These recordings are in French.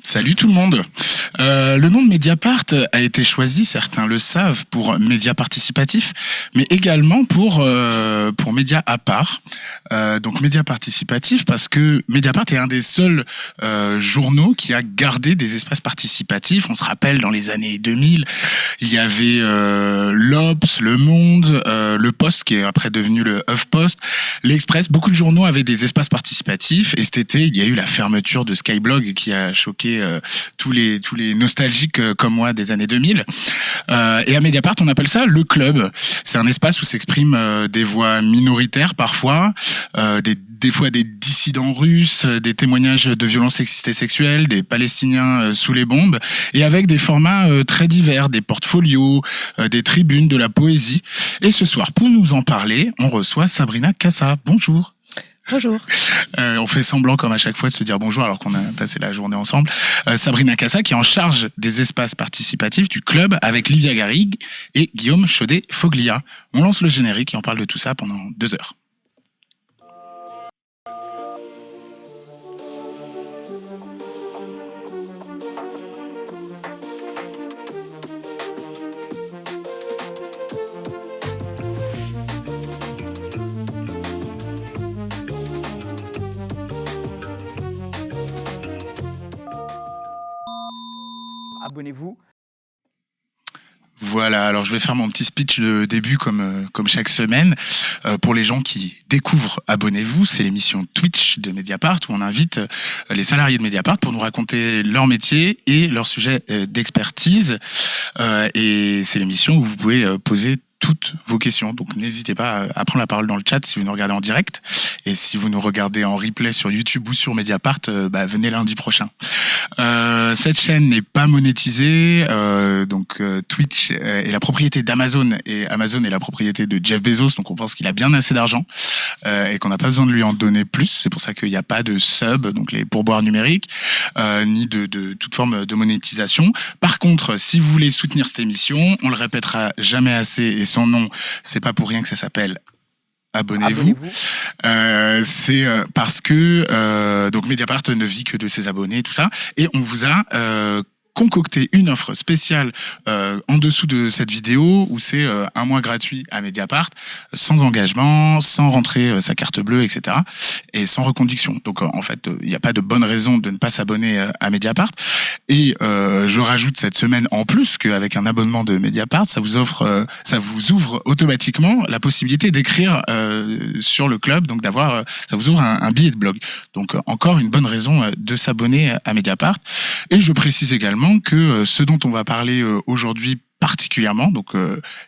Salut tout le monde. Le nom de Mediapart a été choisi, certains le savent, pour média participatif, mais également pour média à part. Donc média participatif parce que Mediapart est un des seuls journaux qui a gardé des espaces participatifs. On se rappelle, dans les années 2000, il y avait l'Obs, Le Monde, Le Poste, qui est après devenu le HuffPost, l'Express. Beaucoup de journaux avaient des espaces participatifs, et cet été, il y a eu la fermeture de Skyblog qui a choqué tous les nostalgiques comme moi des années 2000. Et à Mediapart, on appelle ça le club. C'est un espace où s'expriment des voix minoritaires parfois, des fois des dissidents russes, des témoignages de violences sexistes et sexuelles, des Palestiniens sous les bombes, et avec des formats très divers, des portfolios, des tribunes, de la poésie. Et ce soir, pour nous en parler, on reçoit Sabrina Cassa. Bonjour. Bonjour. On fait semblant comme à chaque fois de se dire bonjour alors qu'on a passé la journée ensemble. Sabrina Cassa qui est en charge des espaces participatifs du club avec Livia Garrigue et Guillaume Chaudet-Foglia. On lance le générique et on parle de tout ça pendant 2 heures. Abonnez-vous. Voilà, alors je vais faire mon petit speech de début comme chaque semaine. Pour les gens qui découvrent Abonnez-vous, c'est l'émission Twitch de Mediapart où on invite les salariés de Mediapart pour nous raconter leur métier et leur sujet d'expertise. Et c'est l'émission où vous pouvez poser toutes vos questions. Donc n'hésitez pas à prendre la parole dans le chat si vous nous regardez en direct. Et si vous nous regardez en replay sur YouTube ou sur Mediapart, venez lundi prochain. Cette chaîne n'est pas monétisée, donc Twitch est la propriété d'Amazon et Amazon est la propriété de Jeff Bezos, donc on pense qu'il a bien assez d'argent et qu'on n'a pas besoin de lui en donner plus. C'est pour ça qu'il n'y a pas de sub, donc les pourboires numériques, ni de toute forme de monétisation. Par contre, si vous voulez soutenir cette émission, on le répétera jamais assez, et son nom, c'est pas pour rien que ça s'appelle Abonnez-vous. C'est parce que donc Mediapart ne vit que de ses abonnés, tout ça, et on vous a concocté une offre spéciale en dessous de cette vidéo où c'est 1 mois gratuit à Mediapart, sans engagement, sans rentrer sa carte bleue, etc. et sans reconduction. Donc en fait, il n'y a pas de bonne raison de ne pas s'abonner à Mediapart. Et je rajoute cette semaine en plus qu'avec un abonnement de Mediapart, ça vous ouvre automatiquement la possibilité d'écrire sur le club, donc ça vous ouvre un billet de blog. Donc encore une bonne raison de s'abonner à Mediapart. Et je précise également que ce dont on va parler aujourd'hui particulièrement, donc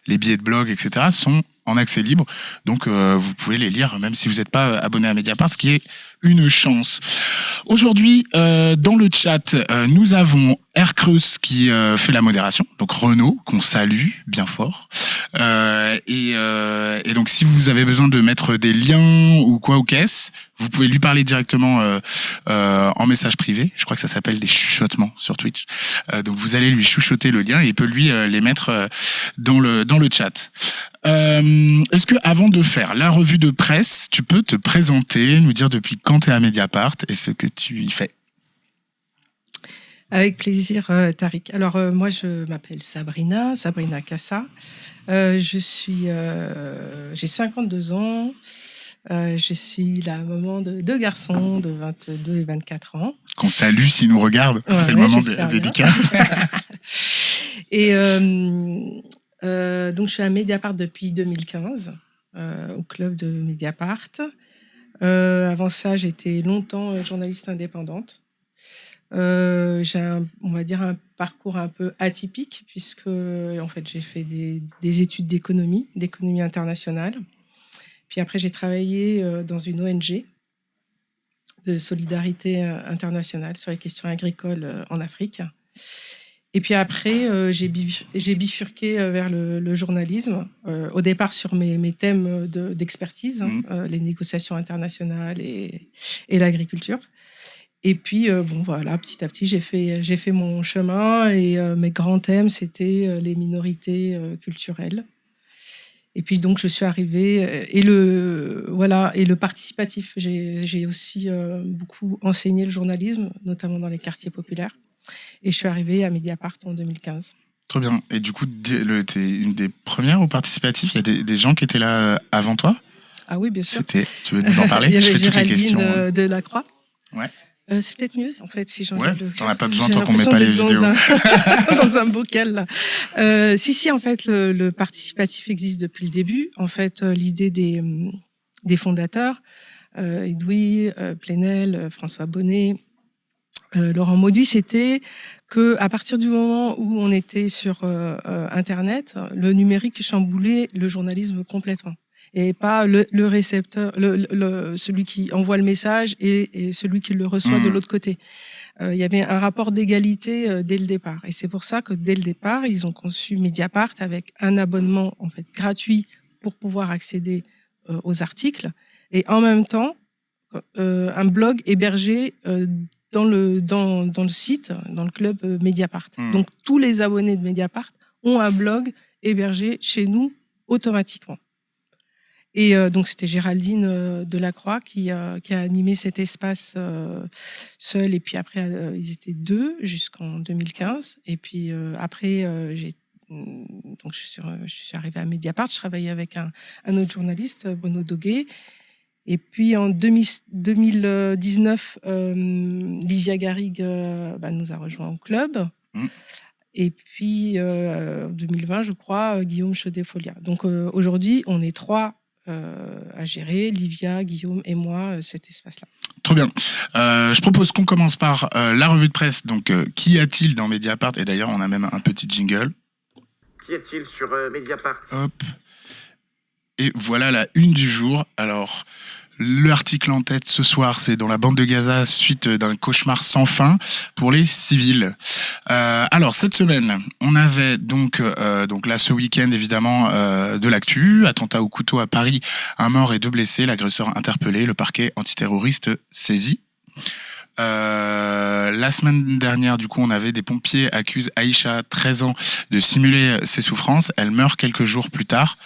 les billets de blog, etc., sont en accès libre. Donc vous pouvez les lire même si vous n'êtes pas abonné à Mediapart, ce qui est une chance. Aujourd'hui, dans le chat, nous avons R. Creus qui fait la modération, donc Renaud, qu'on salue bien fort. Et donc si vous avez besoin de mettre des liens ou quoi ou qu'est-ce, vous pouvez lui parler directement en message privé. Je crois que ça s'appelle des chuchotements sur Twitch. Donc vous allez lui chuchoter le lien et il peut lui les mettre dans le chat. Est-ce que avant de faire la revue de presse, tu peux te présenter, nous dire depuis quand tu es à Mediapart et ce que tu y fais? Avec plaisir, Tariq. Alors, moi, je m'appelle Sabrina Cassa. J'ai 52 ans. Je suis la maman de 2 garçons de 22 et 24 ans. Qu'on salue s'ils nous regardent. Ouais, c'est le moment des dédicaces. Et donc, je suis à Mediapart depuis 2015, au club de Mediapart. Avant ça, j'étais longtemps journaliste indépendante. J'ai on va dire un parcours un peu atypique puisque en fait j'ai fait des études d'économie internationale. Puis après j'ai travaillé dans une ONG de solidarité internationale sur les questions agricoles en Afrique. Et puis après j'ai bifurqué vers le journalisme, au départ sur mes thèmes d'expertise, les négociations internationales et l'agriculture. Et puis, bon, voilà, petit à petit, j'ai fait mon chemin et mes grands thèmes, c'était les minorités culturelles. Et puis, donc, je suis arrivée et le participatif. J'ai aussi beaucoup enseigné le journalisme, notamment dans les quartiers populaires. Et je suis arrivée à Mediapart en 2015. Trop bien. Et du coup, t'es une des premières au participatif. Il y a des gens qui étaient là avant toi. Ah oui, bien sûr. Tu veux nous en parler? Il y avait Je fais toutes les Géraldine questions. Delacroix. Ouais. C'est peut-être mieux, en fait, si j'en Ouais, regarde le t'en as pas besoin j'ai tant qu'on met l'impression pas les d'être vidéos. dans un bocal, là. Si, en fait, le participatif existe depuis le début. En fait, l'idée des fondateurs, Edoui, Plenel, François Bonnet, Laurent Mauduit, c'était que à partir du moment où on était sur Internet, le numérique chamboulait le journalisme complètement. Et pas le récepteur, celui qui envoie le message et celui qui le reçoit de l'autre côté. Il y avait un rapport d'égalité dès le départ. Et c'est pour ça que dès le départ, ils ont conçu Mediapart avec un abonnement en fait gratuit pour pouvoir accéder aux articles et en même temps un blog hébergé dans le site, dans le club Mediapart. Donc tous les abonnés de Mediapart ont un blog hébergé chez nous automatiquement. Et donc c'était Géraldine Delacroix qui a animé cet espace seul. Et puis après, ils étaient 2 jusqu'en 2015. Et puis après, donc je suis arrivée à Mediapart. Je travaillais avec un autre journaliste, Bruno Doguet. Et puis en 2019, Livia Garrigue nous a rejoint au club. Et puis en 2020, je crois, Guillaume Chaudet-Folia. Donc aujourd'hui, on est 3 à gérer, Livia, Guillaume et moi, cet espace-là. Trop bien. Je propose qu'on commence par la revue de presse. Donc, qu'y a-t-il dans Mediapart? Et d'ailleurs, on a même un petit jingle. Qu'y a-t-il sur Mediapart? Hop. Et voilà la une du jour. Alors, l'article en tête ce soir, c'est dans la bande de Gaza, suite d'un cauchemar sans fin pour les civils. Alors, cette semaine, on avait donc là, ce week-end, évidemment, de l'actu. Attentat au couteau à Paris, 1 mort et 2 blessés, l'agresseur interpellé, le parquet antiterroriste saisi. La semaine dernière, du coup, on avait des pompiers accusent Aïcha, 13 ans, de simuler ses souffrances. Elle meurt quelques jours plus tard.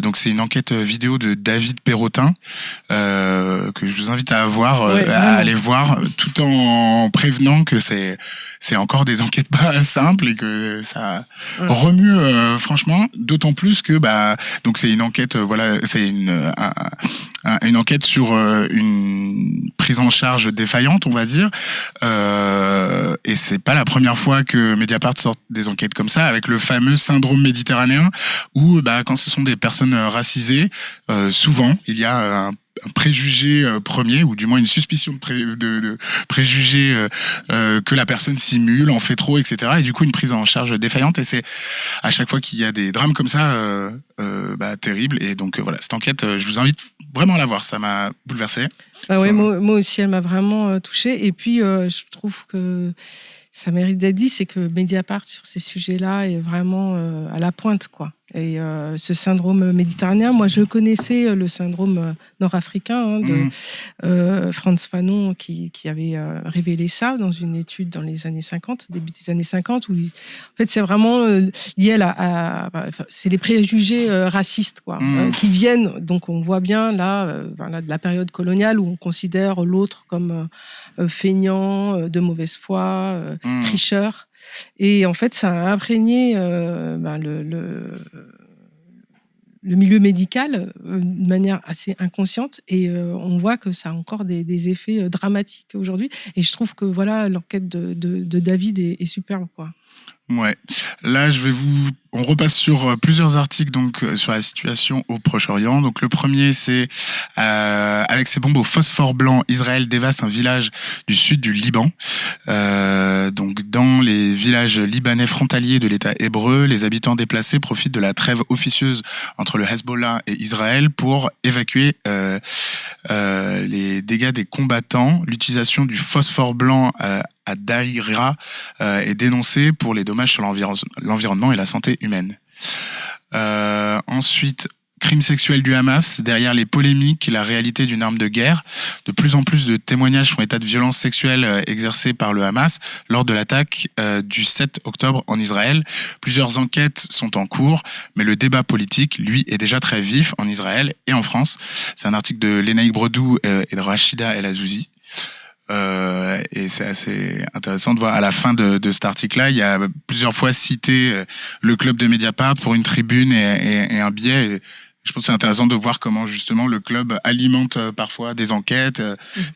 Donc c'est une enquête vidéo de David Perrotin que je vous invite à aller voir, tout en prévenant que c'est encore des enquêtes pas simples et que ça remue franchement. D'autant plus que donc c'est une enquête c'est une enquête sur une prise en charge défaillante, on va dire. Et c'est pas la première fois que Mediapart sort des enquêtes comme ça, avec le fameux syndrome méditerranéen, où quand ce sont des personnes racisées, souvent il y a un préjugé premier, ou du moins une suspicion de préjugé que la personne simule, en fait trop, etc. Et du coup une prise en charge défaillante. Et c'est à chaque fois qu'il y a des drames comme ça terrible. Et donc voilà, cette enquête, je vous invite vraiment à la voir, ça m'a bouleversé. Moi aussi, elle m'a vraiment touchée. Et puis je trouve que ça mérite d'être dit, c'est que Mediapart sur ces sujets-là est vraiment à la pointe, quoi. Et ce syndrome méditerranéen, moi je connaissais le syndrome nord-africain de Frantz Fanon qui avait révélé ça dans une étude dans les années 50, début des années 50, où en fait c'est vraiment lié c'est les préjugés racistes, quoi, qui viennent. Donc on voit bien là, de la période coloniale où on considère l'autre comme feignant, de mauvaise foi, tricheur. Et en fait, ça a imprégné le milieu médical de manière assez inconsciente. Et on voit que ça a encore des effets dramatiques aujourd'hui. Et je trouve que voilà, l'enquête de David est superbe, quoi. Ouais. Là, on repasse sur plusieurs articles donc sur la situation au Proche-Orient. Donc le premier, c'est avec ses bombes au phosphore blanc, Israël dévaste un village du sud du Liban. Donc dans les villages libanais frontaliers de l'État hébreu, les habitants déplacés profitent de la trêve officieuse entre le Hezbollah et Israël pour évacuer les dégâts des combattants. L'utilisation du phosphore blanc à Daïra est dénoncée pour les dommages sur l'environnement et la santé humaine. Ensuite, crime sexuel du Hamas, derrière les polémiques, la réalité d'une arme de guerre. De plus en plus de témoignages font état de violences sexuelles exercées par le Hamas lors de l'attaque du 7 octobre en Israël. Plusieurs enquêtes sont en cours, mais le débat politique, lui, est déjà très vif en Israël et en France. C'est un article de Lénaïque Bredou et de Rachida El Azouzi. Et c'est assez intéressant de voir à la fin de cet article-là, il y a plusieurs fois cité le club de Mediapart pour une tribune et un billet. Et je pense que c'est intéressant de voir comment justement le club alimente parfois des enquêtes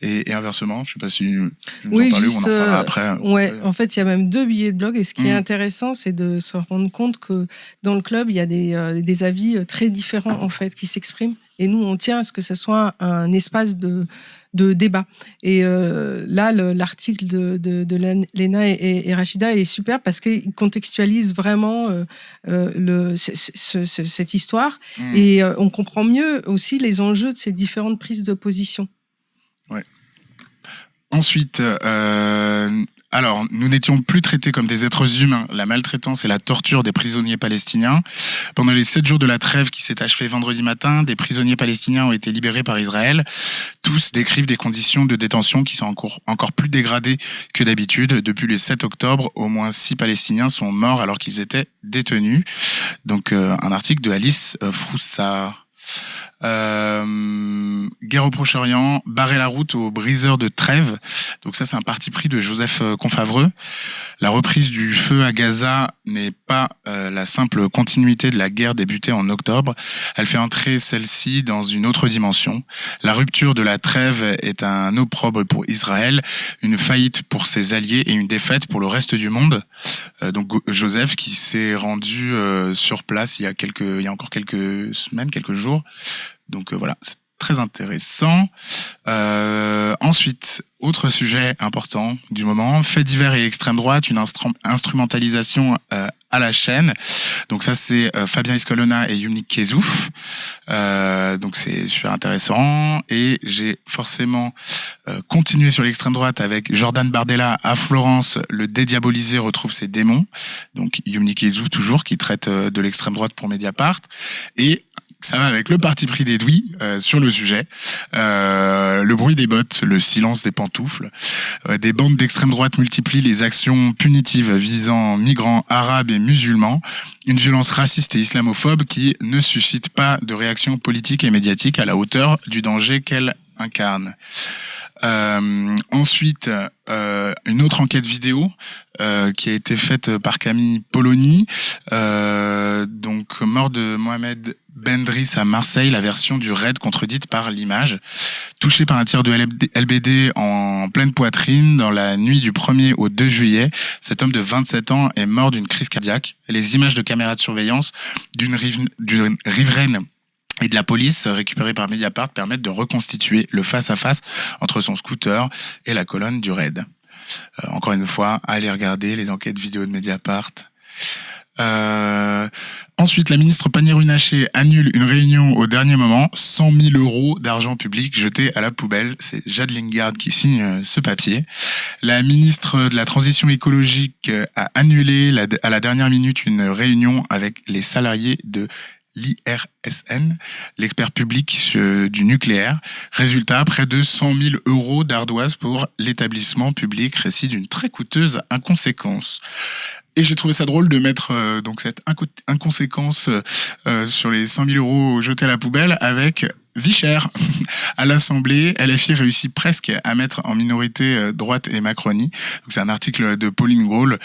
et inversement. Je sais pas si vous en parlez ou on en parlera après. Ouais, en fait, il y a même 2 billets de blog et ce qui est intéressant, c'est de se rendre compte que dans le club, il y a des avis très différents en fait qui s'expriment et nous, on tient à ce que ce soit un espace de débat. Et là, l'article de Léna et Rachida est super parce qu'il contextualise vraiment cette histoire et on comprend mieux aussi les enjeux de ces différentes prises de position. Ouais. Ensuite, alors, nous n'étions plus traités comme des êtres humains. La maltraitance et la torture des prisonniers palestiniens. Pendant les 7 jours de la trêve qui s'est achevée vendredi matin, des prisonniers palestiniens ont été libérés par Israël. Tous décrivent des conditions de détention qui sont encore plus dégradées que d'habitude. Depuis le 7 octobre, au moins 6 Palestiniens sont morts alors qu'ils étaient détenus. Donc, un article de Alice Froussard. Guerre au Proche-Orient, barrer la route aux briseurs de trêve. Donc ça, c'est un parti pris de Joseph Confavreux. La reprise du feu à Gaza n'est pas la simple continuité de la guerre débutée en octobre. Elle fait entrer celle-ci dans une autre dimension. La rupture de la trêve est un opprobre pour Israël, une faillite pour ses alliés et une défaite pour le reste du monde. Donc Joseph qui s'est rendu sur place il y a encore quelques semaines, quelques jours. Donc voilà, c'est très intéressant. Ensuite, autre sujet important du moment, faits divers et extrême droite, une instrumentalisation à la chaîne. Donc ça, c'est Fabien Escolona et Yumnik Kezouf. Donc c'est super intéressant. Et j'ai forcément continué sur l'extrême droite avec Jordan Bardella à Florence, le dédiabolisé retrouve ses démons. Donc Yumnik Kezouf toujours, qui traite de l'extrême droite pour Mediapart. Et ça va avec le parti pris d'Edoui sur le sujet. Le bruit des bottes, le silence des pantoufles. Des bandes d'extrême droite multiplient les actions punitives visant migrants arabes et musulmans. Une violence raciste et islamophobe qui ne suscite pas de réaction politique et médiatique à la hauteur du danger qu'elle incarne. Ensuite, une autre enquête vidéo qui a été faite par Camille Polony. Donc, mort de Mohamed Bendris à Marseille, la version du raid contredite par l'image. Touché par un tir de LBD en pleine poitrine dans la nuit du 1er au 2 juillet, cet homme de 27 ans est mort d'une crise cardiaque. Les images de caméras de surveillance d'une riveraine et de la police récupérées par Mediapart permettent de reconstituer le face-à-face entre son scooter et la colonne du raid. Encore une fois, allez regarder les enquêtes vidéo de Mediapart. Ensuite, la ministre Pannier-Runacher annule une réunion au dernier moment, 100 000 € d'argent public jeté à la poubelle. C'est Jade Lingard qui signe ce papier. La ministre de la Transition écologique a annulé à la dernière minute une réunion avec les salariés de l'IRSN, l'expert public du nucléaire. Résultat, près de 100 000 € d'ardoise pour l'établissement public, récit d'une très coûteuse inconséquence. Et j'ai trouvé ça drôle de mettre donc cette inconséquence sur les 100 000 € jetés à la poubelle avec Vichère. À l'Assemblée, LFI réussit presque à mettre en minorité droite et Macronie. Donc c'est un article de Pauline Gaulle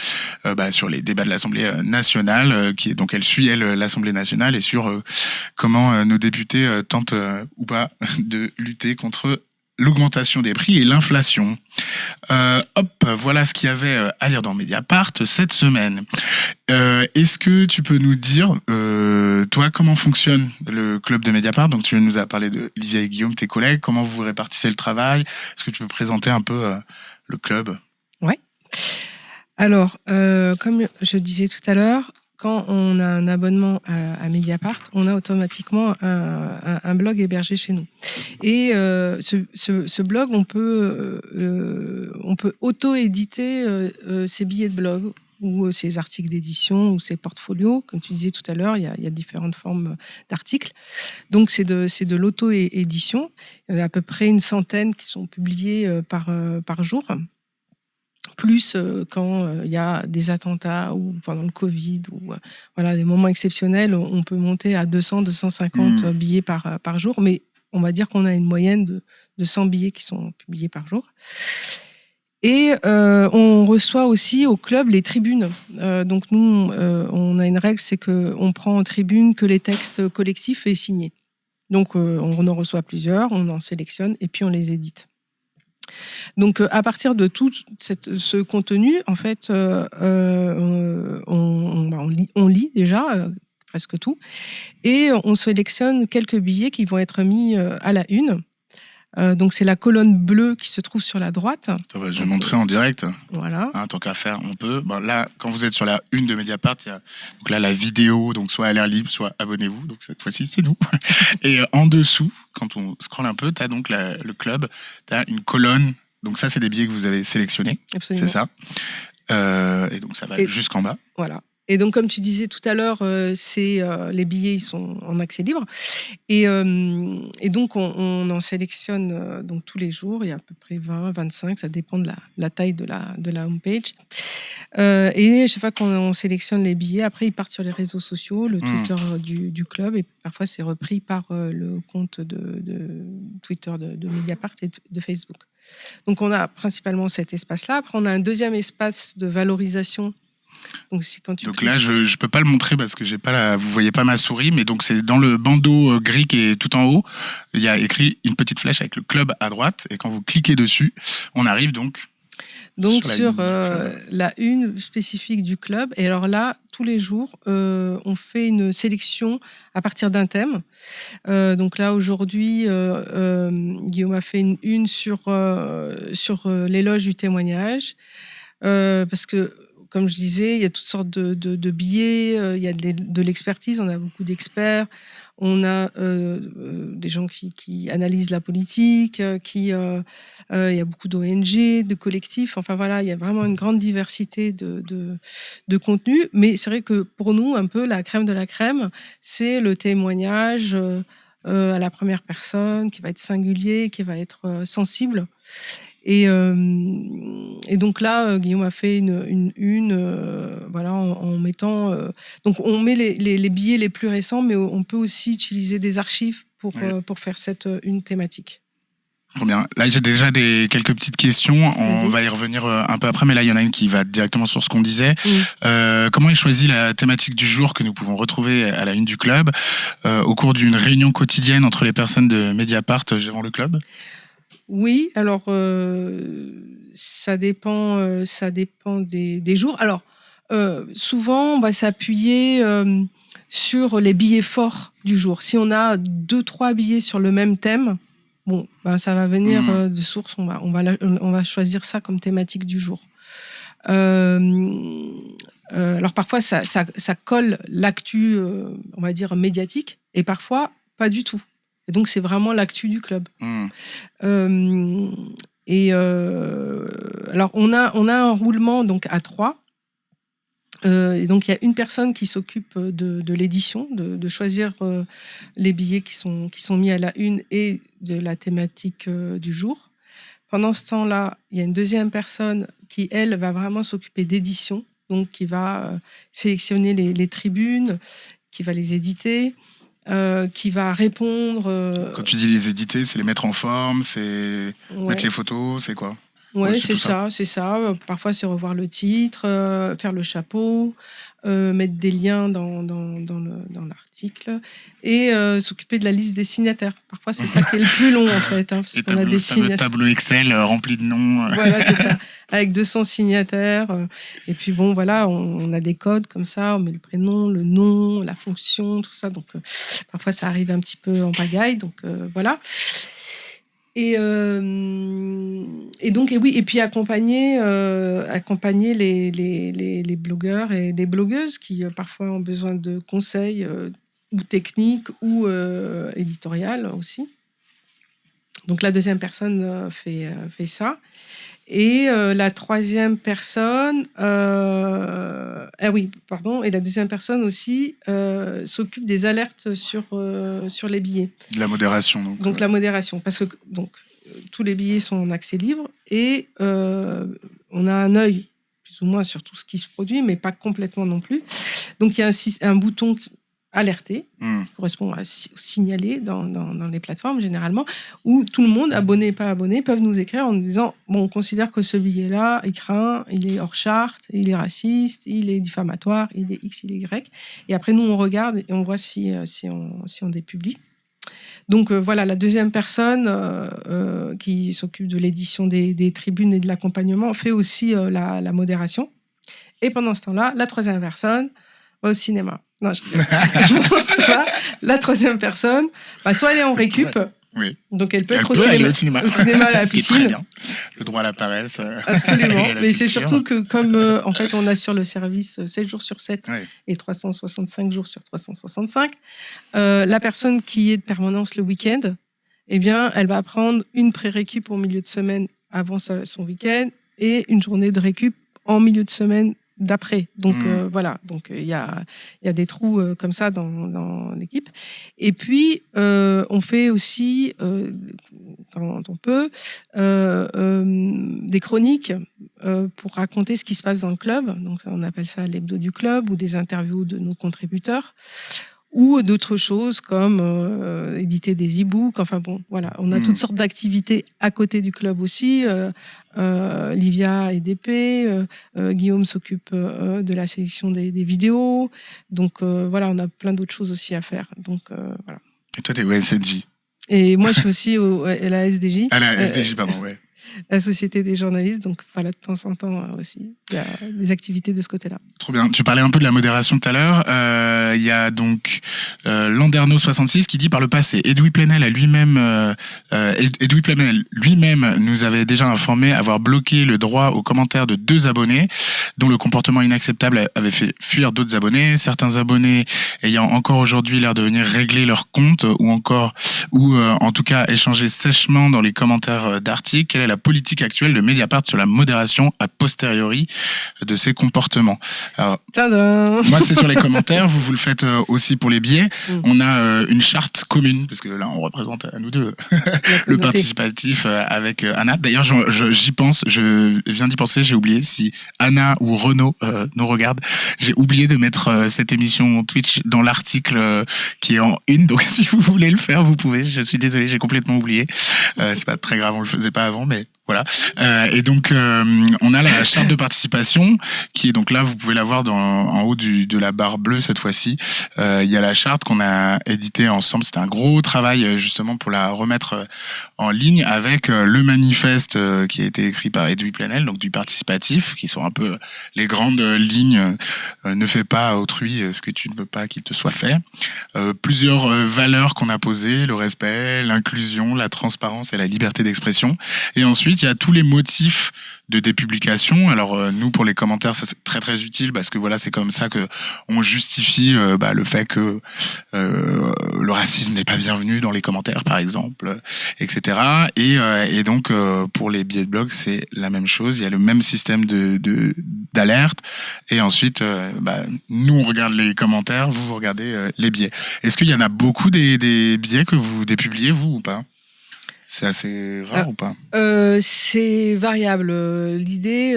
sur les débats de l'Assemblée nationale, donc elle suit l'Assemblée nationale et sur comment nos députés tentent ou pas de lutter contre l'augmentation des prix et l'inflation. Voilà ce qu'il y avait à lire dans Mediapart cette semaine. Est-ce que tu peux nous dire, toi, comment fonctionne le club de Mediapart? Donc tu nous as parlé de Livia et Guillaume, tes collègues. Comment vous répartissez le travail? Est-ce que tu peux présenter un peu le club? Ouais. Alors, comme je disais tout à l'heure, quand on a un abonnement à Mediapart, on a automatiquement un blog hébergé chez nous. Et ce blog, on peut auto-éditer ses billets de blog ou ses articles d'édition ou ses portfolios. Comme tu disais tout à l'heure, il y a différentes formes d'articles. Donc, c'est de l'auto-édition. Il y en a à peu près une centaine qui sont publiés par jour. Plus quand il y a des attentats ou pendant le Covid ou voilà, des moments exceptionnels, on peut monter à 200, 250 billets par jour. Mais on va dire qu'on a une moyenne de 100 billets qui sont publiés par jour. Et on reçoit aussi au club les tribunes. Donc nous, on a une règle, c'est qu'on prend en tribune que les textes collectifs et signés. Donc on en reçoit plusieurs, on en sélectionne et puis on les édite. Donc à partir de tout ce contenu, en fait, on lit déjà presque tout et on sélectionne quelques billets qui vont être mis à la une. Donc c'est la colonne bleue qui se trouve sur la droite. Attends, je vais montrer en direct. Voilà. Tant qu'à faire, on peut. Bon, là, quand vous êtes sur la une de Mediapart, il y a donc là la vidéo, donc soit à l'air libre, soit abonnez-vous. Donc cette fois-ci, c'est nous. Et en dessous, quand on scrolle un peu, t'as donc le club, t'as une colonne. Donc ça, c'est des billets que vous avez sélectionnés. Absolument. C'est ça. Et donc ça va jusqu'en bas. Voilà. Et donc, comme tu disais tout à l'heure, les billets ils sont en accès libre. Et donc, on en sélectionne donc, tous les jours. Il y a à peu près 20, 25, ça dépend de la taille de la homepage. Et chaque fois qu'on sélectionne les billets, après, ils partent sur les réseaux sociaux, le Twitter du club. Et parfois, c'est repris par le compte de Twitter de Mediapart et de Facebook. Donc, on a principalement cet espace-là. Après, on a un deuxième espace de valorisation. Donc là, je peux pas le montrer parce que vous voyez pas ma souris, mais donc c'est dans le bandeau gris qui est tout en haut. Il y a écrit une petite flèche avec le club à droite, et quand vous cliquez dessus, on arrive donc sur la une spécifique du club. Et alors là, tous les jours, on fait une sélection à partir d'un thème. Donc là, aujourd'hui, Guillaume a fait une une sur l'éloge du témoignage, parce que comme je disais, il y a toutes sortes de billets, il y a de l'expertise, on a beaucoup d'experts, on a des gens qui analysent la politique, il y a beaucoup d'ONG, de collectifs, enfin voilà, il y a vraiment une grande diversité de contenus. Mais c'est vrai que pour nous, un peu la crème de la crème, c'est le témoignage à la première personne, qui va être singulier, qui va être sensible. Et donc là, Guillaume a fait voilà, en mettant. Donc on met les billets les plus récents, mais on peut aussi utiliser des archives pour faire cette une thématique. Trop bien. Là, j'ai déjà quelques petites questions. On va y revenir un peu après, mais là, il y en a une qui va directement sur ce qu'on disait. Comment est choisie la thématique du jour que nous pouvons retrouver à la une du club au cours d'une réunion quotidienne entre les personnes de Mediapart gérant le club ? Oui, alors ça dépend des jours. Alors souvent, on va s'appuyer sur les billets forts du jour. Si on a 2-3 billets sur le même thème, bon, ben ça va venir de source. On va choisir ça comme thématique du jour. Alors parfois, ça colle l'actu, on va dire médiatique, et parfois pas du tout. Et donc, c'est vraiment l'actu du club. Alors, on a un roulement donc, à 3. Et donc, il y a une personne qui s'occupe de l'édition, de choisir les billets qui sont mis à la une et de la thématique du jour. Pendant ce temps-là, il y a une deuxième personne qui, elle, va vraiment s'occuper d'édition, donc qui va sélectionner les tribunes, qui va les éditer, qui va répondre. Quand tu dis les éditer, c'est les mettre en forme, c'est mettre les photos, c'est quoi ? Ouais, c'est ça. Parfois, c'est revoir le titre, faire le chapeau, mettre des liens dans l'article et s'occuper de la liste des signataires. Parfois, c'est ça qui est le plus long, en fait. Parce qu'on a des signataires. Tableau Excel rempli de noms. Voilà, c'est ça. Avec 200 signataires. Et puis, bon, voilà, on a des codes comme ça. On met le prénom, le nom, la fonction, tout ça. Donc, parfois, ça arrive un petit peu en pagaille. Donc, voilà. Et donc, oui, et puis accompagner les blogueurs et les blogueuses qui parfois ont besoin de conseils ou techniques ou éditoriales aussi. Donc la deuxième personne fait ça. Et la troisième personne, et la deuxième personne aussi s'occupe des alertes sur les billets. De la modération. Donc la modération, parce que tous les billets sont en accès libre et on a un œil plus ou moins sur tout ce qui se produit, mais pas complètement non plus. Donc il y a un bouton alerté, correspond à signaler dans les plateformes généralement, où tout le monde, abonné et pas abonné, peuvent nous écrire en nous disant bon, on considère que ce billet-là est craint, il est hors charte, il est raciste, il est diffamatoire, il est X, il est Y. Et après, nous, on regarde et on voit si on dépublie. Donc voilà, la deuxième personne qui s'occupe de l'édition des tribunes et de l'accompagnement fait aussi la modération. Et pendant ce temps-là, la troisième personne au cinéma. Non, je rigole. La troisième personne, soit elle est en récup, oui. Donc elle peut Elle être peut au cinéma, à la ce qui est piscine. très bien. Le droit à la paresse. Absolument. Et la Mais c'est culture. surtout que comme en fait on assure le service 7 jours sur 7 et 365 jours sur 365, la personne qui est de permanence le week-end, eh bien elle va prendre une pré-récup au milieu de semaine avant son week-end et une journée de récup en milieu de semaine d'après. Donc voilà, donc il y a des trous comme ça dans l'équipe. Et puis on fait aussi quand on peut des chroniques pour raconter ce qui se passe dans le club. Donc on appelle ça l'hebdo du club ou des interviews de nos contributeurs ou d'autres choses comme éditer des e-books. Enfin bon, voilà, on a toutes sortes d'activités à côté du club aussi. Livia est DP, Guillaume s'occupe de la sélection des vidéos. Donc voilà, on a plein d'autres choses aussi à faire. Donc voilà. Et toi, t'es au SNJ. Et moi, je suis aussi à la SDJ. À la SDJ, pardon, ouais. La Société des journalistes. Donc voilà, de temps en temps aussi, il y a des activités de ce côté-là. Trop bien. Tu parlais un peu de la modération tout à l'heure. Il y a donc Landerneau66 qui dit par le passé, Edoui Plenel lui-même nous avait déjà informé avoir bloqué le droit aux commentaires de 2 abonnés dont le comportement inacceptable avait fait fuir d'autres abonnés. Certains abonnés ayant encore aujourd'hui l'air de venir régler leur compte ou en tout cas échanger sèchement dans les commentaires d'articles. Quelle est la politique actuelle de Mediapart sur la modération a posteriori de ces comportements? Alors, moi, c'est sur les commentaires. Vous le faites aussi pour les billets. On a une charte commune, parce que là, on représente à nous deux le participatif avec Anna. D'ailleurs, j'y pense, je viens d'y penser, j'ai oublié. Si Anna ou Renaud nous regardent, j'ai oublié de mettre cette émission Twitch dans l'article qui est en une. Donc, si vous voulez le faire, vous pouvez. Je suis désolé, j'ai complètement oublié. C'est pas très grave, on le faisait pas avant, mais voilà. Et donc on a la charte de participation qui est donc là, vous pouvez la voir en haut de la barre bleue cette fois-ci. Il y a la charte qu'on a éditée ensemble. C'était un gros travail justement pour la remettre en ligne avec le manifeste qui a été écrit par Edoui Plenel, donc du participatif, qui sont un peu les grandes lignes. Ne fais pas à autrui ce que tu ne veux pas qu'il te soit fait. Plusieurs valeurs qu'on a posées, le respect, l'inclusion, la transparence et la liberté d'expression. Et ensuite, il y a tous les motifs de dépublication. Alors nous, pour les commentaires, ça c'est très très utile parce que voilà, c'est comme ça que on justifie le fait que le racisme n'est pas bienvenu dans les commentaires, par exemple, etc. Et donc pour les billets de blog, c'est la même chose. Il y a le même système d'alerte. Et ensuite, nous on regarde les commentaires, vous regardez les billets. Est-ce qu'il y en a beaucoup des billets que vous dépubliez vous ou pas? C'est assez rare ou pas? C'est variable. L'idée,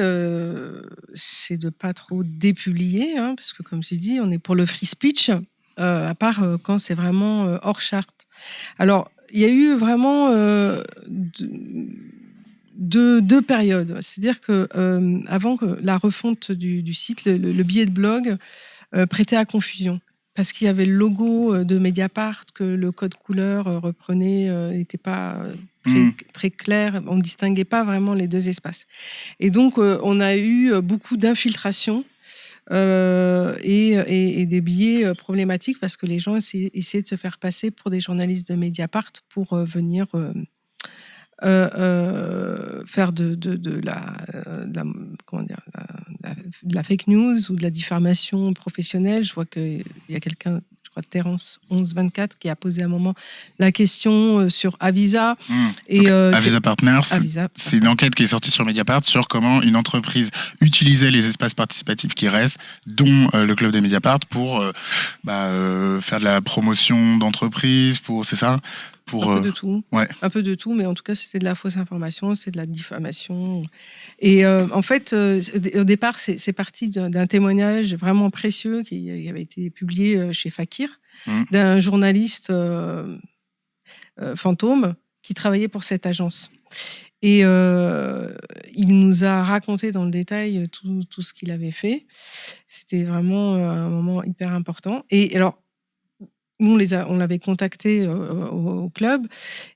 c'est de pas trop dépublier, parce que comme tu dis, on est pour le free speech, à part quand c'est vraiment hors charte. Alors, il y a eu vraiment deux périodes. C'est-à-dire que avant que la refonte du site, le billet de blog prêtait à confusion. Parce qu'il y avait le logo de Mediapart, que le code couleur reprenait, n'était pas très clair. On ne distinguait pas vraiment les deux espaces. Et donc, on a eu beaucoup d'infiltrations et des billets problématiques parce que les gens essayaient de se faire passer pour des journalistes de Mediapart pour venir faire de la fake news ou de la diffamation professionnelle. Je vois qu'il y a quelqu'un, je crois Terence 1124, qui a posé à un moment la question sur Avisa. Et Avisa Partners, c'est une enquête qui est sortie sur Mediapart sur comment une entreprise utilisait les espaces participatifs qui restent, dont le club de Mediapart, pour faire de la promotion d'entreprise, c'est ça? Un peu de tout. Ouais. Un peu de tout, mais en tout cas, c'était de la fausse information, c'est de la diffamation. Et en fait, au départ, c'est parti d'un témoignage vraiment précieux qui avait été publié chez Fakir, d'un journaliste fantôme qui travaillait pour cette agence. Et il nous a raconté dans le détail tout ce qu'il avait fait. C'était vraiment un moment hyper important. Et alors, nous, on l'avait contacté au club.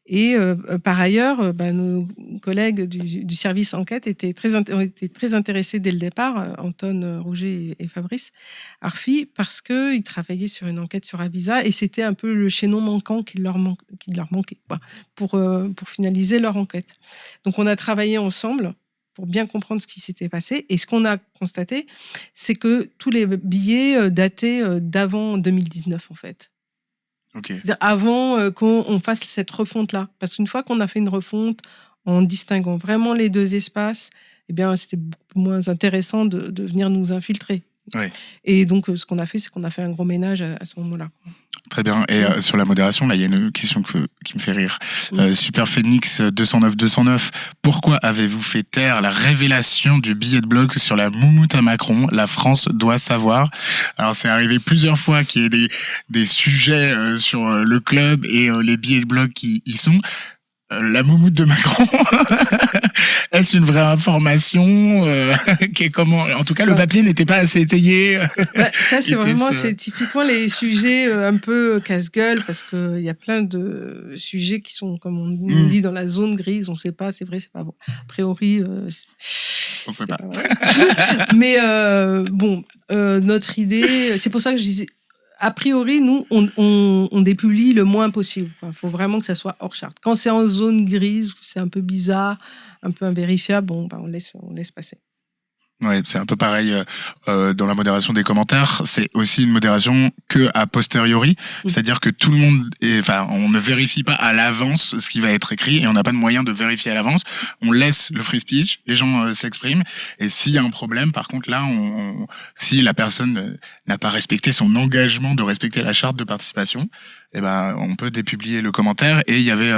Et par ailleurs, nos collègues du service enquête ont été très intéressés dès le départ, Anton, Roger et Fabrice Arfi, parce qu'ils travaillaient sur une enquête sur Avisa. Et c'était un peu le chaînon manquant qui leur manquait pour finaliser leur enquête. Donc, on a travaillé ensemble pour bien comprendre ce qui s'était passé. Et ce qu'on a constaté, c'est que tous les billets dataient d'avant 2019, en fait. Okay. C'est-à-dire avant qu'on fasse cette refonte-là. Parce qu'une fois qu'on a fait une refonte en distinguant vraiment les deux espaces, eh bien, c'était beaucoup moins intéressant de venir nous infiltrer. Ouais. Et donc, ce qu'on a fait, c'est qu'on a fait un gros ménage à ce moment-là. Très bien. Et sur la modération, là, il y a une question qui me fait rire. Super Phoenix 209. Pourquoi avez-vous fait taire la révélation du billet de blog sur la moumoute à Macron? La France doit savoir. Alors, c'est arrivé plusieurs fois qu'il y ait des sujets sur le club et les billets de blog qui y sont. La moumoute de Macron, est-ce une vraie information comment... En tout cas, le papier n'était pas assez étayé. Ça, c'est typiquement les sujets un peu casse-gueule, parce qu'il y a plein de sujets qui sont, comme on dit, dans la zone grise. On ne sait pas, c'est vrai, c'est pas bon. A priori, on ne sait pas. Mais notre idée, c'est pour ça que je disais, a priori, nous, on dépublie le moins possible. Il faut vraiment que ça soit hors charte. Quand c'est en zone grise, c'est un peu bizarre, un peu invérifiable, on laisse passer. Ouais, c'est un peu pareil dans la modération des commentaires. C'est aussi une modération que a posteriori, c'est-à-dire que tout le monde, on ne vérifie pas à l'avance ce qui va être écrit et on n'a pas de moyen de vérifier à l'avance. On laisse le free speech, les gens s'expriment et s'il y a un problème, par contre là, si la personne n'a pas respecté son engagement de respecter la charte de participation, on peut dépublier le commentaire. Et il y avait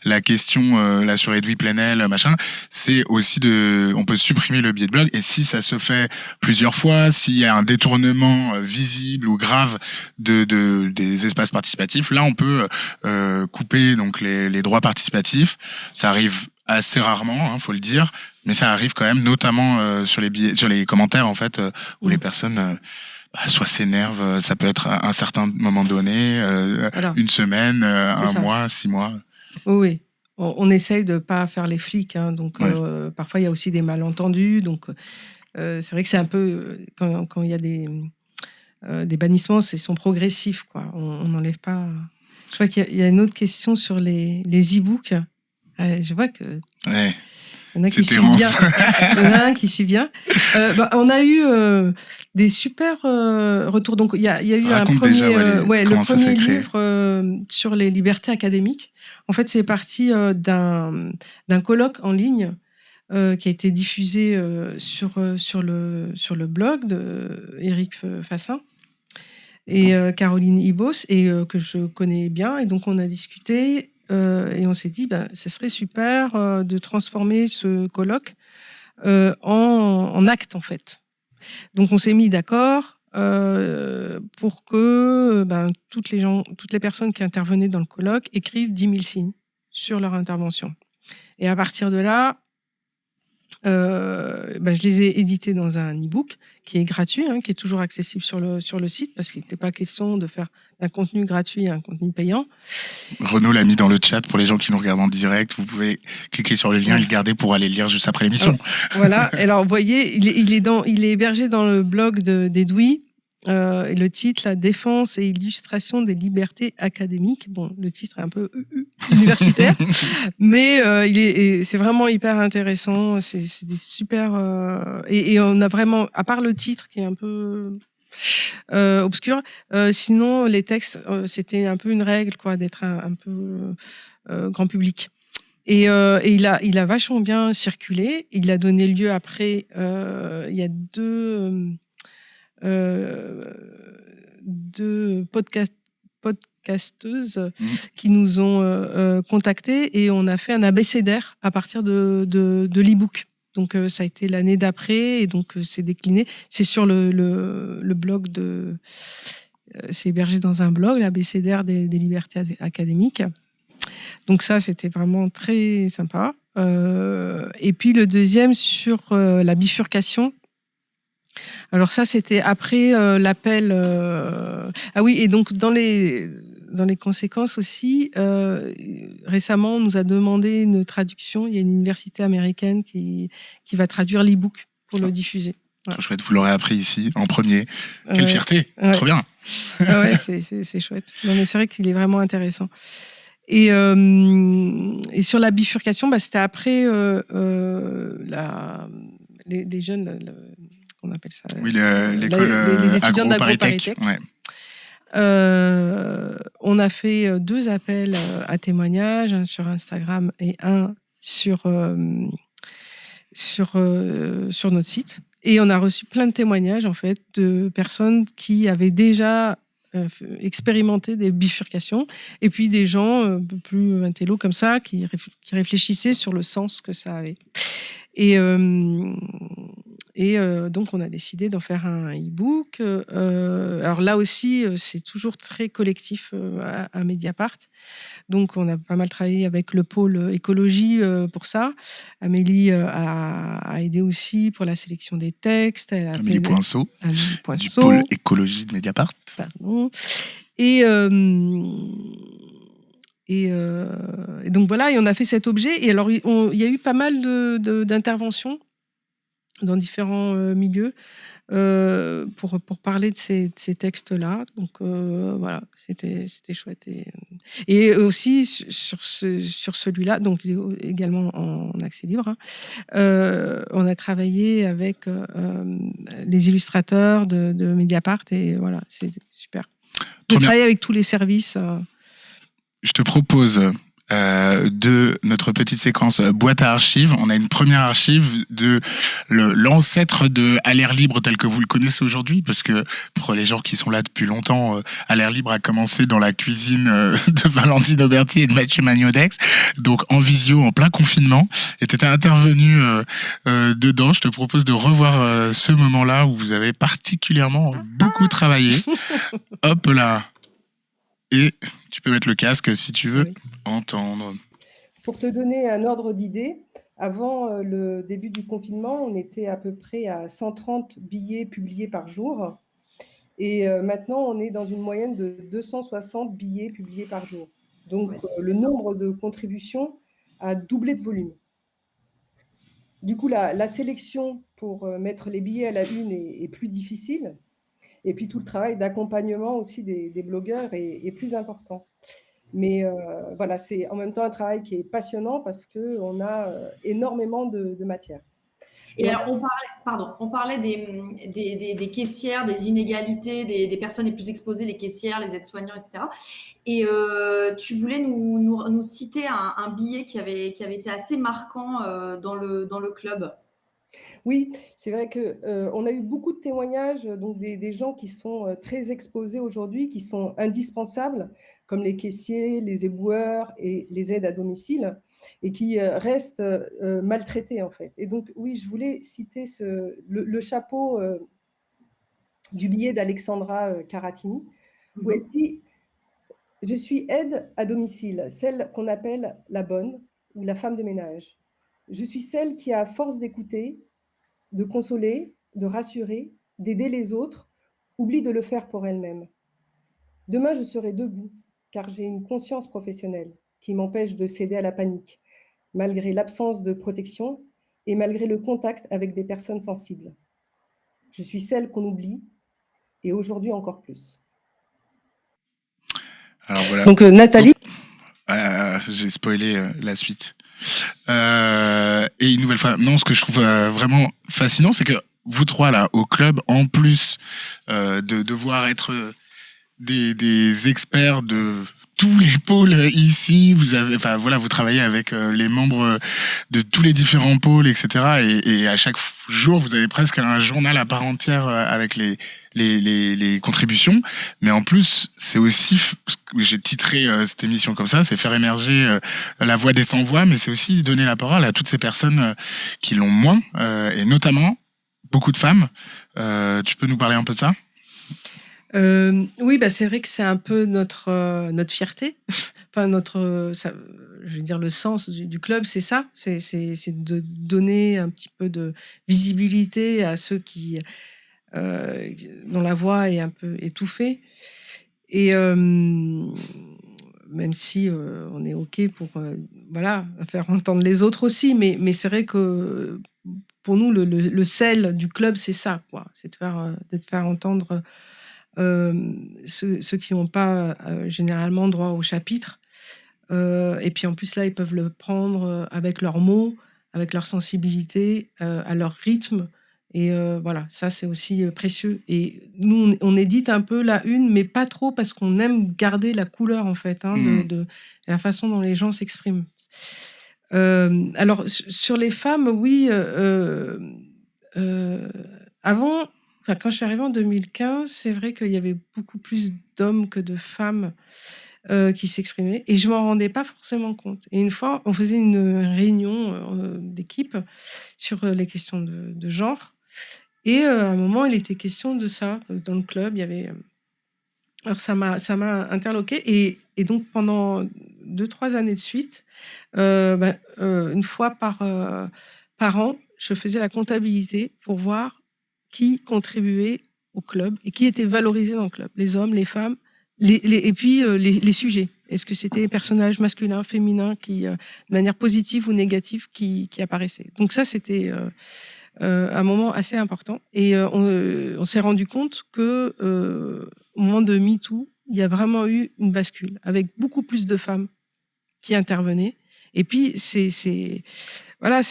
la question là sur Edoui Plenel, machin, c'est aussi on peut supprimer le billet de blog, et si ça se fait plusieurs fois, s'il y a un détournement visible ou grave des espaces participatifs, là on peut couper donc les droits participatifs. Ça arrive assez rarement, faut le dire, mais ça arrive quand même, notamment sur les commentaires en fait, où les personnes soit s'énerve, ça peut être à un certain moment donné, voilà. Une semaine, un mois, 6 mois. Oui. On essaye de pas faire les flics, donc parfois il y a aussi des malentendus, donc c'est vrai que c'est un peu quand il y a des bannissements, ils sont progressifs, quoi. On n'enlève pas. Je vois qu'il y a une autre question sur les e-books. Je vois que. Ouais. Il y en a qui suivent bien. Il y en a un qui suit bien. On a eu des super retours. Donc, il y a eu Raconte un premier, déjà, le premier livre sur les libertés académiques. En fait, c'est parti d'un colloque en ligne qui a été diffusé sur le blog de Éric Fassin et Caroline Ibos, et que je connais bien. Et donc, on a discuté. Et on s'est dit, ce serait super de transformer ce colloque en acte, en fait. Donc, on s'est mis d'accord pour que toutes les personnes qui intervenaient dans le colloque écrivent 10 000 signes sur leur intervention. Et à partir de là, je les ai édités dans un e-book qui est gratuit, qui est toujours accessible sur le site, parce qu'il n'était pas question de faire d'un contenu gratuit un contenu payant. Renaud l'a mis dans le chat pour les gens qui nous regardent en direct. Vous pouvez cliquer sur le lien et le garder pour aller le lire juste après l'émission. Voilà. Alors, vous voyez, il est hébergé dans le blog d'Edoui. Et le titre, la défense et illustration des libertés académiques. Bon, le titre est un peu universitaire, mais c'est vraiment hyper intéressant. C'est des super et on a vraiment, à part le titre qui est un peu obscur, sinon les textes, c'était un peu une règle, quoi, d'être un peu grand public. Et il a vachement bien circulé. Il a donné lieu après. Il y a deux podcasteuses qui nous ont contactés, et on a fait un abécédaire à partir de l'e-book. Donc ça a été l'année d'après, et donc c'est décliné. C'est sur le blog c'est hébergé dans un blog, l'ABCDR des libertés académiques. Donc ça, c'était vraiment très sympa. Et puis le deuxième sur la bifurcation. Alors ça, c'était après l'appel. Ah oui, et donc dans les conséquences aussi, récemment, on nous a demandé une traduction. Il y a une université américaine qui va traduire l'e-book pour le diffuser. Trop chouette, vous l'aurez appris ici, en premier. Quelle fierté, trop bien. Ouais, c'est chouette. Non, mais c'est vrai qu'il est vraiment intéressant. Et sur la bifurcation, c'était après les jeunes, qu'on appelle ça. Oui, l'école les étudiants d'AgroParisTech. Ouais. On a fait 2 appels à témoignages, un sur Instagram et un sur notre site. Et on a reçu plein de témoignages, en fait, de personnes qui avaient déjà expérimenter des bifurcations, et puis des gens un peu plus intello comme ça qui réfléchissaient sur le sens que ça avait. Et donc on a décidé d'en faire un e-book. Alors là aussi, c'est toujours très collectif à Mediapart. Donc on a pas mal travaillé avec le pôle écologie pour ça. Amélie a aidé aussi pour la sélection des textes. Amélie Poinceau, du Poinceau, pôle écologie de Mediapart. Pardon. Et donc voilà, et on a fait cet objet. Et alors il y a eu pas mal d'interventions dans différents milieux pour parler de ces textes-là. Donc voilà, c'était chouette. Et aussi sur celui-là, donc il est également en accès libre, hein, on a travaillé avec les illustrateurs de Mediapart, et voilà, c'est super. De travailler avec tous les services. Je te propose de notre petite séquence boîte à archives. On a une première archive de l'ancêtre de À l'air libre tel que vous le connaissez aujourd'hui, parce que pour les gens qui sont là depuis longtemps, À l'air libre a commencé dans la cuisine de Valentine Auberti et de Mathieu Magnodex, donc en visio, en plein confinement, et tu étais intervenu dedans. Je te propose de revoir ce moment-là où vous avez particulièrement beaucoup travaillé. Hop là. Et tu peux mettre le casque si tu veux entendre. Pour te donner un ordre d'idée, avant le début du confinement, on était à peu près à 130 billets publiés par jour. Et maintenant, on est dans une moyenne de 260 billets publiés par jour. Donc, le nombre de contributions a doublé de volume. Du coup, la sélection pour mettre les billets à la une est plus difficile. Et puis, tout le travail d'accompagnement aussi des blogueurs est plus important. Mais voilà, c'est en même temps un travail qui est passionnant parce qu'on a énormément de matière. Et alors, on parlait des caissières, des inégalités, des personnes les plus exposées, les caissières, les aides-soignants, etc. Et tu voulais nous citer un billet qui avait été assez marquant dans le club. Oui, c'est vrai qu'on a eu beaucoup de témoignages, donc des gens qui sont très exposés aujourd'hui, qui sont indispensables, comme les caissiers, les éboueurs et les aides à domicile, et qui restent maltraités en fait. Et donc oui, je voulais citer le chapeau du billet d'Alexandra Caratini, où elle dit « Je suis aide à domicile, celle qu'on appelle la bonne ou la femme de ménage. Je suis celle qui, à force d'écouter, de consoler, de rassurer, d'aider les autres, oublie de le faire pour elle-même. Demain, je serai debout, car j'ai une conscience professionnelle qui m'empêche de céder à la panique, malgré l'absence de protection et malgré le contact avec des personnes sensibles. Je suis celle qu'on oublie, et aujourd'hui encore plus. » Alors voilà. Donc Nathalie. J'ai spoilé la suite. Et une nouvelle fois, non, ce que je trouve vraiment fascinant, c'est que vous trois là au club, en plus de devoir être des experts de tous les pôles ici, vous travaillez avec les membres de tous les différents pôles, etc. Et à chaque jour, vous avez presque un journal à part entière avec les contributions. Mais en plus, c'est aussi, j'ai titré cette émission comme ça, c'est faire émerger la voix des sans-voix, mais c'est aussi donner la parole à toutes ces personnes qui l'ont moins, et notamment beaucoup de femmes. Tu peux nous parler un peu de ça ? Oui, bah, c'est vrai que c'est un peu notre fierté. Enfin je veux dire le sens du club, c'est ça, c'est de donner un petit peu de visibilité à ceux dont la voix est un peu étouffée et même si, on est OK pour, voilà, faire entendre les autres aussi, mais c'est vrai que pour nous le sel du club, c'est ça, quoi. C'est de te faire entendre, ceux qui n'ont pas, généralement droit au chapitre. Et puis en plus là, ils peuvent le prendre, avec leurs mots, avec leur sensibilité, à leur rythme et voilà, ça c'est aussi, précieux et nous on édite un peu la une, mais pas trop parce qu'on aime garder la couleur en fait, hein, Mmh. de la façon dont les gens s'expriment. Alors sur les femmes, oui, heu, avant, enfin quand je suis arrivée en 2015, c'est vrai qu'il y avait beaucoup plus d'hommes que de femmes qui s'exprimaient et je m'en rendais pas forcément compte et une fois, on faisait une réunion, d'équipe sur, les questions de genre et à un moment, il était question de ça, dans le club. Il y avait, alors ça m'a interloquée et donc pendant 2 3 années de suite, une fois par an, je faisais la comptabilité pour voir qui contribuait au club et qui était valorisé dans le club. Les hommes, les femmes, les et puis, les sujets. Est-ce que c'était les personnages masculins, féminins qui, de manière positive ou négative qui apparaissaient? Donc ça, c'était, un moment assez important et on s'est rendu compte que, au moment de MeToo, il y a vraiment eu une bascule avec beaucoup plus de femmes qui intervenaient et puis voilà,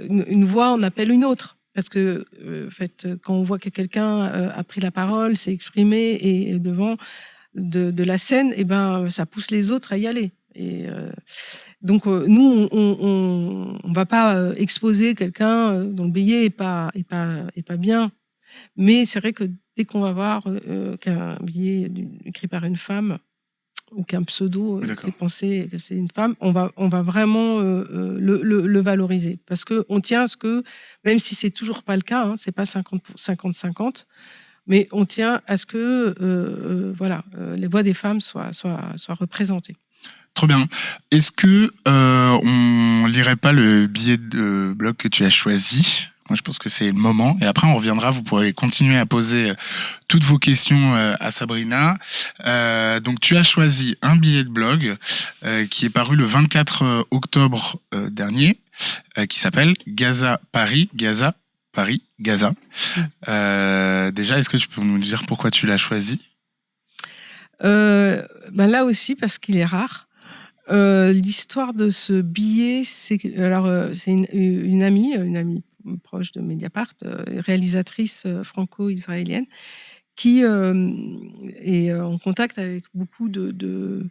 une voix en appelle une autre parce que, en fait, quand on voit que quelqu'un, a pris la parole, s'est exprimé et est devant de la scène et ben, ça pousse les autres à y aller et donc nous on va pas, exposer quelqu'un, dont le billet est pas bien. Mais c'est vrai que dès qu'on va voir, qu'un billet écrit par une femme ou qu'un pseudo, Oui, qui d'accord. est pensé que c'est une femme, on va vraiment, le valoriser. Parce qu'on tient à ce que, même si c'est toujours pas le cas, hein, c'est pas 50-50, mais on tient à ce que, voilà, les voix des femmes soient représentées. Trop bien. Est-ce que on lirait pas le billet de blog que tu as choisi? Moi, je pense que c'est le moment. Et après, on reviendra. Vous pourrez continuer à poser toutes vos questions à Sabrina. Donc, tu as choisi un billet de blog qui est paru le 24 octobre dernier, qui s'appelle Gaza Paris, Gaza Paris, Gaza. Déjà, est-ce que tu peux nous dire pourquoi tu l'as choisi? Là aussi parce qu'il est rare. L'histoire de ce billet, c'est que alors, c'est une amie proche de Mediapart, réalisatrice, franco-israélienne qui, est en contact avec beaucoup on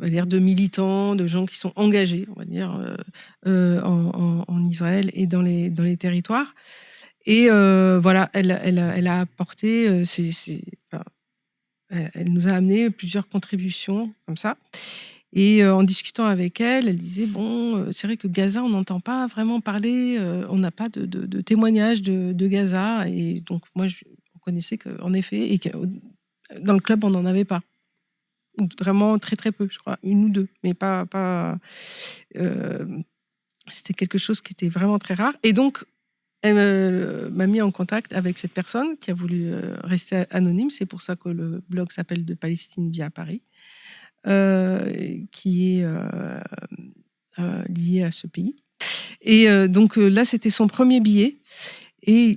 va dire de militants, de gens qui sont engagés, on va dire, en Israël et dans les territoires et voilà, elle a apporté, enfin, elle nous a amené plusieurs contributions comme ça et en discutant avec elle, elle disait: «Bon, c'est vrai que Gaza, on n'entend pas vraiment parler, on n'a pas de témoignages de Gaza» et donc moi, on connaissait qu'en effet et que dans le club, on n'en avait pas. Ou vraiment très, très peu, je crois, une ou 2, mais pas, hem, c'était quelque chose qui était vraiment très rare et donc elle m'a mis en contact avec cette personne qui a voulu, rester anonyme. C'est pour ça que le blog s'appelle De Palestine via Paris, qui est, lié à ce pays et donc là, c'était son premier billet et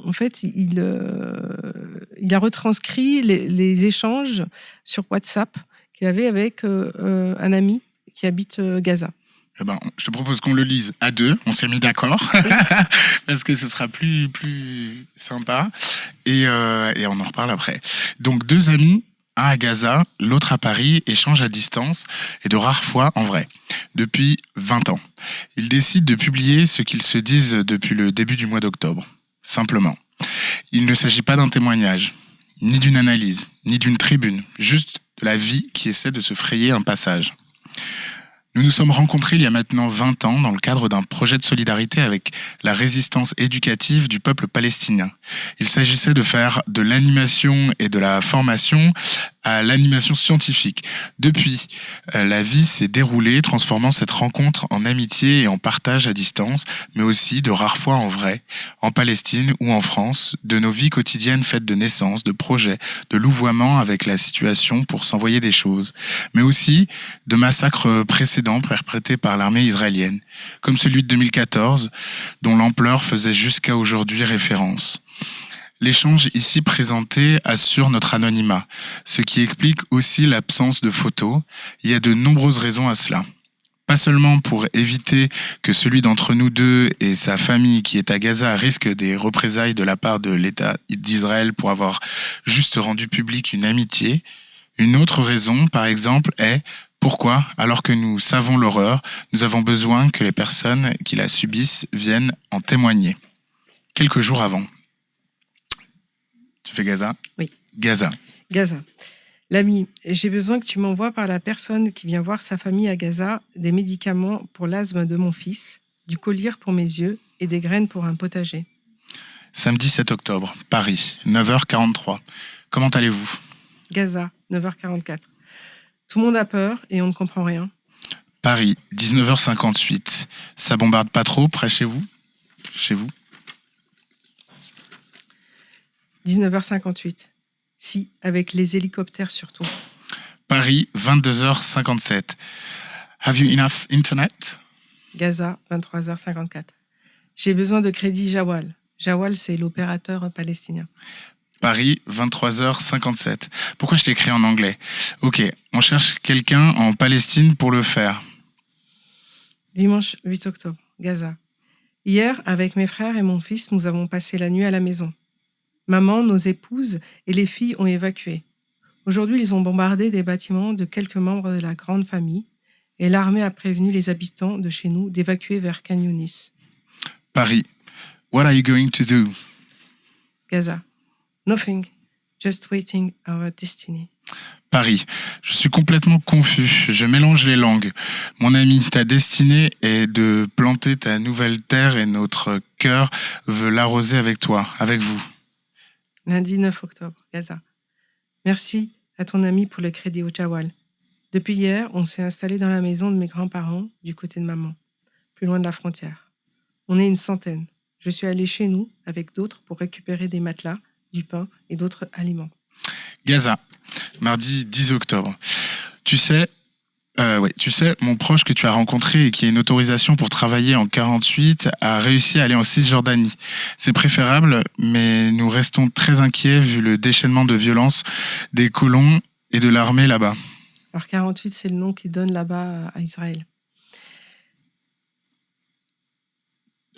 en fait, il a retranscrit les échanges sur WhatsApp qu'il avait avec, un ami qui habite, Gaza. Eh ben, je te propose qu'on le lise à deux. On s'est mis d'accord parce que ce sera plus sympa et on en reparle après. Donc deux amis, un à Gaza, l'autre à Paris, échangent à distance et de rares fois en vrai. Depuis 20 ans, ils décident de publier ce qu'ils se disent depuis le début du mois d'octobre. Simplement, il ne s'agit pas d'un témoignage, ni d'une analyse, ni d'une tribune, juste de la vie qui essaie de se frayer un passage. Nous nous sommes rencontrés il y a maintenant 20 ans dans le cadre d'un projet de solidarité avec la résistance éducative du peuple palestinien. Il s'agissait de faire de l'animation et de la formation à l'animation scientifique. Depuis, la vie s'est déroulée, transformant cette rencontre en amitié et en partage à distance, mais aussi de rares fois en vrai, en Palestine ou en France, de nos vies quotidiennes faites de naissances, de projets, de louvoiements avec la situation pour s'envoyer des choses, mais aussi de massacres précédents perpétrés par l'armée israélienne, comme celui de 2014, dont l'ampleur faisait jusqu'à aujourd'hui référence. L'échange ici présenté assure notre anonymat, ce qui explique aussi l'absence de photos. Il y a de nombreuses raisons à cela. Pas seulement pour éviter que celui d'entre nous deux et sa famille qui est à Gaza risque des représailles de la part de l'État d'Israël pour avoir juste rendu public une amitié. Une autre raison, par exemple, est pourquoi, alors que nous savons l'horreur, nous avons besoin que les personnes qui la subissent viennent en témoigner. Quelques jours avant. Tu fais Gaza ? Oui. Gaza. Gaza. L'ami, j'ai besoin que tu m'envoies par la personne qui vient voir sa famille à Gaza des médicaments pour l'asthme de mon fils, du collyre pour mes yeux et des graines pour un potager. Samedi 7 octobre, Paris, 9h43. Comment allez-vous ? Gaza, 9h44. Tout le monde a peur et on ne comprend rien. Paris, 19h58. Ça bombarde pas trop près chez vous ? Chez vous ? 19h58. Si, avec les hélicoptères surtout. Paris, 22h57. Have you enough internet? Gaza, 23h54. J'ai besoin de crédit Jawal. Jawal, c'est l'opérateur palestinien. Paris, 23h57. Pourquoi je t'ai écrit en anglais? Ok, on cherche quelqu'un en Palestine pour le faire. Dimanche 8 octobre, Gaza. Hier, avec mes frères et mon fils, nous avons passé la nuit à la maison. Maman, nos épouses et les filles ont évacué. Aujourd'hui, ils ont bombardé des bâtiments de quelques membres de la grande famille et l'armée a prévenu les habitants de chez nous d'évacuer vers Khan Younis. Paris, what are you going to do? Gaza. Nothing. Just waiting our destiny. Paris, je suis complètement confus, je mélange les langues. Mon ami, ta destinée est de planter ta nouvelle terre et notre cœur veut l'arroser avec toi, avec vous. Lundi 9 octobre, Gaza. Merci à ton ami pour le crédit au Jawal. Depuis hier, on s'est installé dans la maison de mes grands-parents, du côté de maman, plus loin de la frontière. On est une centaine. Je suis allée chez nous avec d'autres pour récupérer des matelas, du pain et d'autres aliments. Gaza, mardi 10 octobre. Tu sais, mon proche que tu as rencontré et qui a une autorisation pour travailler en 48 a réussi à aller en Cisjordanie. C'est préférable, mais nous restons très inquiets vu le déchaînement de violence des colons et de l'armée là-bas. Alors 48, c'est le nom qu'ils donnent là-bas à Israël.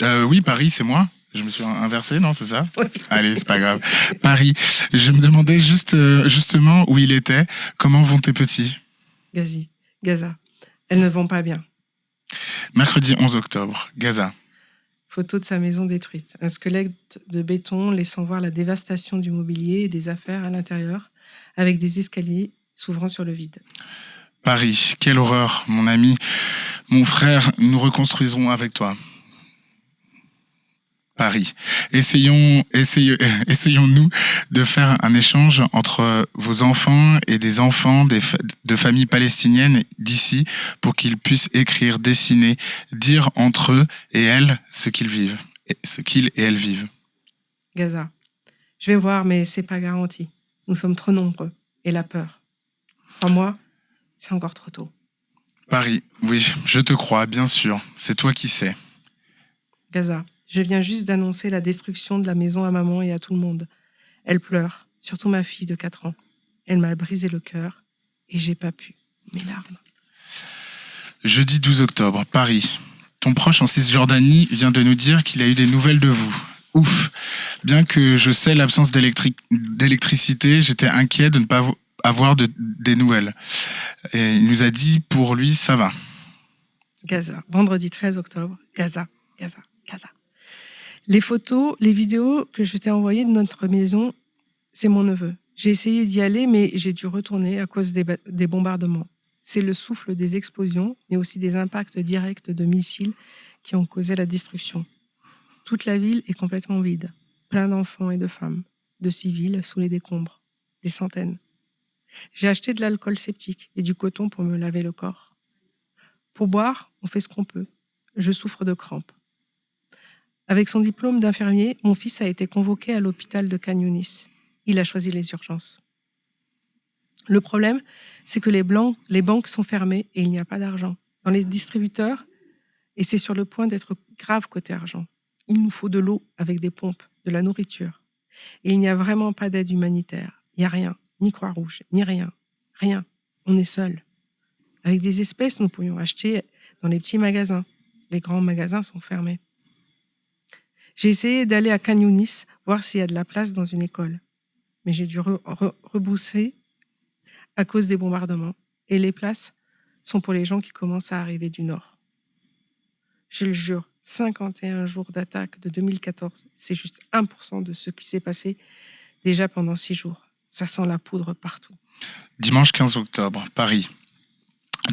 Oui, Paris, c'est moi. Je me suis inversé, non, c'est ça? Oui. Allez, c'est pas grave. Paris, je me demandais justement où il était. Comment vont tes petits? Gaza. Elles ne vont pas bien. Mercredi 11 octobre, Gaza. Photo de sa maison détruite. Un squelette de béton laissant voir la dévastation du mobilier et des affaires à l'intérieur, avec des escaliers s'ouvrant sur le vide. Paris, quelle horreur, mon ami. Mon frère, nous reconstruiserons avec toi. Paris. Essayons-nous de faire un échange entre vos enfants et des enfants de familles palestiniennes d'ici pour qu'ils puissent écrire, dessiner, dire entre eux et elles ce qu'ils vivent, ce qu'ils et elles vivent. Gaza. Je vais voir, mais c'est pas garanti. Nous sommes trop nombreux. Et la peur. Pour moi, c'est encore trop tôt. Paris. Oui, je te crois, bien sûr. C'est toi qui sais. Gaza. Je viens juste d'annoncer la destruction de la maison à maman et à tout le monde. Elle pleure, surtout ma fille de 4 ans. Elle m'a brisé le cœur et j'ai pas pu. Mes larmes. Jeudi 12 octobre, Paris. Ton proche en Cisjordanie vient de nous dire qu'il a eu des nouvelles de vous. Ouf. Bien que je sais l'absence d'électricité, j'étais inquiet de ne pas avoir des nouvelles. Et il nous a dit, pour lui, ça va. Gaza. Vendredi 13 octobre. Gaza. Les photos, les vidéos que je t'ai envoyées de notre maison, c'est mon neveu. J'ai essayé d'y aller, mais j'ai dû retourner à cause des bombardements. C'est le souffle des explosions, mais aussi des impacts directs de missiles qui ont causé la destruction. Toute la ville est complètement vide, plein d'enfants et de femmes, de civils sous les décombres, des centaines. J'ai acheté de l'alcool septique et du coton pour me laver le corps. Pour boire, on fait ce qu'on peut. Je souffre de crampes. Avec son diplôme d'infirmier, mon fils a été convoqué à l'hôpital de Khan Younis. Il a choisi les urgences. Le problème, c'est que les banques sont fermées et il n'y a pas d'argent. Dans les distributeurs, et c'est sur le point d'être grave côté argent. Il nous faut de l'eau avec des pompes, de la nourriture. Et il n'y a vraiment pas d'aide humanitaire. Il n'y a rien, ni Croix-Rouge, ni rien. Rien. On est seuls. Avec des espèces, nous pourrions acheter dans les petits magasins. Les grands magasins sont fermés. J'ai essayé d'aller à Khan Younis, voir s'il y a de la place dans une école. Mais j'ai dû rebousser à cause des bombardements. Et les places sont pour les gens qui commencent à arriver du nord. Je le jure, 51 jours d'attaque de 2014, c'est juste 1% de ce qui s'est passé déjà pendant 6 jours. Ça sent la poudre partout. Dimanche 15 octobre, Paris.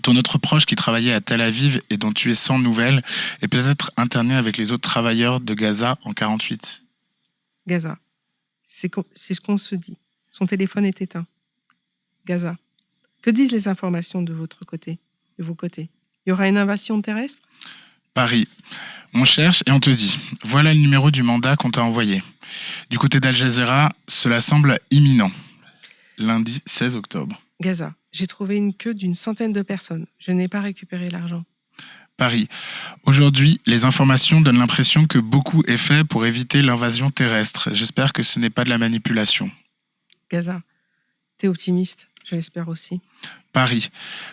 Ton autre proche qui travaillait à Tel Aviv et dont tu es sans nouvelles est peut-être interné avec les autres travailleurs de Gaza en 48. Gaza. C'est ce qu'on se dit. Son téléphone est éteint. Gaza. Que disent les informations de vos côtés? Il y aura une invasion terrestre? Paris. On cherche et on te dit, voilà le numéro du mandat qu'on t'a envoyé. Du côté d'Al Jazeera, cela semble imminent. Lundi 16 octobre. Gaza. J'ai trouvé une queue d'une centaine de personnes. Je n'ai pas récupéré l'argent. Paris. Aujourd'hui, les informations donnent l'impression que beaucoup est fait pour éviter l'invasion terrestre. J'espère que ce n'est pas de la manipulation. Gaza. T'es optimiste? Je l'espère aussi. Paris.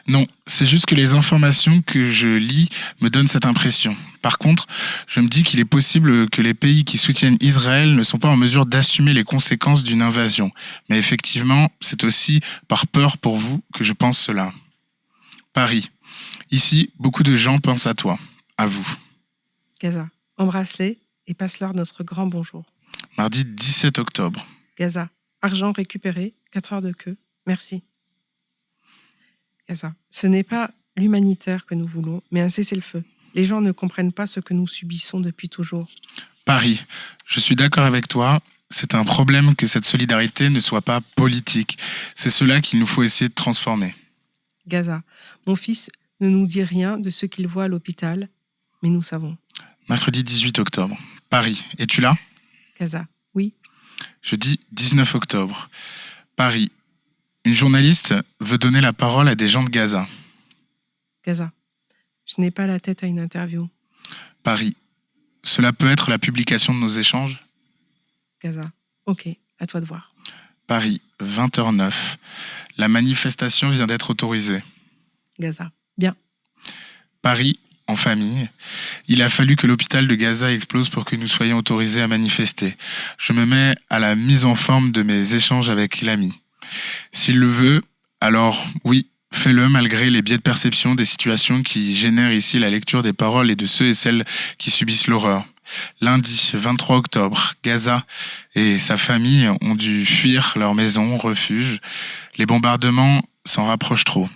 Non, c'est juste que les informations que je lis me donnent cette impression. Par contre, je me dis qu'il est possible que les pays qui soutiennent Israël ne sont pas en mesure d'assumer les conséquences d'une invasion. Mais effectivement, c'est aussi par peur pour vous que je pense cela. Paris. Ici, beaucoup de gens pensent à toi, à vous. Gaza. Embrasse-les et passe-leur notre grand bonjour. Mardi 17 octobre. Gaza. Argent récupéré, 4 heures de queue. Merci. Gaza. Ce n'est pas l'humanitaire que nous voulons, mais un cessez-le-feu. Les gens ne comprennent pas ce que nous subissons depuis toujours. Paris. Je suis d'accord avec toi. C'est un problème que cette solidarité ne soit pas politique. C'est cela qu'il nous faut essayer de transformer. Gaza. Mon fils ne nous dit rien de ce qu'il voit à l'hôpital, mais nous savons. Mercredi 18 octobre. Paris. Es-tu là? Gaza. Oui. Jeudi 19 octobre. Paris. Une journaliste veut donner la parole à des gens de Gaza. Gaza. Je n'ai pas la tête à une interview. Paris. Cela peut être la publication de nos échanges? Gaza. Ok, à toi de voir. Paris, 20h09. La manifestation vient d'être autorisée. Gaza. Bien. Paris, en famille. Il a fallu que l'hôpital de Gaza explose pour que nous soyons autorisés à manifester. Je me mets à la mise en forme de mes échanges avec l'ami. S'il le veut, alors oui, fais-le malgré les biais de perception des situations qui génèrent ici la lecture des paroles et de ceux et celles qui subissent l'horreur. Lundi 23 octobre, Gaza et sa famille ont dû fuir leur maison, refuge. Les bombardements s'en rapprochent trop.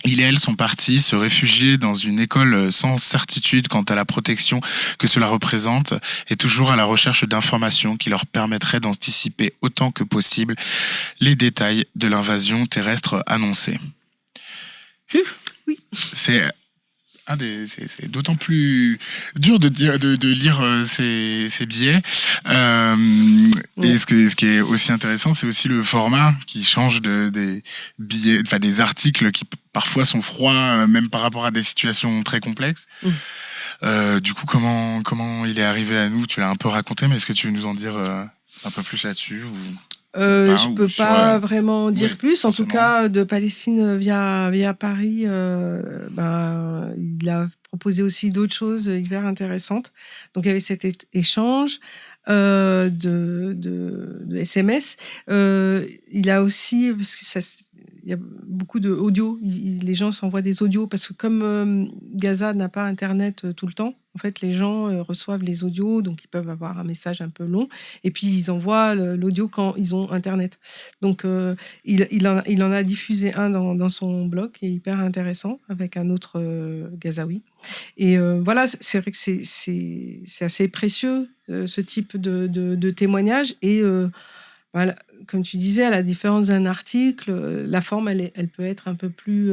Ils et elles sont partis se réfugier dans une école sans certitude quant à la protection que cela représente et toujours à la recherche d'informations qui leur permettraient d'anticiper autant que possible les détails de l'invasion terrestre annoncée. Oui. C'est d'autant plus dur de lire ces billets. Et ce qui est aussi intéressant, c'est aussi le format qui change des billets, enfin des articles qui parfois sont froids, même par rapport à des situations très complexes. Du coup, comment il est arrivé à nous? Tu l'as un peu raconté, mais est-ce que tu veux nous en dire un peu plus là-dessus ou... Je peux pas vraiment dire plus. En forcément. tout cas, de Palestine via Paris, il a proposé aussi d'autres choses hyper intéressantes. Donc, il y avait cet échange de SMS. Il a aussi, parce que il y a beaucoup de audio. Les gens s'envoient des audios parce que comme Gaza n'a pas Internet tout le temps, En fait, les gens reçoivent les audios, donc ils peuvent avoir un message un peu long, et puis ils envoient l'audio quand ils ont Internet. Donc, il en a diffusé un dans son blog, qui est hyper intéressant, avec un autre Gazaoui. Et voilà, c'est vrai que c'est assez précieux, ce type de témoignage. Et voilà, comme tu disais, à la différence d'un article, la forme, elle peut être un peu plus,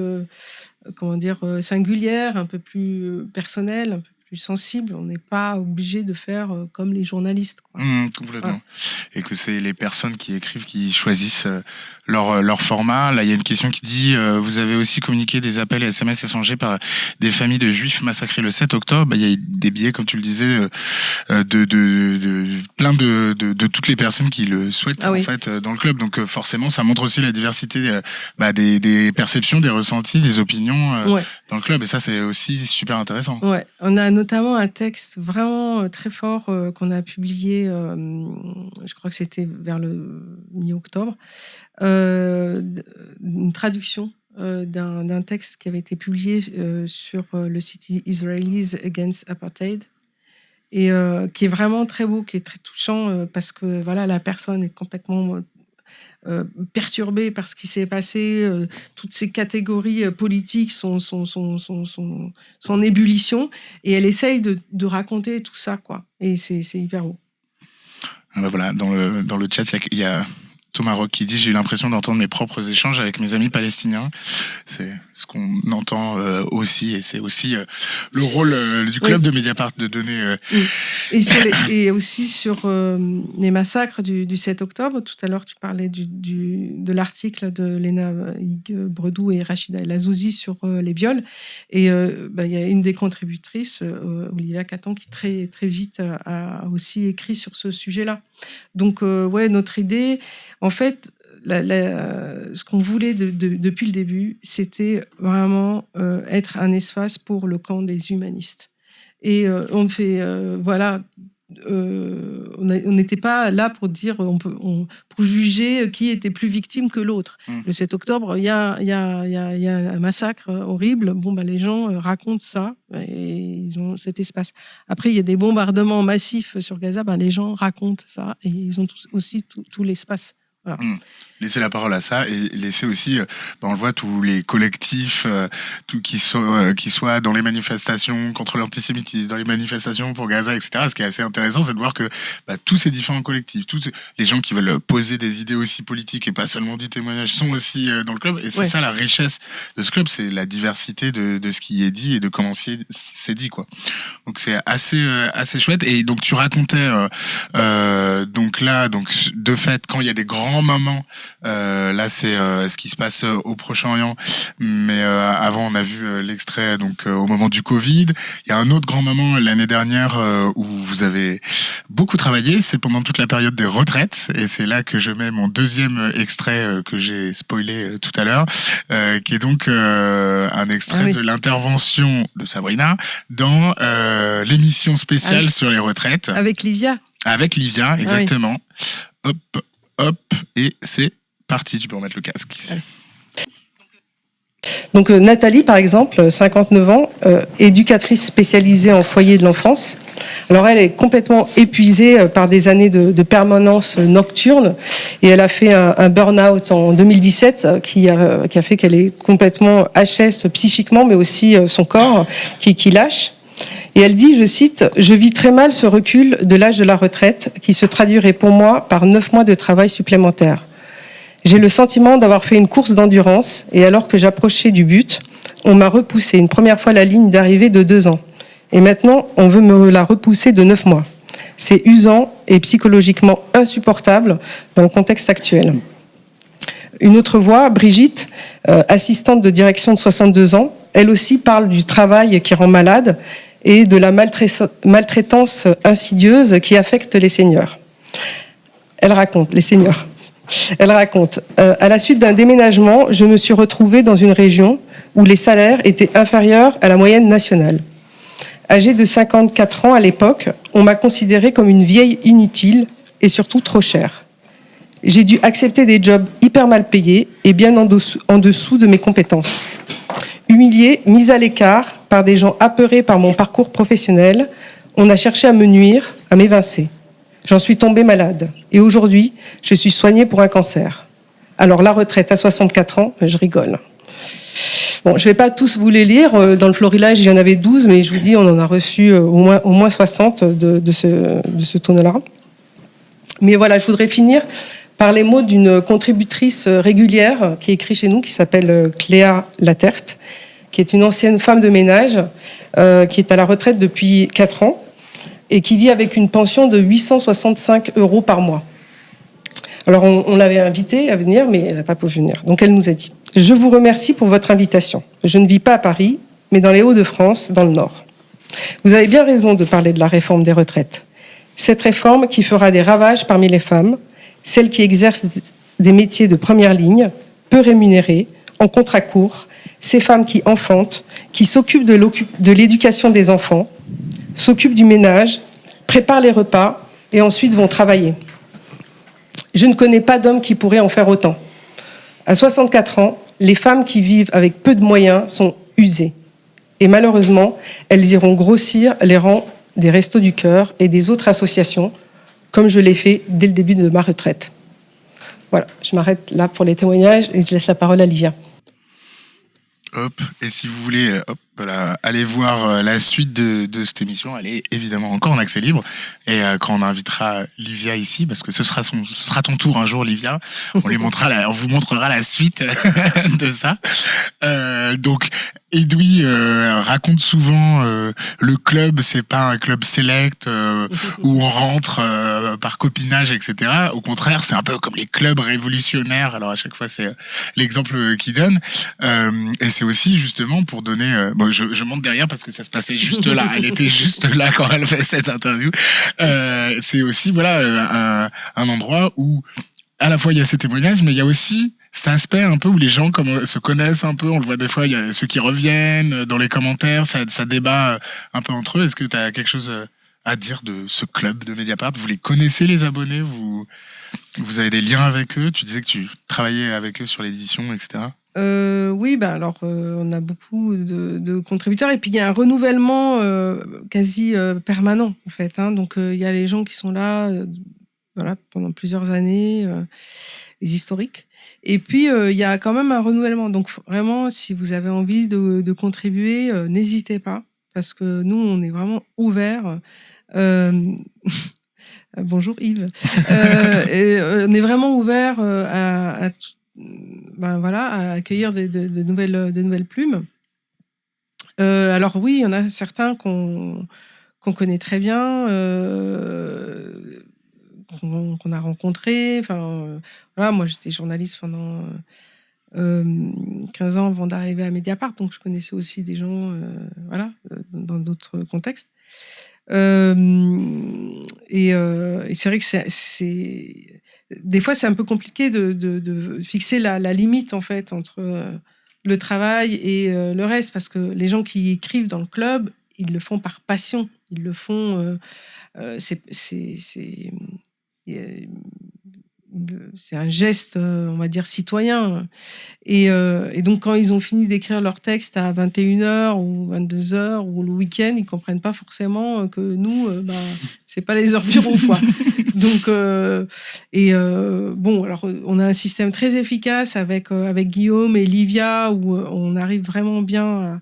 singulière, un peu plus personnelle, un peu plus sensible. On n'est pas obligé de faire comme les journalistes, quoi. Complètement. Ouais. Et que c'est les personnes qui écrivent qui choisissent leur format. Là, il y a une question qui dit vous avez aussi communiqué des appels et SMS échangés par des familles de juifs massacrés le 7 octobre. Il y a des billets, comme tu le disais, de plein de toutes les personnes qui le souhaitent Ah oui. en fait dans le club. Donc forcément, ça montre aussi la diversité des perceptions, des ressentis, des opinions Ouais. dans le club. Et ça, c'est aussi super intéressant. Ouais, on a notamment un texte vraiment très fort qu'on a publié, je crois que c'était vers le mi-octobre, une traduction d'un texte qui avait été publié sur le site Israelis Against Apartheid, et qui est vraiment très beau, qui est très touchant, parce que voilà, la personne est complètement perturbée par ce qui s'est passé, toutes ces catégories politiques sont en ébullition, et elle essaye de raconter tout ça, quoi. Et c'est hyper beau. Ah bah voilà, dans le chat, il y a Thomas Rock qui dit « J'ai eu l'impression d'entendre mes propres échanges avec mes amis palestiniens ». C'est ce qu'on entend aussi, et c'est aussi le rôle du club de Mediapart de donner... Et aussi sur les massacres du 7 octobre. Tout à l'heure, tu parlais de l'article de Léna Bredou et Rachida El Azouzi sur les viols. Et il y a une des contributrices, Olivia Caton, qui très, très vite a aussi écrit sur ce sujet-là. Donc, notre idée, en fait, ce qu'on voulait depuis le début, c'était vraiment être un espace pour le camp des humanistes. Et on fait, on n'était pas là pour dire, pour juger qui était plus victime que l'autre. Le 7 octobre, il y a un massacre horrible. Les gens racontent ça, et ils ont cet espace. Après, il y a des bombardements massifs sur Gaza. Les gens racontent ça, et ils ont aussi tout l'espace. Voilà. Laisser la parole à ça, et laisser aussi, on le voit, tous les collectifs qui soient dans les manifestations contre l'antisémitisme, dans les manifestations pour Gaza, etc. Ce qui est assez intéressant, c'est de voir que tous ces différents collectifs, tous les gens qui veulent poser des idées aussi politiques et pas seulement du témoignage, sont aussi dans le club. Et c'est ça la richesse de ce club, c'est la diversité de ce qui est dit et de comment c'est dit, quoi. Donc c'est assez chouette. Et donc tu racontais donc de fait, quand il y a des grands moments, là c'est ce qui se passe au Proche-Orient, mais avant on a vu l'extrait au moment du Covid. Il y a un autre grand moment l'année dernière où vous avez beaucoup travaillé, c'est pendant toute la période des retraites, et c'est là que je mets mon deuxième extrait que j'ai spoilé tout à l'heure, qui est donc un extrait de l'intervention de Sabrina dans l'émission spéciale sur les retraites. Avec Livia, exactement. Hop, et c'est parti, tu peux remettre le casque. Donc Nathalie, par exemple, 59 ans, éducatrice spécialisée en foyer de l'enfance. Alors elle est complètement épuisée par des années de permanence nocturne, et elle a fait un burn-out en 2017 qui a fait qu'elle est complètement HS psychiquement, mais aussi son corps qui lâche. Et elle dit, je cite, « Je vis très mal ce recul de l'âge de la retraite qui se traduirait pour moi par 9 mois de travail supplémentaire. J'ai le sentiment d'avoir fait une course d'endurance, et alors que j'approchais du but, on m'a repoussé une première fois la ligne d'arrivée de 2 ans. Et maintenant, on veut me la repousser de 9 mois. C'est usant et psychologiquement insupportable dans le contexte actuel. » Une autre voix, Brigitte, assistante de direction de 62 ans, elle aussi parle du travail qui rend malade et de la maltraitance insidieuse qui affecte les seniors. Elle raconte, à la suite d'un déménagement, je me suis retrouvée dans une région où les salaires étaient inférieurs à la moyenne nationale. Âgée de 54 ans à l'époque, on m'a considérée comme une vieille inutile et surtout trop chère. J'ai dû accepter des jobs hyper mal payés et bien en dessous de mes compétences. Humiliée, mise à l'écart par des gens apeurés par mon parcours professionnel, on a cherché à me nuire, à m'évincer. J'en suis tombée malade. Et aujourd'hui, je suis soignée pour un cancer. Alors la retraite à 64 ans, je rigole. Bon, je ne vais pas tous vous les lire. Dans le florilège, il y en avait 12, mais je vous dis, on en a reçu au moins 60 de ce tonneau-là. Mais voilà, je voudrais finir par les mots d'une contributrice régulière qui écrit chez nous, qui s'appelle Cléa Laterte, qui est une ancienne femme de ménage, qui est à la retraite depuis 4 ans et qui vit avec une pension de 865 € par mois. Alors, on l'avait invitée à venir, mais elle n'a pas pu venir. Donc, elle nous a dit « Je vous remercie pour votre invitation. Je ne vis pas à Paris, mais dans les Hauts-de-France, dans le Nord. Vous avez bien raison de parler de la réforme des retraites. Cette réforme qui fera des ravages parmi les femmes, celles qui exercent des métiers de première ligne, peu rémunérés, en contrat court, ces femmes qui enfantent, qui s'occupent de l'éducation des enfants, s'occupent du ménage, préparent les repas et ensuite vont travailler. Je ne connais pas d'hommes qui pourraient en faire autant. À 64 ans, les femmes qui vivent avec peu de moyens sont usées. Et malheureusement, elles iront grossir les rangs des Restos du Cœur et des autres associations, comme je l'ai fait dès le début de ma retraite. Voilà, je m'arrête là pour les témoignages et je laisse la parole à Livia. Hop, et si vous voulez aller voir la suite de cette émission, elle est évidemment encore en accès libre. Et quand on invitera Livia ici, parce que ce sera ton tour un jour, Livia, on vous montrera la suite de ça. Donc, Edoui raconte souvent le club, c'est pas un club select où on rentre par copinage, etc. Au contraire, c'est un peu comme les clubs révolutionnaires. Alors à chaque fois, c'est l'exemple qu'il donne. Et c'est aussi justement pour donner... je monte derrière parce que ça se passait juste là. Elle était juste là quand elle fait cette interview. C'est aussi un endroit où à la fois il y a ces témoignages, mais il y a aussi cet aspect un peu où les gens se connaissent un peu. On le voit des fois, il y a ceux qui reviennent dans les commentaires, ça débat un peu entre eux. Est-ce que tu as quelque chose à dire de ce club de Mediapart? Vous les connaissez, les abonnés? Vous avez des liens avec eux? Tu disais que tu travaillais avec eux sur l'édition, etc. Oui, on a beaucoup de contributeurs et puis il y a un renouvellement quasi permanent en fait. Donc il y a les gens qui sont là pendant plusieurs années, les historiques. Et puis il y a quand même un renouvellement. Donc vraiment, si vous avez envie de contribuer, n'hésitez pas parce que nous, on est vraiment ouverts. Bonjour Yves. On est vraiment ouverts à accueillir de nouvelles plumes. Alors oui, il y en a certains qu'on connaît très bien, qu'on a rencontrés. Moi j'étais journaliste pendant 15 ans avant d'arriver à Mediapart, donc je connaissais aussi des gens dans d'autres contextes. Et c'est vrai que des fois c'est un peu compliqué de fixer la limite en fait entre le travail et le reste, parce que les gens qui écrivent dans le club, ils le font par passion, ils le font c'est un geste, on va dire, citoyen. Et donc, quand ils ont fini d'écrire leur texte à 21h ou 22h ou le week-end, ils ne comprennent pas forcément que nous, ce n'est pas les heures bureau, quoi. Donc, alors, on a un système très efficace avec Guillaume et Livia où on arrive vraiment bien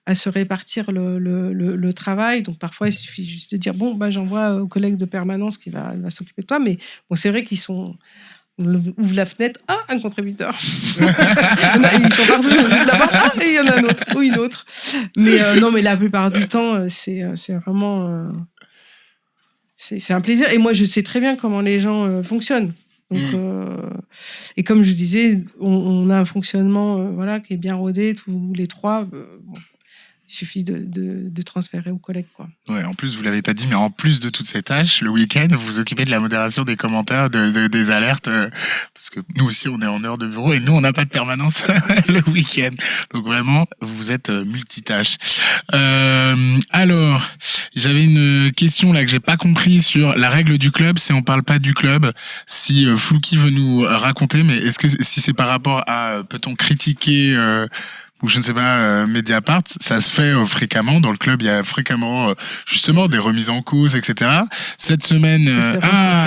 à se répartir le travail. Donc, parfois, il suffit juste de dire, j'envoie au collègue de permanence qui va s'occuper de toi. Mais bon, c'est vrai qu'ils sont... On ouvre la fenêtre, un contributeur. Ils sont partout, on ouvre la porte, et il y en a un autre, ou une autre. Mais non, mais la plupart du temps, c'est vraiment... c'est un plaisir. Et moi, je sais très bien comment les gens fonctionnent. Donc, et comme je disais, on a un fonctionnement qui est bien rodé, tous les trois. Il suffit de transférer aux collègues, quoi. Ouais, en plus, vous l'avez pas dit, mais en plus de toutes ces tâches, le week-end, vous vous occupez de la modération des commentaires, des alertes, parce que nous aussi, on est en heure de bureau et nous, on n'a pas de permanence le week-end. Donc vraiment, vous êtes multitâche. Alors, j'avais une question là que j'ai pas compris sur la règle du club, c'est on parle pas du club. Si Flouki veut nous raconter, mais est-ce que si c'est par rapport à peut-on critiquer ou je ne sais pas, Mediapart, ça se fait fréquemment. Dans le club, il y a fréquemment justement des remises en cause, etc. Cette semaine,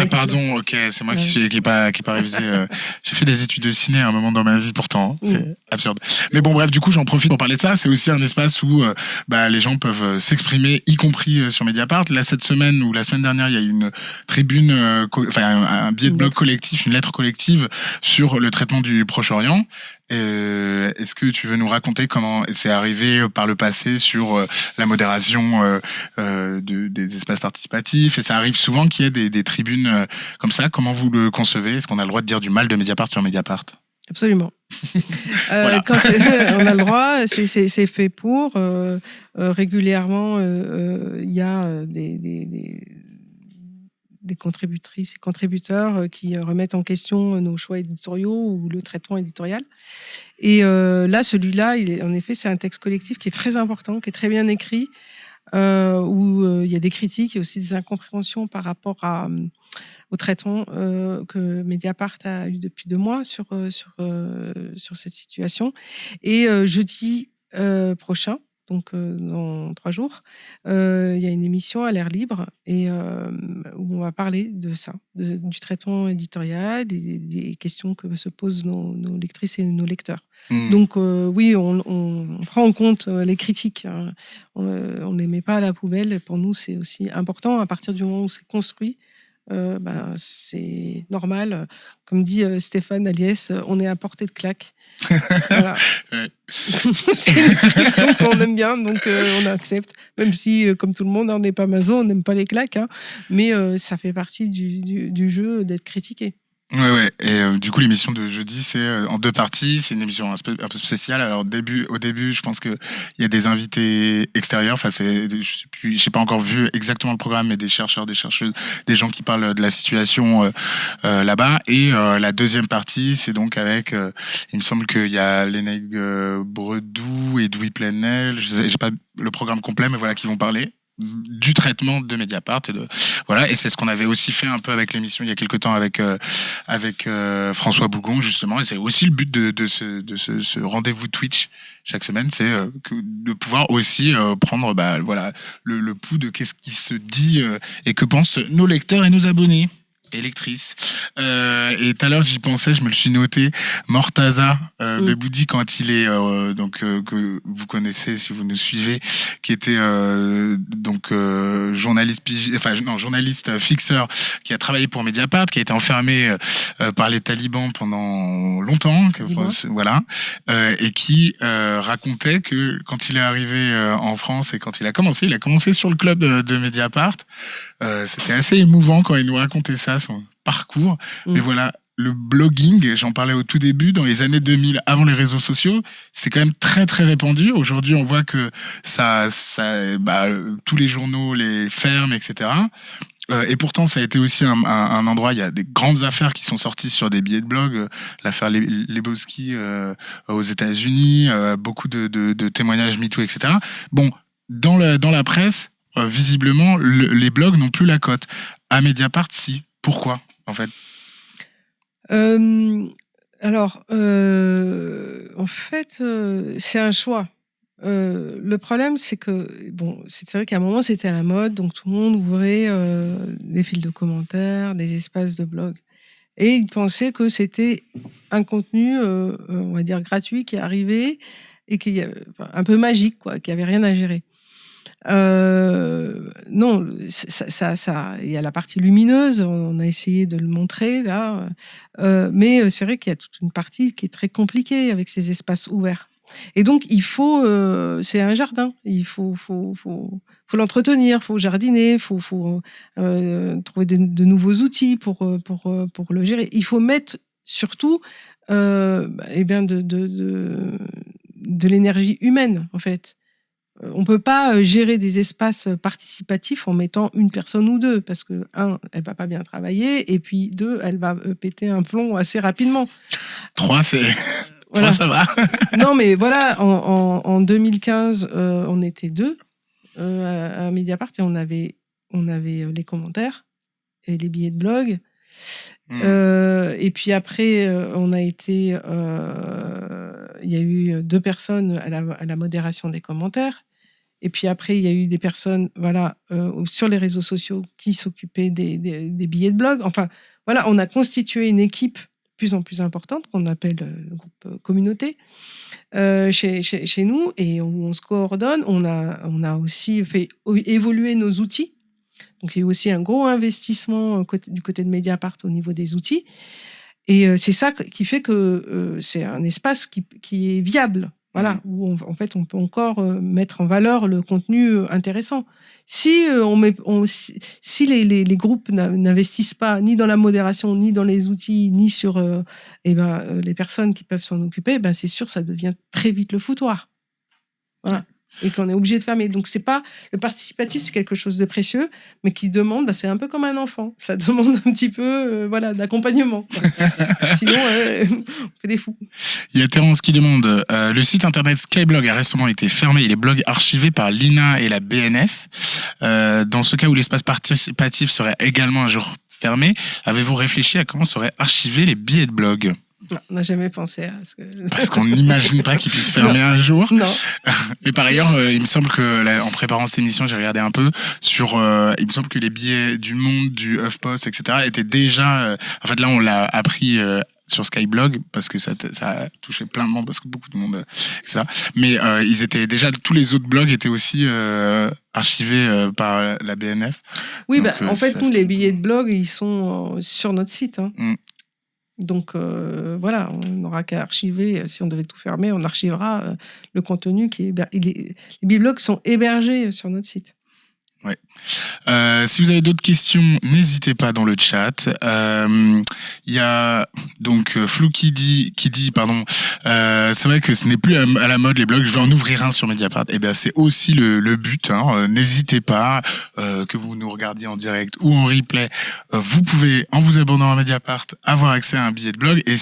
pardon, ok, c'est moi qui n'ai pas révisé. J'ai fait des études de ciné à un moment dans ma vie, pourtant, c'est absurde. Mais bon, bref, du coup, j'en profite pour parler de ça. C'est aussi un espace où les gens peuvent s'exprimer, y compris sur Mediapart. Là, cette semaine ou la semaine dernière, il y a eu une tribune, un billet de blog collectif, une lettre collective sur le traitement du Proche-Orient. Est-ce que tu veux nous raconter comment c'est arrivé par le passé sur la modération des espaces participatifs? Et ça arrive souvent qu'il y ait des tribunes comme ça. Comment vous le concevez? Est-ce qu'on a le droit de dire du mal de Mediapart sur Mediapart? Absolument. Voilà. Quand on a le droit, c'est fait pour. Régulièrement, il y a des contributrices et contributeurs qui remettent en question nos choix éditoriaux ou le traitement éditorial. Et là, celui-là, en effet, c'est un texte collectif qui est très important, qui est très bien écrit, où il y a des critiques et aussi des incompréhensions par rapport au traitement que Mediapart a eu depuis 2 mois sur cette situation. Et jeudi prochain, donc dans 3 jours, il y a une émission à l'air libre et où on va parler de ça, du traitement éditorial, des questions que se posent nos lectrices et nos lecteurs. Donc oui, on prend en compte les critiques. Hein. On ne les met pas à la poubelle. Pour nous, c'est aussi important. À partir du moment où c'est construit, c'est normal. Comme dit Stéphane Aliès, on est à portée de claque. Voilà. C'est une expression qu'on aime bien, donc on accepte. Même si, comme tout le monde, on n'est pas maso, on n'aime pas les claques. Hein, mais ça fait partie du jeu d'être critiqué. Ouais. Et du coup, l'émission de jeudi, c'est en 2 parties. C'est une émission un peu spéciale. Alors, au début, je pense que il y a des invités extérieurs. Enfin, j'ai pas encore vu exactement le programme, mais des chercheurs, des chercheuses, des gens qui parlent de la situation là-bas. Et la deuxième partie, c'est donc avec, il me semble qu'il y a Léneg Bredou et Edoui Plenel. J'ai pas le programme complet, mais voilà, qui vont parler du traitement de Mediapart et c'est ce qu'on avait aussi fait un peu avec l'émission il y a quelque temps avec François Bougon justement, et c'est aussi le but de ce rendez-vous Twitch chaque semaine, c'est de pouvoir aussi prendre le pouls de qu'est-ce qui se dit et que pensent nos lecteurs et nos abonnés et lectrices. Et tout à l'heure j'y pensais, je me le suis noté, Mortaza Beboudi, quand il est que vous connaissez si vous nous suivez, qui était journaliste fixeur, qui a travaillé pour Mediapart, qui a été enfermé par les talibans pendant longtemps, et qui racontait que quand il est arrivé en France et quand il a commencé sur le club de Mediapart, c'était assez émouvant quand il nous racontait ça, son parcours. Mais voilà, le blogging, j'en parlais au tout début, dans les années 2000, avant les réseaux sociaux, c'est quand même très très répandu. Aujourd'hui, on voit que tous les journaux les ferment, etc. Et pourtant, ça a été aussi un endroit, il y a des grandes affaires qui sont sorties sur des billets de blog, l'affaire Lebowski aux États-Unis, beaucoup de témoignages MeToo, etc. Bon, dans la presse, visiblement, les blogs n'ont plus la cote. À Mediapart, si. Pourquoi, en fait? En fait, c'est un choix. Le problème, c'est que, c'est vrai qu'à un moment, c'était à la mode, donc tout le monde ouvrait des fils de commentaires, des espaces de blog. Et ils pensaient que c'était un contenu, on va dire, gratuit qui arrivait et un peu magique, quoi, qui avait rien à gérer. Non, il y a la partie lumineuse, on a essayé de le montrer là, mais c'est vrai qu'il y a toute une partie qui est très compliquée avec ces espaces ouverts. Et donc il faut, c'est un jardin, il faut l'entretenir, faut jardiner, faut trouver de nouveaux outils pour le gérer. Il faut mettre surtout de l'énergie humaine en fait. On peut pas gérer des espaces participatifs en mettant une personne ou 2, parce que 1, elle va pas bien travailler, et puis 2, elle va péter un plomb assez rapidement. 3, c'est... Voilà. 3, ça va. Non, mais voilà, en 2015, on était 2 à Mediapart, et on avait les commentaires et les billets de blog. Et puis après, on a été il y a eu 2 personnes à la modération des commentaires. Et puis après, il y a eu des personnes sur les réseaux sociaux qui s'occupaient des billets de blog. Enfin, voilà, on a constitué une équipe de plus en plus importante qu'on appelle le groupe communauté chez nous, et on se coordonne. On a aussi fait évoluer nos outils. Donc, il y a eu aussi un gros investissement du côté de Mediapart au niveau des outils. Et c'est ça qui fait que c'est un espace qui est viable. Voilà, où en fait on peut encore mettre en valeur le contenu intéressant. Si les groupes n'investissent pas ni dans la modération, ni dans les outils, ni sur les personnes qui peuvent s'en occuper, c'est sûr ça devient très vite le foutoir. Voilà. Et qu'on est obligé de fermer. Donc c'est pas le participatif, c'est quelque chose de précieux, mais qui demande, c'est un peu comme un enfant, ça demande un petit peu d'accompagnement. Sinon on fait des fous. Il y a Terence qui demande le site internet Skyblog a récemment été fermé et les blogs archivés par l'INA et la BNF. Dans ce cas où l'espace participatif serait également un jour fermé, avez-vous réfléchi à comment seraient archivés les billets de blog? Non, on n'a jamais pensé à ce que... Parce qu'on n'imagine pas qu'ils puissent fermer un jour. Non. Mais par ailleurs, il me semble que, en préparant cette émission, j'ai regardé un peu sur, il me semble que les billets du Monde, du HuffPost, etc. étaient déjà, en fait, là, on l'a appris, sur Skyblog, parce que ça a touché plein de monde, parce que beaucoup de monde, etc. Mais, ils étaient déjà, tous les autres blogs étaient aussi, archivés, par la BNF. Oui, donc, en fait, nous, les billets de blog, ils sont sur notre site, hein. Donc voilà, on n'aura qu'à archiver. Si on devait tout fermer, on archivera le contenu qui est les biblogs sont hébergés sur notre site. Ouais. Si vous avez d'autres questions, n'hésitez pas dans le chat. Il y a donc Flou qui dit c'est vrai que ce n'est plus à la mode les blogs, je vais en ouvrir un sur Mediapart. Et bien c'est aussi le but, hein. N'hésitez pas, que vous nous regardiez en direct ou en replay, vous pouvez, en vous abonnant à Mediapart, avoir accès à un billet de blog, et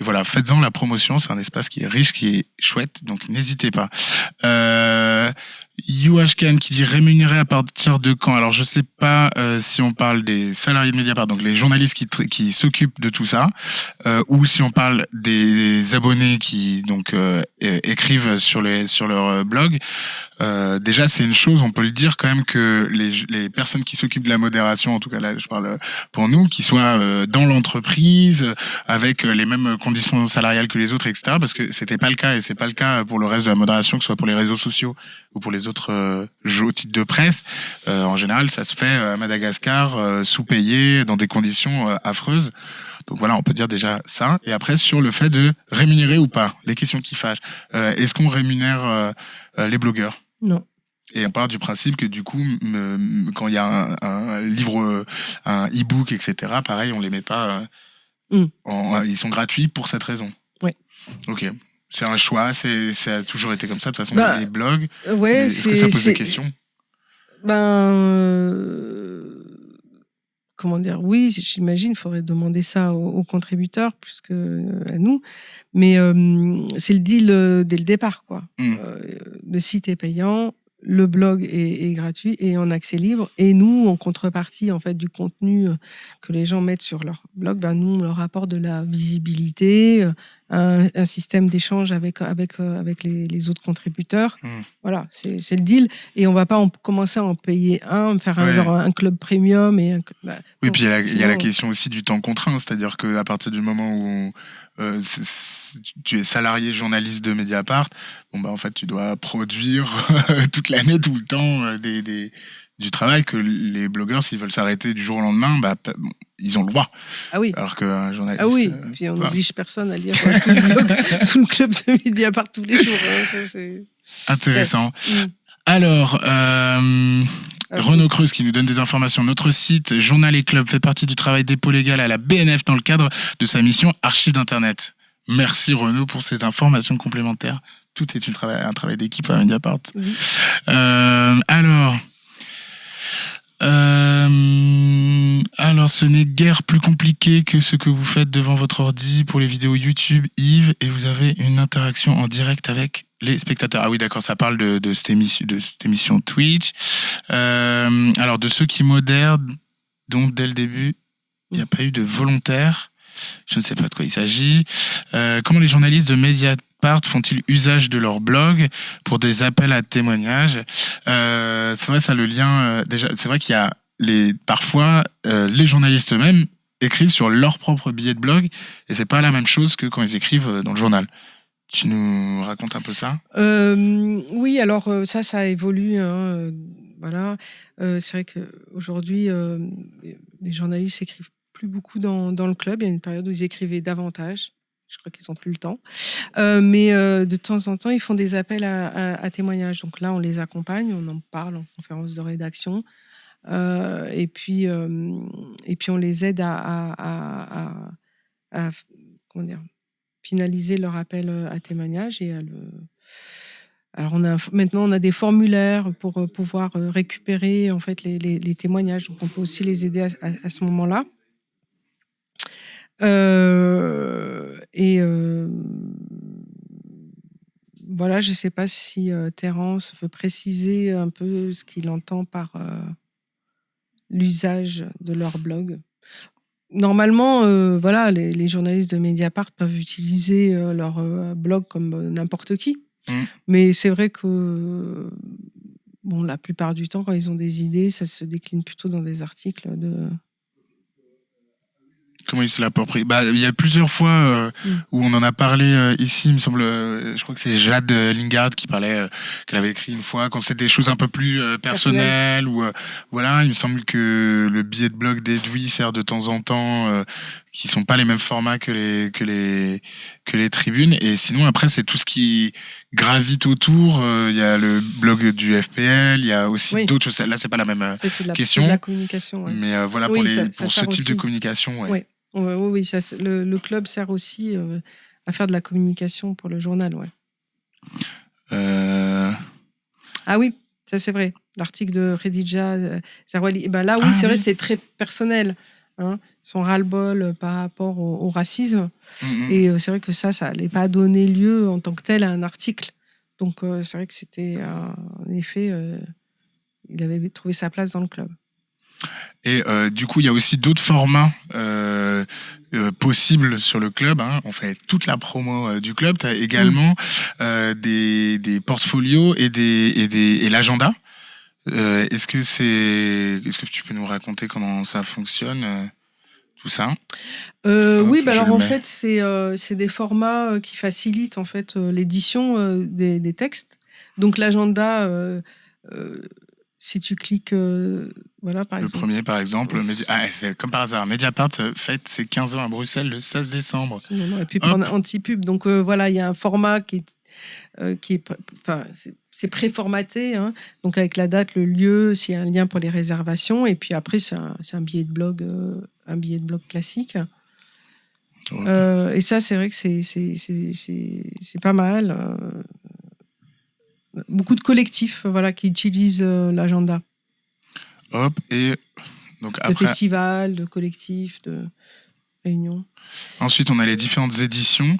voilà, faites-en la promotion, c'est un espace qui est riche, qui est chouette, donc n'hésitez pas. UHKN qui dit rémunéré à partir de quand? Alors je sais pas si on parle des salariés de Mediapart, donc les journalistes qui s'occupent de tout ça, ou si on parle des abonnés qui donc écrivent sur leur blog. Déjà c'est une chose, on peut le dire quand même, que les personnes qui s'occupent de la modération, en tout cas là je parle pour nous, qui soient dans l'entreprise avec les mêmes conditions salariales que les autres, etc. Parce que c'était pas le cas, et c'est pas le cas pour le reste de la modération, que ce soit pour les réseaux sociaux ou pour les autres titres de presse. En général ça se fait à Madagascar, sous-payé, dans des conditions affreuses. Donc voilà, on peut dire déjà ça. Et après, sur le fait de rémunérer ou pas, les questions qui fâchent. Est-ce qu'on rémunère les blogueurs? Non. Et on part du principe que du coup, quand il y a un livre, un e-book, etc., pareil, on les met pas... ils sont gratuits pour cette raison. Oui. Ok. C'est un choix, ça a toujours été comme ça, de toute façon, les blogs. Ouais, est-ce que ça pose des questions? Comment dire, oui, j'imagine, il faudrait demander ça aux contributeurs plus qu'à nous. Mais c'est le deal dès le départ, quoi. Le site est payant, le blog est gratuit et en accès libre. Et nous, en contrepartie en fait, du contenu que les gens mettent sur leur blog, nous, on leur apporte de la visibilité, un système d'échange avec les autres contributeurs. Voilà, c'est le deal. Et on ne va pas commencer à en payer faire un club premium. Oui, puis il y a la question aussi du temps contraint, c'est-à-dire qu'à partir du moment où tu es salarié journaliste de Mediapart, en fait, tu dois produire toute l'année, tout le temps, du travail que les blogueurs, s'ils veulent s'arrêter du jour au lendemain, ils ont le droit. Ah oui. Alors qu'un journaliste... Ah oui, puis on n'oblige personne à lire tout le club de Mediapart tous les jours. Hein, c'est... Intéressant. Alors... Renaud Creuse qui nous donne des informations. Notre site Journal et Club fait partie du travail dépôt légal à la BNF dans le cadre de sa mission Archives d'Internet. Merci Renaud pour ces informations complémentaires. Tout est un travail d'équipe à Mediapart. Oui. Alors, ce n'est guère plus compliqué que ce que vous faites devant votre ordi pour les vidéos YouTube, Yves, et vous avez une interaction en direct avec les spectateurs. Ah oui, d'accord, ça parle de cette émission Twitch. Alors, de ceux qui modèrent, donc dès le début, il n'y a pas eu de volontaire. Je ne sais pas de quoi il s'agit. Comment les journalistes de Mediapart Mediapart font-ils usage de leur blog pour des appels à témoignages? C'est vrai, ça le lien. Déjà, c'est vrai qu'il y a parfois les journalistes eux-mêmes écrivent sur leur propre billet de blog et c'est pas la même chose que quand ils écrivent dans le journal. Tu nous racontes un peu ça? Oui, alors ça évolue. Voilà. C'est vrai qu'aujourd'hui, les journalistes écrivent plus beaucoup dans le club. Il y a une période où ils écrivaient davantage. Je crois qu'ils n'ont plus le temps. Mais de temps en temps, ils font des appels à témoignages. Donc là, on les accompagne, on en parle en conférence de rédaction. Et puis on les aide à comment dire, finaliser leur appel à témoignage et alors maintenant on a des formulaires pour pouvoir récupérer en fait les témoignages, donc on peut aussi les aider à ce moment-là. Voilà, je ne sais pas si Terence veut préciser un peu ce qu'il entend par l'usage de leur blog. Normalement, voilà, les journalistes de Mediapart peuvent utiliser leur blog comme n'importe qui. Mais c'est vrai que bon, la plupart du temps, quand ils ont des idées, ça se décline plutôt dans des articles de... Comment ils se l'approprient? Il y a plusieurs fois où on en a parlé ici, il me semble, je crois que c'est Jade Lingard qui parlait, qu'elle avait écrit une fois, quand c'était des choses un peu plus personnelles, ou voilà, il me semble que le billet de blog d'Edoui sert de temps en temps, qui sont pas les mêmes formats que les tribunes, et sinon après c'est tout ce qui gravite autour, il y a le blog du FPL, il y a aussi d'autres choses, là c'est pas la même question. C'est de la communication, ouais. Mais voilà, oui, pour ce type de communication, ouais. Oui, le club sert aussi à faire de la communication pour le journal, ouais. Ah oui, ça c'est vrai. L'article de Khadija Zarouali, là oui, c'est vrai, c'est très personnel. Hein, son ras-le-bol par rapport au racisme. Et c'est vrai que ça n'allait pas donner lieu en tant que tel à un article. Donc c'est vrai que c'était, en effet, il avait trouvé sa place dans le club. Et du coup, il y a aussi d'autres formats possibles sur le club. Hein. On fait toute la promo du club. Tu as également des portfolios et l'agenda. Est-ce que tu peux nous raconter comment ça fonctionne, tout ça? Oui, alors en fait, c'est des formats qui facilitent en fait l'édition des textes. Donc l'agenda, si tu cliques, voilà, par exemple. Le premier, par exemple, c'est comme par hasard, Mediapart fête ses 15 ans à Bruxelles le 16 décembre. Sinon, on aurait pu prendre anti-pub. Donc voilà, il y a un format qui est c'est préformaté, hein, donc avec la date, le lieu, s'il y a un lien pour les réservations, et puis après c'est un billet de blog, classique. Et ça, c'est vrai que c'est pas mal. Beaucoup de collectifs, voilà, qui utilisent l'agenda. Et donc après, de festivals, de collectifs, de réunions. Ensuite, on a les différentes éditions.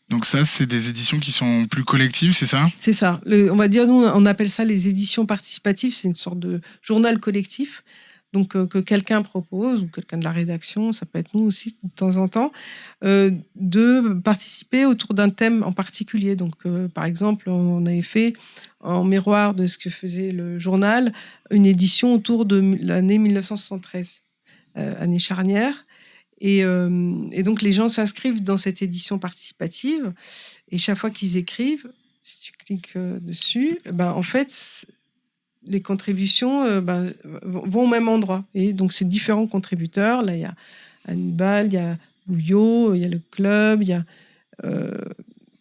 Donc ça, c'est des éditions qui sont plus collectives, c'est ça? C'est ça. On va dire, nous, on appelle ça les éditions participatives. C'est une sorte de journal collectif, donc que quelqu'un propose, ou quelqu'un de la rédaction, ça peut être nous aussi de temps en temps, de participer autour d'un thème en particulier. Donc, par exemple, on avait fait, en miroir de ce que faisait le journal, une édition autour de l'année 1973, année charnière. Et donc, les gens s'inscrivent dans cette édition participative. Et chaque fois qu'ils écrivent, si tu cliques dessus, en fait, les contributions vont au même endroit. Et donc, c'est différents contributeurs. Là, il y a Hannibal, il y a Bouillot, il y a le club, il y a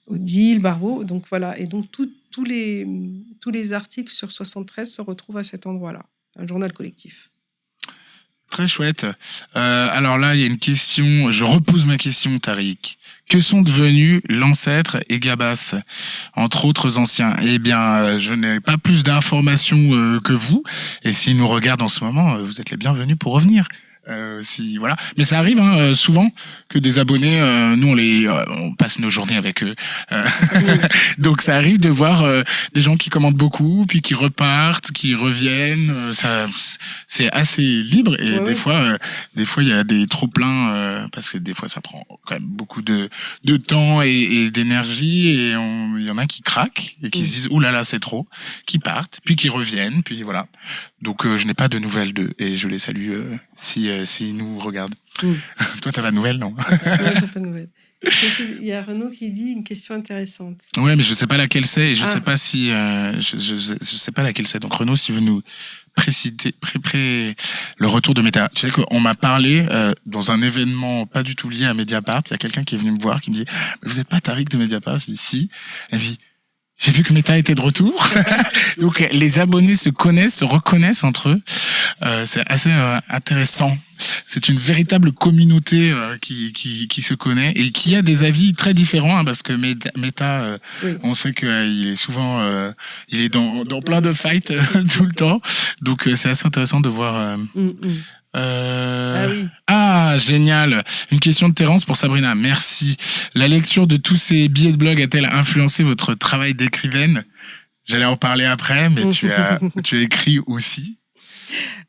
Odile, Barbeau. Donc, voilà. Et donc, tous les articles sur 73 se retrouvent à cet endroit-là. Un journal collectif. Très chouette. Alors là, il y a une question. Je repose ma question, Tariq. Que sont devenus l'ancêtre et Gabas, entre autres anciens? Eh bien, je n'ai pas plus d'informations que vous. Et s'ils nous regardent en ce moment, vous êtes les bienvenus pour revenir. Voilà. Mais ça arrive souvent que des abonnés, nous on passe nos journées avec eux, donc ça arrive de voir des gens qui commandent beaucoup, puis qui repartent, qui reviennent. Ça, c'est assez libre et des fois il y a des trop pleins parce que des fois ça prend quand même beaucoup de de temps et d'énergie, et il y en a qui craquent et qui se disent, ouh là là, c'est trop, qui partent, puis qui reviennent, puis voilà. Donc je n'ai pas de nouvelles d'eux, et je les salue s'ils nous regardent. Toi, t'as pas de nouvelles, non? Non, j'ai pas de nouvelles. Il y a Renaud qui dit une question intéressante. Ouais, mais je sais pas laquelle c'est, et je Ah. sais pas si je sais pas laquelle c'est. Donc Renaud, si vous nous préciter le retour de Méta. Tu sais qu'on m'a parlé dans un événement pas du tout lié à Mediapart. Il y a quelqu'un qui est venu me voir qui me dit, mais vous êtes pas Tariq de Mediapart? Je dis si. Elle dit, j'ai vu que Méta était de retour. Donc les abonnés se connaissent, se reconnaissent entre eux. C'est assez intéressant. C'est une véritable communauté qui se connaît et qui a des avis très différents, hein, parce que Méta, Oui. on sait qu'il est souvent, il est dans plein de fights tout le temps. Donc c'est assez intéressant de voir. Ah oui. Ah, génial. Une question de Terence pour Sabrina. Merci. La lecture de tous ces billets de blog a-t-elle influencé votre travail d'écrivaine? J'allais en parler après, mais tu as écrit aussi.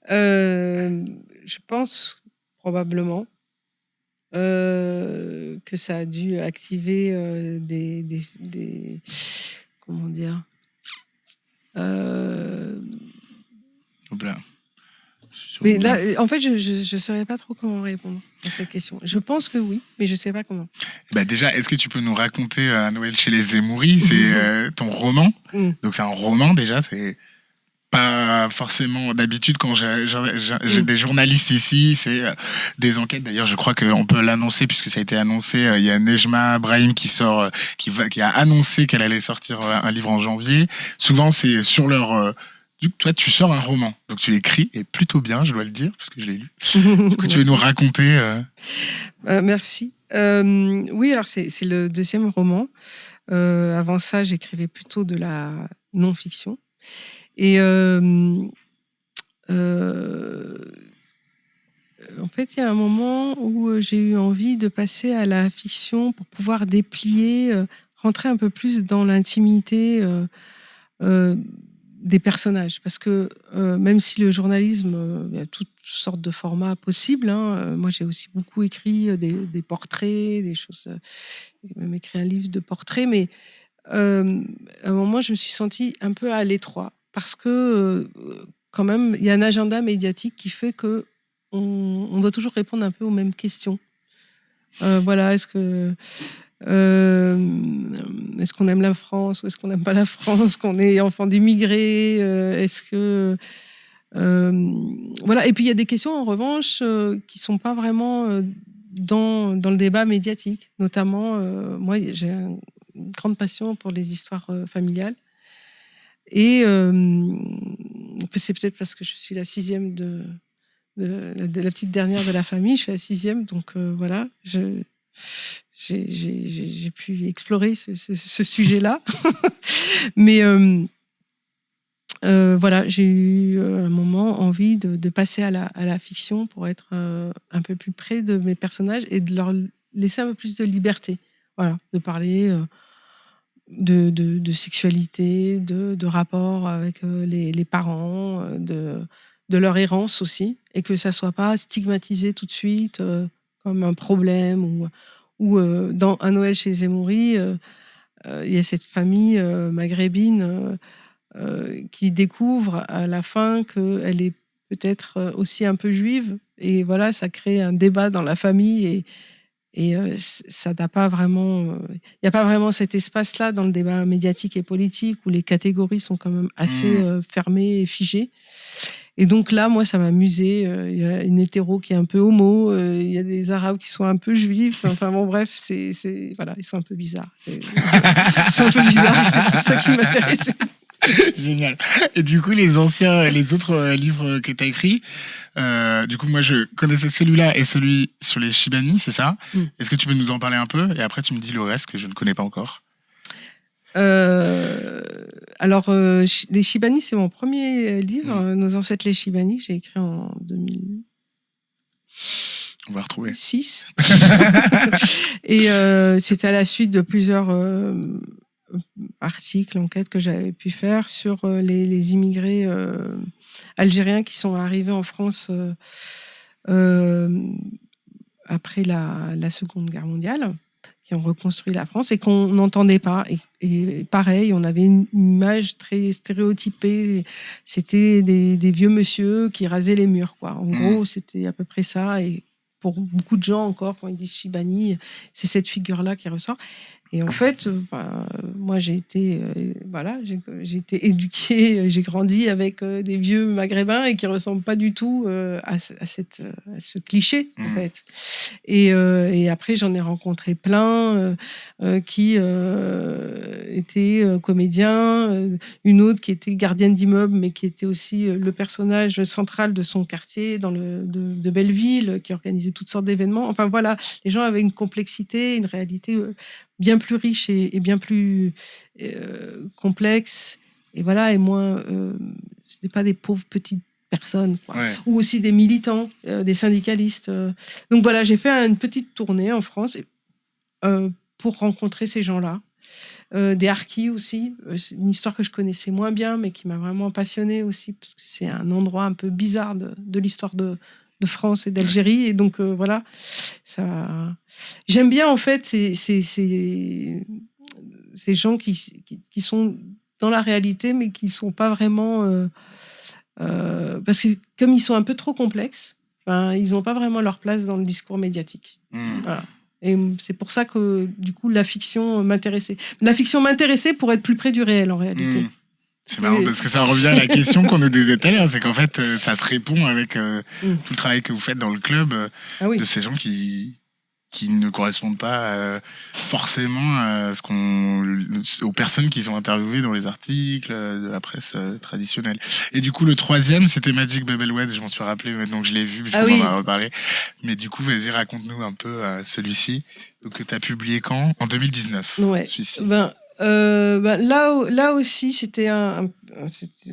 Je pense probablement que ça a dû activer des comment dire Hop là. mais là, en fait, je saurais pas trop comment répondre à cette question. Je pense que oui, mais je sais pas comment. Bah déjà, est-ce que tu peux nous raconter un Noël chez les Zemmouri? C'est ton roman. Donc c'est un roman déjà, c'est pas forcément d'habitude quand j'ai des journalistes ici, c'est des enquêtes. D'ailleurs, je crois qu'on peut l'annoncer puisque ça a été annoncé. Il y a Nejma Brahim qui a annoncé qu'elle allait sortir un livre en janvier. Souvent, c'est sur leur toi, tu sors un roman, donc tu l'écris, et plutôt bien, je dois le dire, parce que je l'ai lu. Du coup, tu veux nous raconter Merci. Oui, alors c'est le deuxième roman. Avant ça, j'écrivais plutôt de la non-fiction. Et en fait, il y a un moment où j'ai eu envie de passer à la fiction pour pouvoir déplier, rentrer un peu plus dans l'intimité des personnages. Parce que même si le journalisme, il y a toutes sortes de formats possibles, hein, moi j'ai aussi beaucoup écrit des portraits, des choses. J'ai même écrit un livre de portraits, mais à un moment, je me suis sentie un peu à l'étroit. Parce que quand même, il y a un agenda médiatique qui fait que on doit toujours répondre un peu aux mêmes questions. Voilà, est-ce qu'on aime la France ou est-ce qu'on n'aime pas la France, qu'on est enfant d'immigrés, est-ce que voilà. Et puis il y a des questions en revanche qui sont pas vraiment dans le débat médiatique. Notamment, moi j'ai une grande passion pour les histoires familiales. Et c'est peut-être parce que je suis la sixième de la petite dernière de la famille, je suis la sixième, donc voilà, j'ai pu explorer ce sujet-là. Mais voilà, j'ai eu un moment envie de passer à la fiction pour être un peu plus près de mes personnages et de leur laisser un peu plus de liberté. Voilà, de parler de sexualité, de rapport avec les parents, de leur errance aussi, et que ça soit pas stigmatisé tout de suite comme un problème ou dans Un Noël chez Zemmouri, il y a cette famille maghrébine qui découvre à la fin qu'elle est peut-être aussi un peu juive, et voilà, ça crée un débat dans la famille, et ça n'a pas vraiment, il n'y a pas vraiment cet espace-là dans le débat médiatique et politique où les catégories sont quand même assez fermées et figées. Et donc là, moi, ça m'amusait. Il y a une hétéro qui est un peu homo, il y a des arabes qui sont un peu juifs. Enfin bon, bref, voilà, ils sont un peu bizarres. Ils sont un peu bizarres, c'est pour ça qui m'intéressait. Génial. Et du coup, les autres livres que tu as écrits, du coup, moi, je connaissais celui-là et celui sur les Chibani, c'est ça? Est-ce que tu peux nous en parler un peu? Et après, tu me dis le reste que je ne connais pas encore. Alors, les Chibani, c'est mon premier livre. Nos ancêtres les Chibani, j'ai écrit en 2000. On va retrouver. 6. Et c'était à la suite de plusieurs articles, enquêtes que j'avais pu faire sur les immigrés algériens qui sont arrivés en France après la Seconde Guerre mondiale, qui ont reconstruit la France et qu'on n'entendait pas. Et pareil, on avait une image très stéréotypée. C'était des vieux monsieur qui rasaient les murs, quoi. En gros, c'était à peu près ça. Et pour beaucoup de gens encore, quand ils disent Chibani, c'est cette figure-là qui ressort. Et en fait, moi, j'ai été été éduquée, j'ai grandi avec des vieux maghrébins et qui ressemblent pas du tout à ce cliché, en fait. Et après, j'en ai rencontré plein qui étaient comédiens, une autre qui était gardienne d'immeuble, mais qui était aussi le personnage central de son quartier de Belleville, qui organisait toutes sortes d'événements. Enfin voilà, les gens avaient une complexité, une réalité bien plus riche et bien plus complexe, et voilà, et moins ce n'est pas des pauvres petites personnes, quoi. Ouais. Ou aussi des militants, des syndicalistes. Donc voilà, j'ai fait une petite tournée en France pour rencontrer ces gens-là. Des harkis aussi, c'est une histoire que je connaissais moins bien, mais qui m'a vraiment passionnée aussi, parce que c'est un endroit un peu bizarre de l'histoire de France et d'Algérie. Et donc, voilà, ça... J'aime bien, en fait, ces gens qui sont dans la réalité, mais qui ne sont pas vraiment... parce que comme ils sont un peu trop complexes, ils n'ont pas vraiment leur place dans le discours médiatique. Voilà. Et c'est pour ça que, du coup, la fiction m'intéressait. La fiction m'intéressait pour être plus près du réel, en réalité. C'est marrant parce que ça revient à la question qu'on nous disait tout à l'heure, c'est qu'en fait, ça se répond avec tout le travail que vous faites dans le club de ces gens qui ne correspondent pas forcément à aux personnes qui sont interviewées dans les articles de la presse traditionnelle. Et du coup, le troisième, c'était Magic Bebelwed, je m'en suis rappelé maintenant que je l'ai vu, parce qu'on en a reparlé. Mais du coup, vas-y, raconte-nous un peu celui-ci. Donc, que tu as publié quand ? En 2019. Ouais. Celui-ci. Là aussi, c'était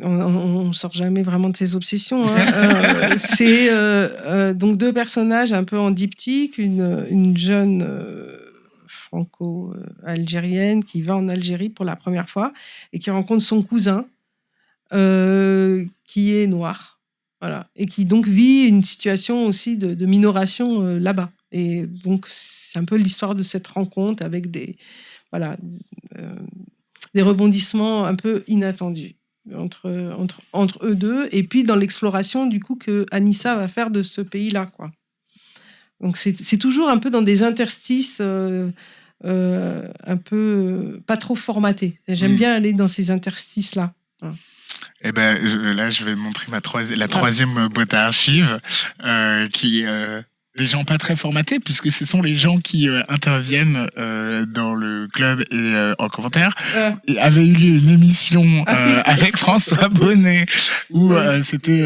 on sort jamais vraiment de ses obsessions. Hein. C'est donc deux personnages un peu en diptyque, une jeune franco-algérienne qui va en Algérie pour la première fois et qui rencontre son cousin qui est noir, voilà, et qui donc vit une situation aussi de minoration là-bas. Et donc c'est un peu l'histoire de cette rencontre avec des rebondissements un peu inattendus entre eux deux, et puis dans l'exploration du coup que Anissa va faire de ce pays-là, quoi. Donc c'est toujours un peu dans des interstices un peu pas trop formatés. J'aime bien aller dans ces interstices-là. Voilà. Eh ben là, je vais montrer la troisième boîte à archives qui des gens pas très formatés, puisque ce sont les gens qui interviennent dans le club et en commentaire. Et avait eu lieu une émission avec François Bonnet où c'était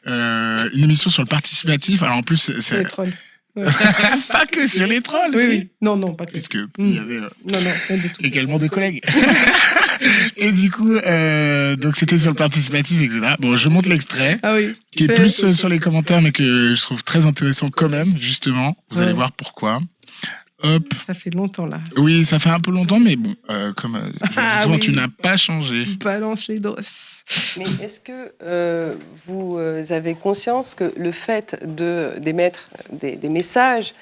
une émission sur le participatif. Alors en plus, c'est les trolls. Ouais. Pas que sur les trolls. Oui. Non, pas que. Puisque il y avait pas du tout. également des collègues. Et du coup, donc c'était sur le participatif, etc. Bon, je montre l'extrait, qui est plus sur les commentaires, mais que je trouve très intéressant quand même, justement. Vous allez voir pourquoi. Hop. Ça fait longtemps, là. Oui, ça fait un peu longtemps, mais bon, comme je dis souvent, tu n'as pas changé. Balance les dos. Mais est-ce que vous avez conscience que le fait d'émettre des messages,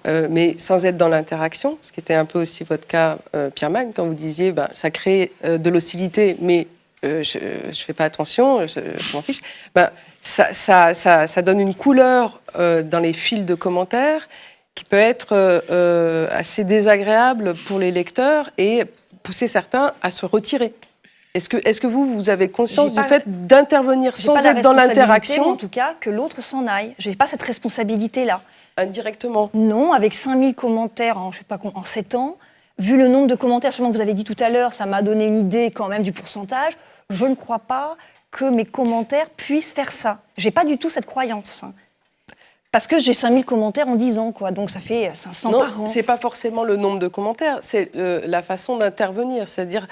mais sans être dans l'interaction, ce qui était un peu aussi votre cas, Pierre Magne, quand vous disiez ça crée de l'hostilité, mais je ne fais pas attention, je m'en fiche, ça donne une couleur dans les fils de commentaires qui peut être assez désagréable pour les lecteurs et pousser certains à se retirer. Est-ce que vous avez conscience du fait d'intervenir sans être dans l'interaction ? En tout cas, que l'autre s'en aille. Je n'ai pas cette responsabilité-là. Indirectement ? Non, avec 5000 commentaires en 7 ans, vu le nombre de commentaires, justement, que vous avez dit tout à l'heure, ça m'a donné une idée quand même du pourcentage, je ne crois pas que mes commentaires puissent faire ça. Je n'ai pas du tout cette croyance. Parce que j'ai 5000 commentaires en 10 ans, quoi. Donc ça fait 500 par an. Non, c'est pas forcément le nombre de commentaires, c'est la façon d'intervenir. C'est-à-dire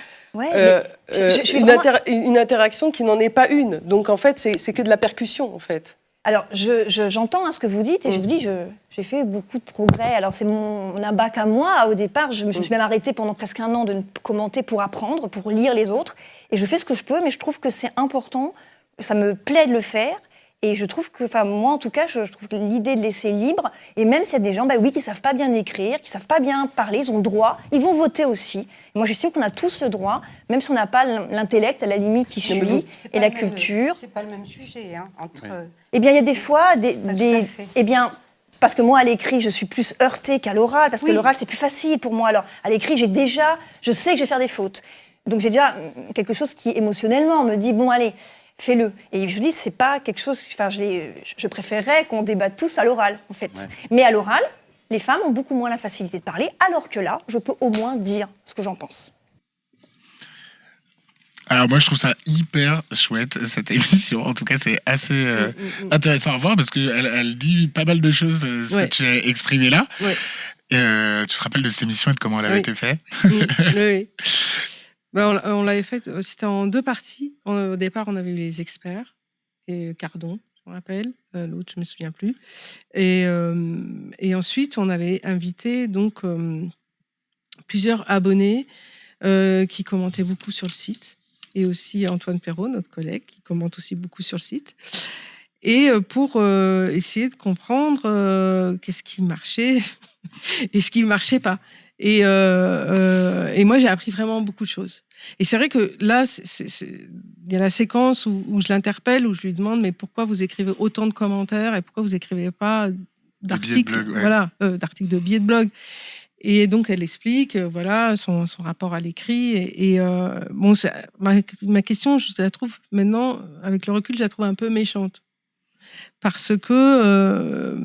une interaction qui n'en est pas une. Donc en fait, c'est que de la percussion, en fait. Alors, j'entends ce que vous dites, et je vous dis, j'ai fait beaucoup de progrès. Alors, c'est mon abac à moi. Au départ, je me suis même arrêtée pendant presque 1 an de ne commenter pour apprendre, pour lire les autres. Et je fais ce que je peux, mais je trouve que c'est important, ça me plaît de le faire. Et je trouve que, enfin, moi en tout cas, je trouve que l'idée de laisser libre, et même s'il y a des gens, qui savent pas bien écrire, qui savent pas bien parler, ils ont le droit, ils vont voter aussi. Et moi, j'estime qu'on a tous le droit, même si on n'a pas l'intellect à la limite qui suit, et la culture. C'est pas le même sujet, hein, entre... Eh bien, il y a des fois eh bien, parce que moi, à l'écrit, je suis plus heurtée qu'à l'oral, parce que l'oral, c'est plus facile pour moi. Alors, à l'écrit, je sais que je vais faire des fautes. Donc, j'ai déjà quelque chose qui, émotionnellement, me dit, bon, allez, fais-le. Et je dis, c'est pas quelque chose... Enfin, je préférerais qu'on débatte tous à l'oral, en fait. Ouais. Mais à l'oral, les femmes ont beaucoup moins la facilité de parler, alors que là, je peux au moins dire ce que j'en pense. Alors moi je trouve ça hyper chouette cette émission, en tout cas c'est assez intéressant à voir parce qu'elle dit pas mal de choses ce que tu as exprimé là. Ouais. Tu te rappelles de cette émission et de comment elle avait été faite? Oui. Ben, on l'avait faite, c'était en 2 parties. Au départ on avait eu les experts, et Cardon, je me rappelle, l'autre je me souviens plus. Et ensuite on avait invité donc plusieurs abonnés qui commentaient beaucoup sur le site. Et aussi Antoine Perrault, notre collègue, qui commente aussi beaucoup sur le site. Et pour essayer de comprendre qu'est-ce qui marchait et ce qui ne marchait pas. Et moi, j'ai appris vraiment beaucoup de choses. Et c'est vrai que là, il y a la séquence où je l'interpelle, où je lui demande « Mais pourquoi vous écrivez autant de commentaires et pourquoi vous n'écrivez pas d'articles d'articles de billets de blog ?» Et donc, elle explique son rapport à l'écrit. Et bon, ma question, je la trouve maintenant, avec le recul, je la trouve un peu méchante. Parce que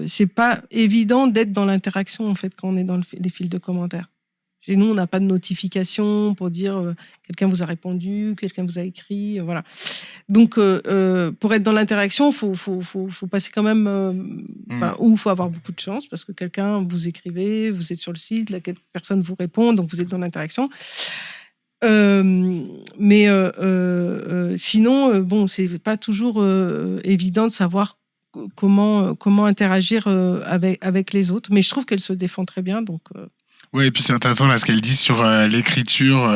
c'est pas évident d'être dans l'interaction, en fait, quand on est dans les fils de commentaires. Chez nous, on n'a pas de notification pour dire quelqu'un vous a répondu, quelqu'un vous a écrit, voilà. Donc, pour être dans l'interaction, faut passer quand même, ou il faut avoir beaucoup de chance parce que quelqu'un vous écrivez, vous êtes sur le site, laquelle personne vous répond, donc vous êtes dans l'interaction. Mais sinon, bon, c'est pas toujours évident de savoir comment interagir avec les autres. Mais je trouve qu'elle se défend très bien, donc. Oui, et puis c'est intéressant là ce qu'elle dit sur l'écriture,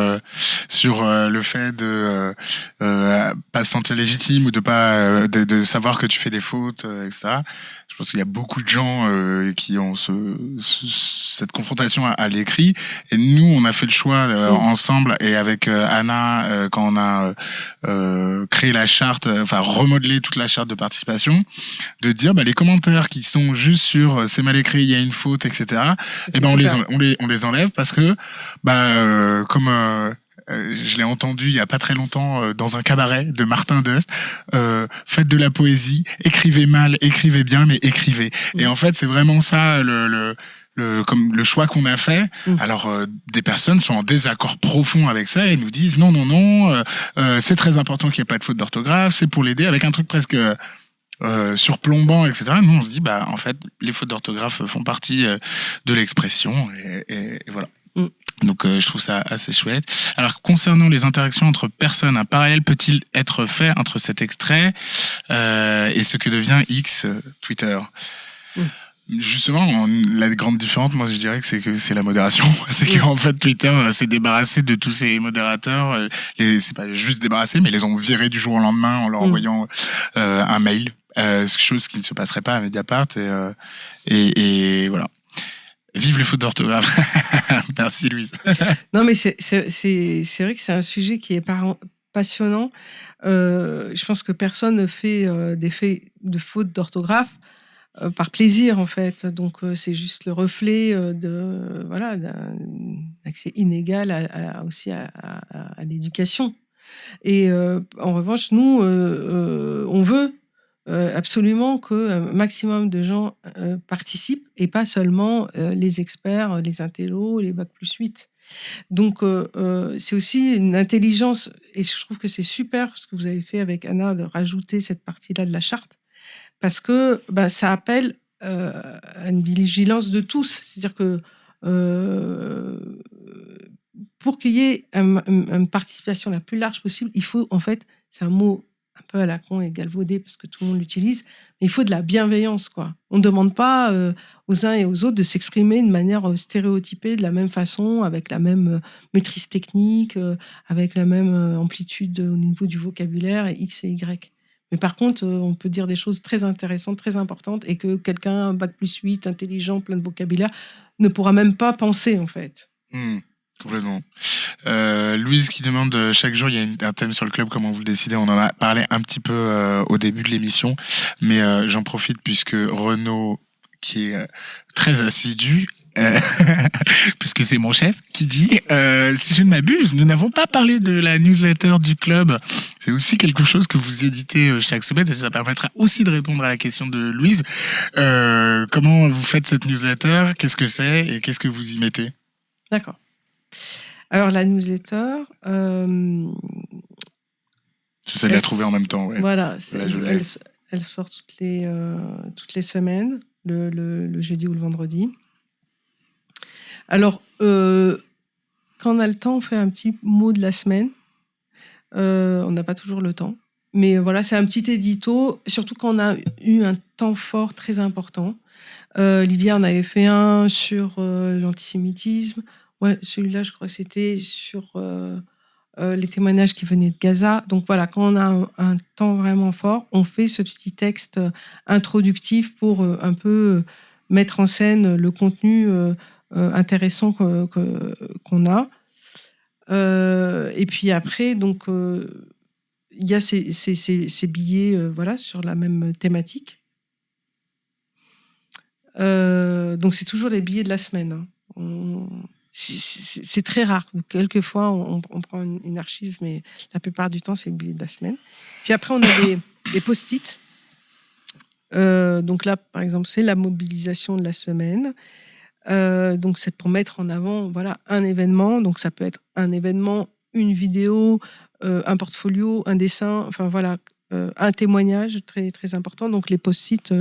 sur le fait de pas se sentir légitime ou de pas de savoir que tu fais des fautes, etc. Je pense qu'il y a beaucoup de gens qui ont cette confrontation à l'écrit. Et nous, on a fait le choix ensemble et avec Anna quand on a créé la charte, enfin remodelé toute la charte de participation, de dire les commentaires qui sont juste sur c'est mal écrit, il y a une faute, etc. Et ben on les enlève parce que comme je l'ai entendu il y a pas très longtemps dans un cabaret de Martin Dust, faites de la poésie, écrivez mal, écrivez bien, mais écrivez. Et en fait c'est vraiment ça comme le choix qu'on a fait. Alors des personnes sont en désaccord profond avec ça et nous disent non, c'est très important qu'il n'y ait pas de faute d'orthographe, c'est pour l'aider, avec un truc presque surplombant, etc. Nous on se dit en fait les fautes d'orthographe font partie de l'expression et voilà. Donc je trouve ça assez chouette. Alors concernant les interactions entre personnes, un parallèle peut-il être fait entre cet extrait et ce que devient X, Twitter? Justement, la grande différence, moi je dirais que c'est la modération. C'est qu'en fait Twitter s'est débarrassé de tous ces modérateurs. C'est pas juste débarrassé, mais ils les ont virés du jour au lendemain en leur envoyant un mail. Chose qui ne se passerait pas à Mediapart. Et voilà. Vive les fautes d'orthographe. Merci Louise. Non mais c'est vrai que c'est un sujet qui est passionnant. Je pense que personne ne fait des faits de fautes d'orthographe par plaisir en fait. Donc c'est juste le reflet d'un accès inégal aussi à l'éducation. Et en revanche, nous, on veut absolument que un maximum de gens participent et pas seulement les experts, les intellos, les Bac+8. Donc c'est aussi une intelligence, et je trouve que c'est super ce que vous avez fait avec Anna de rajouter cette partie-là de la charte, parce que ça appelle à une vigilance de tous. C'est-à-dire que pour qu'il y ait une participation la plus large possible, il faut, en fait, c'est un mot un peu à la con et galvaudé parce que tout le monde l'utilise, mais il faut de la bienveillance, quoi. On ne demande pas aux uns et aux autres de s'exprimer de manière stéréotypée, de la même façon, avec la même maîtrise technique, avec la même amplitude au niveau du vocabulaire, X et Y. Mais par contre, on peut dire des choses très intéressantes, très importantes, et que quelqu'un, bac+8, intelligent, plein de vocabulaire, ne pourra même pas penser, en fait. Complètement. Louise qui demande chaque jour il y a un thème sur le club, comment vous le décidez? On en a parlé un petit peu au début de l'émission, mais j'en profite puisque Renaud, qui est très assidu, puisque c'est mon chef, qui dit si je ne m'abuse, nous n'avons pas parlé de la newsletter du club. C'est aussi quelque chose que vous éditez chaque semaine et ça permettra aussi de répondre à la question de Louise. Comment vous faites cette newsletter? Qu'est-ce que c'est et qu'est-ce que vous y mettez? D'accord. Alors, la newsletter... J'essaie de la trouver en même temps. Ouais. Voilà, Là, je l'ai. elle sort toutes les semaines, le jeudi ou le vendredi. Alors, quand on a le temps, on fait un petit mot de la semaine. On n'a pas toujours le temps. Mais voilà, c'est un petit édito, surtout quand on a eu un temps fort très important. Livia en avait fait un sur l'antisémitisme. Ouais, celui-là, je crois que c'était sur les témoignages qui venaient de Gaza. Donc voilà, quand on a un temps vraiment fort, on fait ce petit texte introductif pour un peu mettre en scène le contenu intéressant qu'on a. Et puis après, donc, il y a ces billets voilà, sur la même thématique. Donc c'est toujours les billets de la semaine. Hein. C'est très rare. Quelquefois, on prend une archive, mais la plupart du temps, c'est le billet de la semaine. Puis après, on a des post-it. Donc là, par exemple, c'est la mobilisation de la semaine. Donc c'est pour mettre en avant voilà, un événement. Donc ça peut être un événement, une vidéo, un portfolio, un dessin, enfin voilà, un témoignage très, très important. Donc les post-it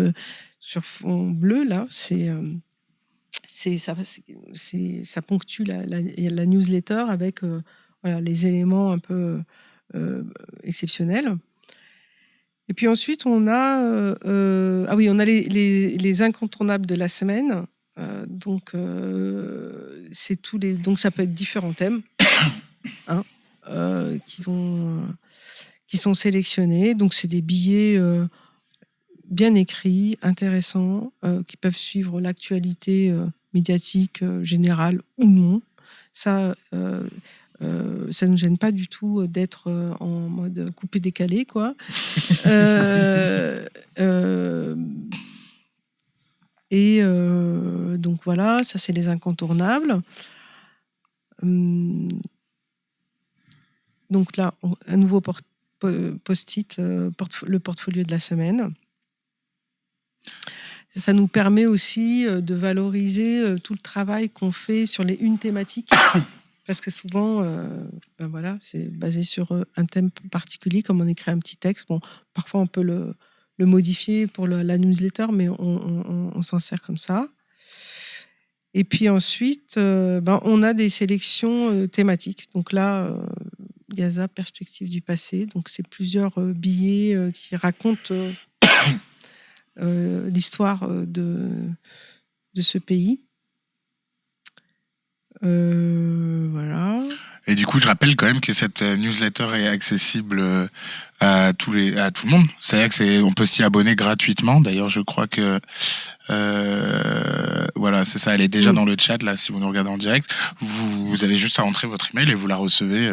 sur fond bleu, là, ça ponctue la newsletter avec voilà, les éléments un peu exceptionnels. Et puis ensuite, on a, on a les incontournables de la semaine. Donc, c'est donc ça peut être différents thèmes hein, qui sont sélectionnés. Donc, c'est des billets bien écrits, intéressants, qui peuvent suivre l'actualité médiatique générale ou non. Ça ne nous gêne pas du tout d'être en mode coupé-décalé, quoi. Et donc voilà, ça c'est les incontournables. Donc là, un nouveau post-it, le portfolio de la semaine. Ça nous permet aussi de valoriser tout le travail qu'on fait sur les unes thématiques. Parce que souvent, ben voilà, c'est basé sur un thème particulier, comme on écrit un petit texte. Bon, parfois, on peut le modifier pour la newsletter, mais on s'en sert comme ça. Et puis ensuite, on a des sélections thématiques. Donc là, Gaza, perspective du passé. Donc c'est plusieurs billets qui racontent l'histoire de ce pays. Voilà. Et du coup, je rappelle quand même que cette newsletter est accessible à tout le monde. C'est-à-dire on peut s'y abonner gratuitement. D'ailleurs, je crois que voilà, c'est ça. Elle est déjà dans le chat là. Si vous nous regardez en direct, vous avez juste à entrer votre email et vous la recevez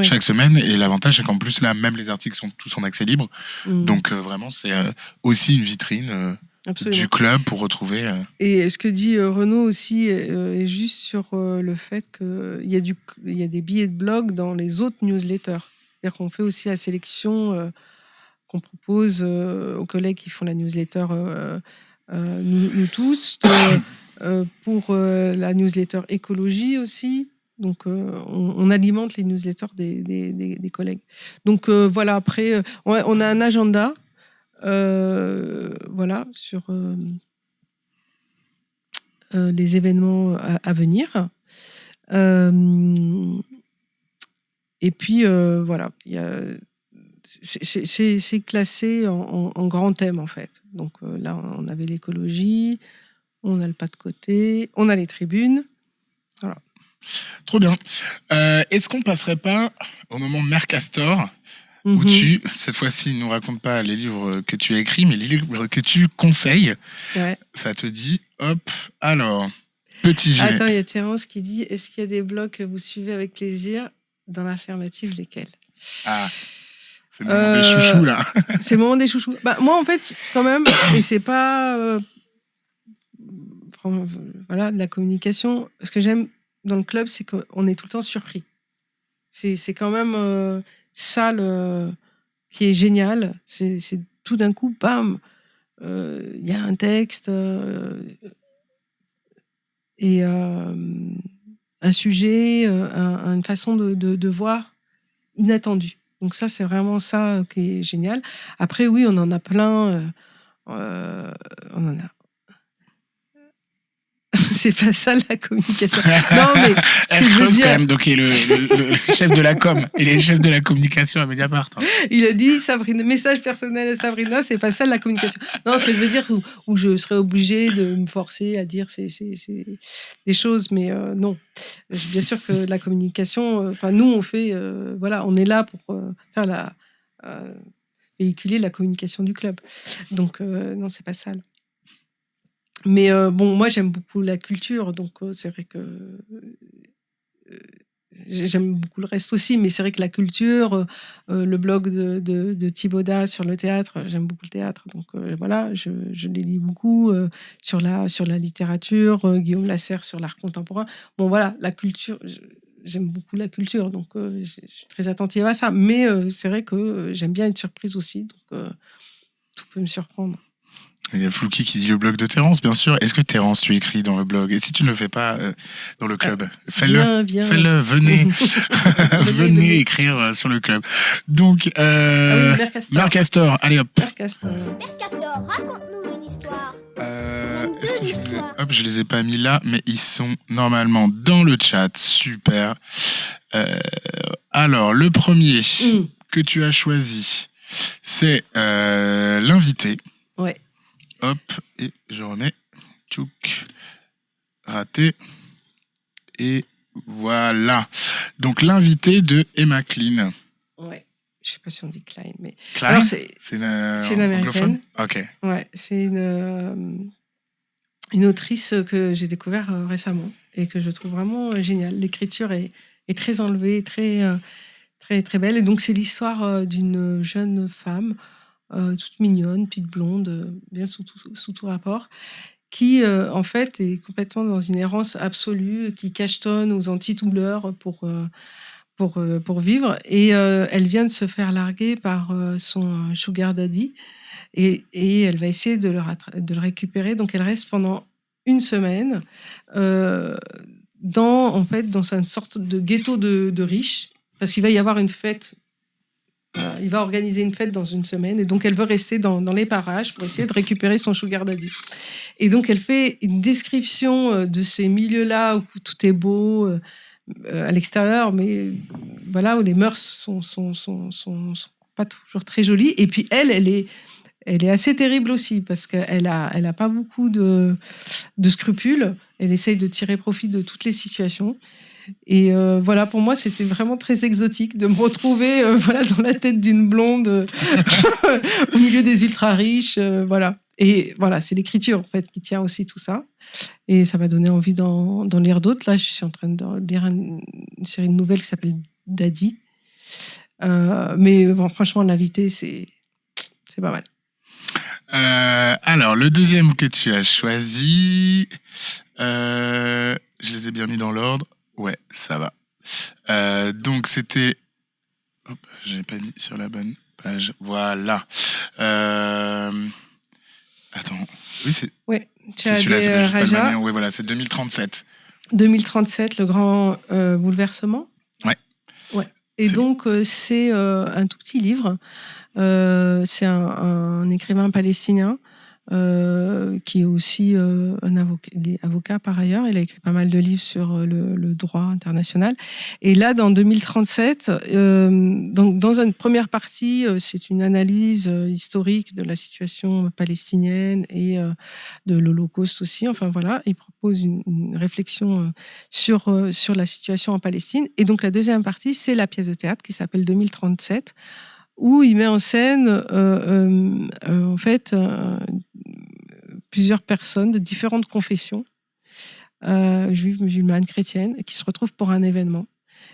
chaque semaine. Et l'avantage, c'est qu'en plus là, même les articles sont tous en accès libre. Donc vraiment, c'est aussi une vitrine. Absolument. Du club pour retrouver. Et ce que dit Renaud aussi est juste sur le fait qu'il y a des billets de blog dans les autres newsletters. C'est-à-dire qu'on fait aussi la sélection qu'on propose aux collègues qui font la newsletter nous tous, pour la newsletter écologie aussi. Donc on alimente les newsletters des collègues. Donc voilà, après, on a un agenda. Voilà, sur les événements à venir. Et puis, voilà, c'est classé en grands thèmes, en fait. Donc là, on avait l'écologie, on a le pas de côté, on a les tribunes. Voilà. Trop bien. Est-ce qu'on passerait pas au moment Mercastor où cette fois-ci, ne nous raconte pas les livres que tu as écrits, mais les livres que tu conseilles. Ouais. Ça te dit, hop, alors, petit jet. Attends, il y a Terence qui dit, est-ce qu'il y a des blogs que vous suivez avec plaisir? Dans l'affirmative, lesquels? Ah, c'est le moment des chouchous, là. C'est le moment des chouchous. Moi, en fait, quand même, et c'est pas... voilà, de la communication. Ce que j'aime dans le club, c'est qu'on est tout le temps surpris. C'est quand même ça qui est génial. C'est tout d'un coup, bam, il y a un texte et un sujet, une façon de voir inattendue. Donc ça, c'est vraiment ça qui est génial. Après, oui, on en a plein. On en a. C'est pas ça la communication. Non, mais ce que je veux dire... quand même, donc il est le chef de la com, il est le chef de la communication à Mediapart. Hein. Il a dit Sabrina, message personnel à Sabrina, c'est pas ça la communication. Non, ce que je veux dire, où je serais obligée de me forcer à dire des choses, mais non. Bien sûr que la communication, nous on fait, voilà, on est là pour faire véhiculer la communication du club. Donc non, c'est pas ça. Mais bon, moi j'aime beaucoup la culture, donc c'est vrai que j'aime beaucoup le reste aussi, mais c'est vrai que la culture, le blog de Thibaudat sur le théâtre, j'aime beaucoup le théâtre, donc voilà, je les lis beaucoup, sur la littérature, Guillaume Lasserre sur l'art contemporain. Bon voilà, la culture, j'aime beaucoup la culture, donc je suis très attentive à ça, mais c'est vrai que j'aime bien être surprise aussi, donc tout peut me surprendre. Il y a Flouki qui dit le blog de Terence, bien sûr. Est-ce que Terence, tu écris dans le blog? Et si tu ne le fais pas dans le club, fais-le. Bien. Fais-le, venez. venez écrire sur le club. Donc, Mère Castor, allez hop. Mère Castor, raconte-nous une histoire. Est-ce que je les ai pas mis là, mais ils sont normalement dans le chat. Super. Alors, le premier que tu as choisi, c'est l'invité. Ouais. Hop, et je remets. Tchouk. Raté. Et voilà. Donc, l'invité de Emma Klein. Ouais. Je sais pas si on dit Klein, mais... Klein, alors, c'est une américaine. Anglophone. Ok. Ouais, c'est une autrice que j'ai découvert récemment et que je trouve vraiment géniale. L'écriture est très enlevée, très, très, très belle. Et donc, c'est l'histoire d'une jeune femme toute mignonne, petite blonde, bien sous tout rapport, qui en fait est complètement dans une errance absolue, qui cachetonne aux antidouleurs pour vivre, et elle vient de se faire larguer par son sugar daddy, et elle va essayer de le récupérer. Donc elle reste pendant une semaine dans une sorte de ghetto de riches, parce qu'il va y avoir une fête. Il va organiser une fête dans une semaine, et donc elle veut rester dans les parages pour essayer de récupérer son sugar daddy. Et donc elle fait une description de ces milieux-là où tout est beau à l'extérieur, mais voilà, où les mœurs sont pas toujours très jolies. Et puis elle est assez terrible aussi, parce qu'elle a pas beaucoup de scrupules. Elle essaye de tirer profit de toutes les situations. Et voilà, pour moi, c'était vraiment très exotique de me retrouver dans la tête d'une blonde au milieu des ultra riches. Voilà. Et voilà, c'est l'écriture en fait qui tient aussi tout ça. Et ça m'a donné envie d'en lire d'autres. Là, je suis en train de lire une série de nouvelles qui s'appelle Daddy. Mais bon, franchement, l'invité, c'est pas mal. Alors, le deuxième que tu as choisi, je les ai bien mis dans l'ordre. Ouais, ça va. Donc, c'était... Hop, j'ai pas mis sur la bonne page. Voilà. Attends. Oui, c'est... Ouais, tu c'est as celui-là, c'est juste pas le Raja. manuel. Oui, voilà, c'est 2037. 2037, le grand bouleversement. Ouais. Et donc, c'est un tout petit livre. C'est un écrivain palestinien qui est aussi un avocat. Il est avocat par ailleurs. Il a écrit pas mal de livres sur le droit international. Et là, dans 2037, dans une première partie, c'est une analyse historique de la situation palestinienne et de l'Holocauste aussi. Enfin voilà, il propose une réflexion sur la situation en Palestine. Et donc la deuxième partie, c'est la pièce de théâtre qui s'appelle 2037. où il met en scène en fait plusieurs personnes de différentes confessions, juives, musulmanes, chrétiennes, qui se retrouvent pour un événement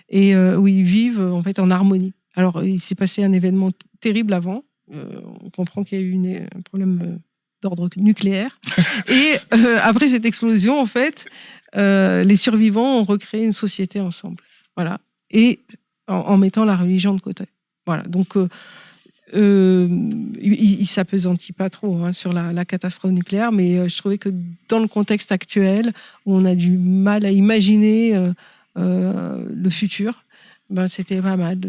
et où ils vivent en fait en harmonie. Alors il s'est passé un événement terrible avant. On comprend qu'il y a eu un problème d'ordre nucléaire. Et après cette explosion, en fait, les survivants ont recréé une société ensemble. Voilà. Et en mettant la religion de côté. Voilà. Donc, il s'appesantit pas trop sur la catastrophe nucléaire, mais je trouvais que dans le contexte actuel, où on a du mal à imaginer le futur, ben, c'était pas mal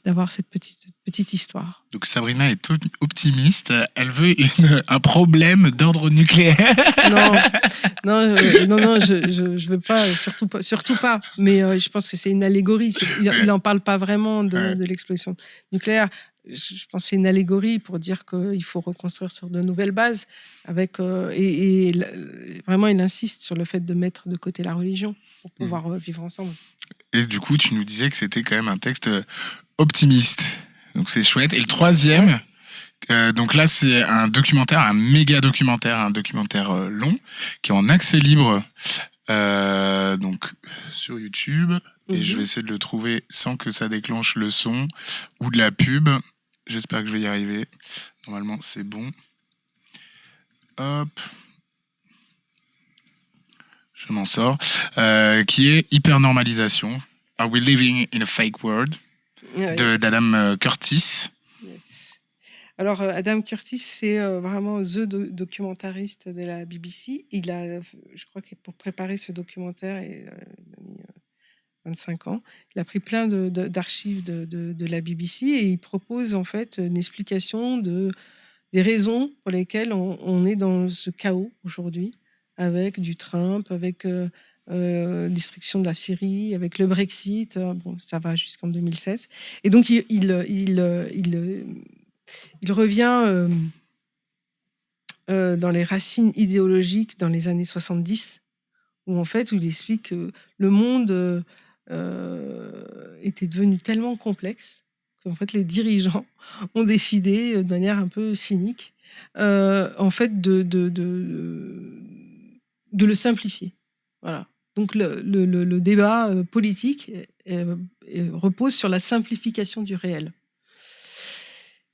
d'avoir cette petite histoire. Donc Sabrina est optimiste, elle veut un problème d'ordre nucléaire. Non, je veux pas, surtout pas. Mais je pense que c'est une allégorie. Il en parle pas vraiment de l'explosion nucléaire. Je pense que c'est une allégorie pour dire qu'il faut reconstruire sur de nouvelles bases. Vraiment, il insiste sur le fait de mettre de côté la religion pour pouvoir vivre ensemble. Et du coup, tu nous disais que c'était quand même un texte optimiste. Donc c'est chouette. Et le troisième, donc là, c'est un documentaire, un méga documentaire, un documentaire long, qui est en accès libre donc sur YouTube. Et je vais essayer de le trouver sans que ça déclenche le son ou de la pub. J'espère que je vais y arriver. Normalement, c'est bon. Hop. Je m'en sors. Qui est Hypernormalisation. Are we living in a fake world? D'Adam Curtis. Yes. Alors, Adam Curtis, c'est vraiment the documentariste de la BBC. Je crois que pour préparer ce documentaire, il a mis 25 ans. Il a pris plein d'archives de la BBC et il propose en fait une explication des raisons pour lesquelles on est dans ce chaos aujourd'hui, avec du Trump, avec destruction de la Syrie, avec le Brexit. Bon, ça va jusqu'en 2016. Et donc, il revient dans les racines idéologiques dans les années 70, où il explique que le monde était devenu tellement complexe qu'en fait, les dirigeants ont décidé, de manière un peu cynique, en fait, de le simplifier. Voilà. Donc, le débat politique repose sur la simplification du réel.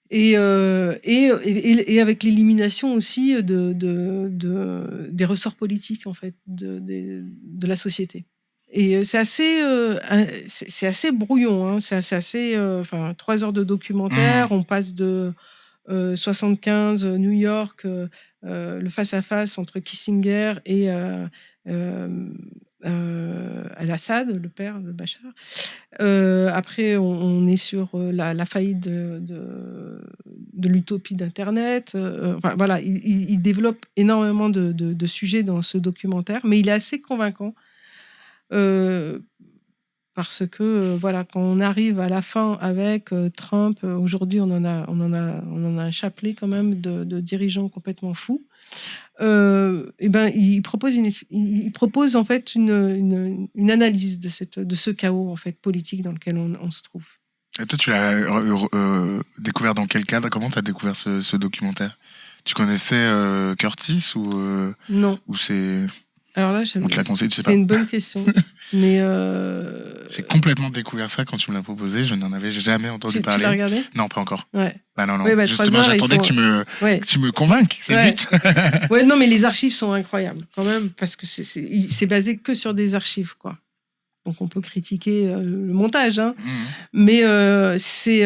Et avec l'élimination aussi des ressorts politiques, en fait, de la société. Et c'est assez brouillon. C'est assez 3 heures de documentaire. On passe de 75, New York, le face-à-face entre Kissinger et Al-Assad, le père de Bachar. Après, on est sur la faillite de l'utopie d'Internet. Voilà, il développe énormément de sujets dans ce documentaire, mais il est assez convaincant. Parce que quand on arrive à la fin avec Trump, aujourd'hui on en a un chapelet quand même de dirigeants complètement fous. Il propose en fait une analyse de ce chaos en fait politique dans lequel on se trouve. Et toi, tu l'as découvert dans quel cadre? Comment tu as découvert ce documentaire? Tu connaissais Curtis ou non? Ou c'est... Alors là, on te l'a conseillé, tu sais pas. C'est une bonne question. Mais j'ai complètement découvert ça quand tu me l'as proposé. Je n'en avais jamais entendu parler. Tu l'as regardé? Non, pas encore. Ouais. Bah non. Ouais, justement, j'attendais que tu me convainques. C'est le but. Ouais, non, mais les archives sont incroyables quand même parce que c'est basé que sur des archives, quoi. Donc on peut critiquer le montage, mais c'est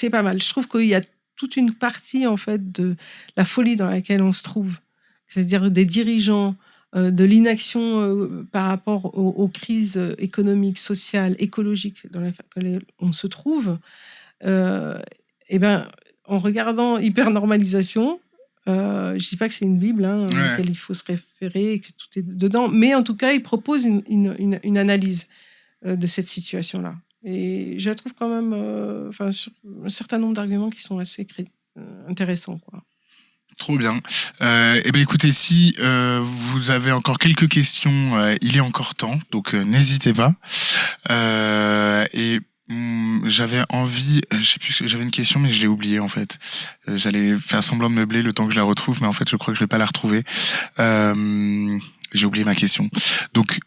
pas mal. Je trouve qu'il y a toute une partie en fait de la folie dans laquelle on se trouve. C'est-à-dire des dirigeants, de l'inaction par rapport aux crises économiques, sociales, écologiques dans lesquelles on se trouve. En regardant Hypernormalisation, je ne dis pas que c'est une Bible à laquelle il faut se référer, que tout est dedans, mais en tout cas, il propose une analyse de cette situation-là. Et je la trouve quand même sur un certain nombre d'arguments qui sont assez intéressants, quoi. Trop bien. Écoutez, si vous avez encore quelques questions, il est encore temps, donc n'hésitez pas. J'avais envie, je sais plus, j'avais une question mais je l'ai oubliée en fait. J'allais faire semblant de meubler le temps que je la retrouve, mais en fait je crois que je vais pas la retrouver. J'ai oublié ma question. Donc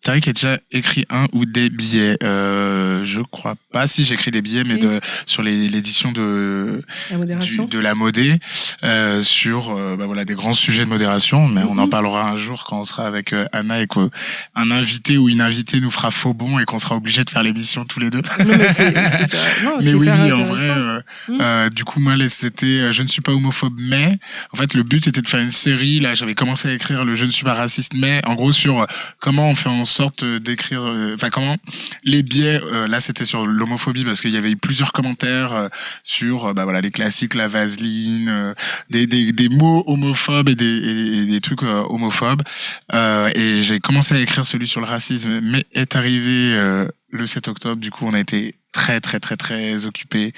Tariq a déjà écrit un ou des billets. Je crois pas. Si, j'ai écrit des billets, mais sur l'édition de La modération. de la modé, sur voilà des grands sujets de modération. Mais on en parlera un jour quand on sera avec Anna et qu'un invité ou une invitée nous fera faux bon et qu'on sera obligé de faire l'émission tous les deux. Non, mais c'est Mais oui, hyper en vrai, du coup, moi, c'était Je ne suis pas homophobe, mais en fait, le but était de faire une série. Là, j'avais commencé à écrire le Je ne suis pas raciste, mais en gros sur comment on fait en sorte d'écrire, enfin comment les biais. Là, c'était sur l'homophobie parce qu'il y avait eu plusieurs commentaires sur voilà les classiques, la vaseline, des mots homophobes et des trucs homophobes. Et j'ai commencé à écrire celui sur le racisme, mais est arrivé le 7 octobre. Du coup, on a été très occupé.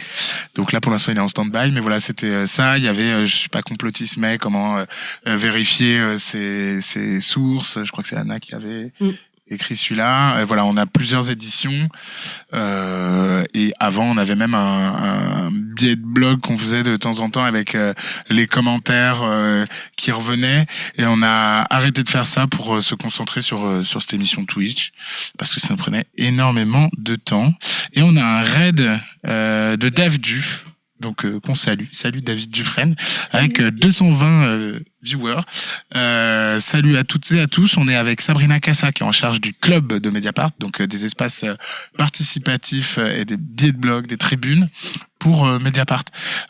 Donc là, pour l'instant, il est en stand-by. Mais voilà, c'était ça. Il y avait, je suis pas complotiste, mais comment vérifier ses sources. Je crois que c'est Anna qui avait écrit celui-là. Voilà, on a plusieurs éditions. Et avant, on avait même un billet de blog qu'on faisait de temps en temps avec les commentaires qui revenaient. Et on a arrêté de faire ça pour se concentrer sur cette émission Twitch parce que ça nous prenait énormément de temps. Et on a un raid de Dave Duf. Donc qu'on salue. Salut David Dufresne avec 220 viewers. Salut à toutes et à tous. On est avec Sabrina Cassa qui est en charge du club de Mediapart, donc des espaces participatifs et des billets de blog, des tribunes pour Mediapart.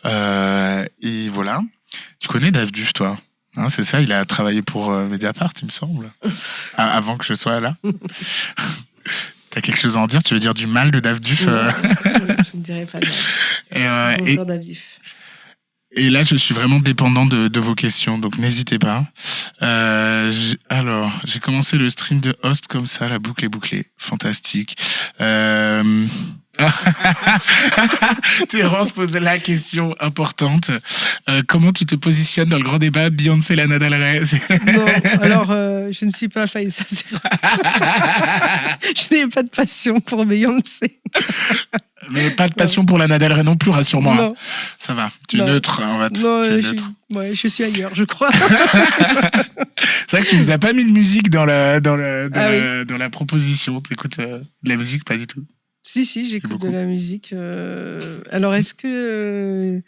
Et voilà. Tu connais Dave Duf, toi? Hein, c'est ça, il a travaillé pour Mediapart, il me semble. Avant que je sois là. T'as quelque chose à en dire? Tu veux dire du mal de Dave Duf? Je ne dirais pas. Bonjour Dave Duf. Et là, je suis vraiment dépendant de vos questions, donc n'hésitez pas. Alors, j'ai commencé le stream de Host comme ça, la boucle est bouclée. Fantastique. Terence posait la question importante. Comment tu te positionnes dans le grand débat Beyoncé, Lana Del Rey? Non, alors je ne suis pas Faïssa Serra. Je n'ai pas de passion pour Beyoncé. Mais pas de passion pour Lana Del Rey non plus, rassure-moi. Non. Ça va, tu es neutre, on va neutre. Je suis ailleurs, je crois. C'est vrai que tu nous as pas mis de musique dans la proposition. T'écoutes de la musique? Pas du tout. Si, j'écoute de la musique. Alors, est-ce que...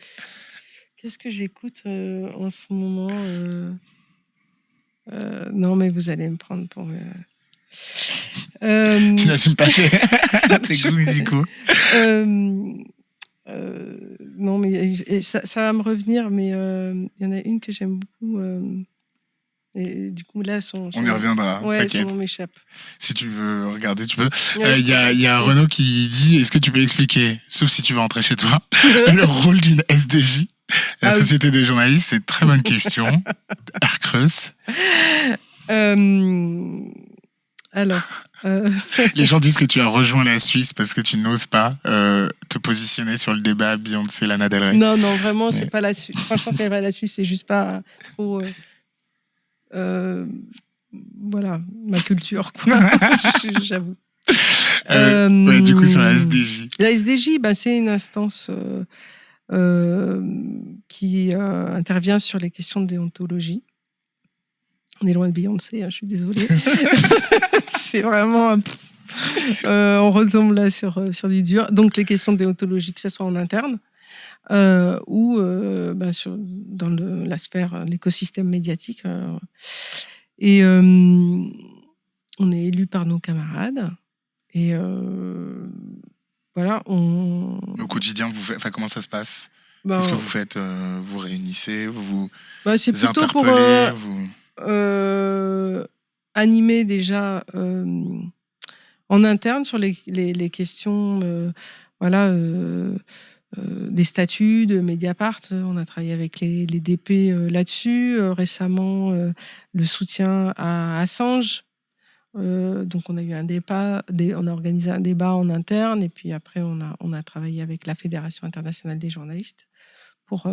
qu'est-ce que j'écoute en ce moment non, mais vous allez me prendre pour... Tu n'assumes pas tes goûts musicaux. Non, mais ça va me revenir, mais il y en a une que j'aime beaucoup... et du coup, là, on y reviendra, ouais, t'inquiète. son nom m'échappe. Si tu veux regarder, tu peux. Il y a Renaud qui dit, est-ce que tu peux expliquer, sauf si tu veux rentrer chez toi, le rôle d'une SDJ, la Société des journalistes? C'est une très bonne question. Arcreuse. Alors... Les gens disent que tu as rejoint la Suisse parce que tu n'oses pas te positionner sur le débat Beyoncé, Lana Del Rey. Non, vraiment, c'est pas la Suisse. Franchement, c'est pas la Suisse, c'est juste pas trop... voilà, ma culture, quoi. J'avoue. Du coup, sur la SDJ. La SDJ, c'est une instance qui intervient sur les questions de déontologie. On est loin de Beyoncé, je suis désolée. C'est vraiment... on retombe là sur du dur. Donc, les questions de déontologie, que ce soit en interne ou dans la sphère, l'écosystème médiatique. Et on est élu par nos camarades. Et voilà, Au quotidien, comment ça se passe? Qu'est-ce que vous faites? Vous réunissez? Vous c'est plutôt interpellez? Animer déjà en interne sur les questions des statuts de Mediapart. On a travaillé avec les DP là-dessus. Récemment, le soutien à Assange. Donc on a eu un débat, on a organisé un débat en interne et puis après on a travaillé avec la Fédération internationale des journalistes pour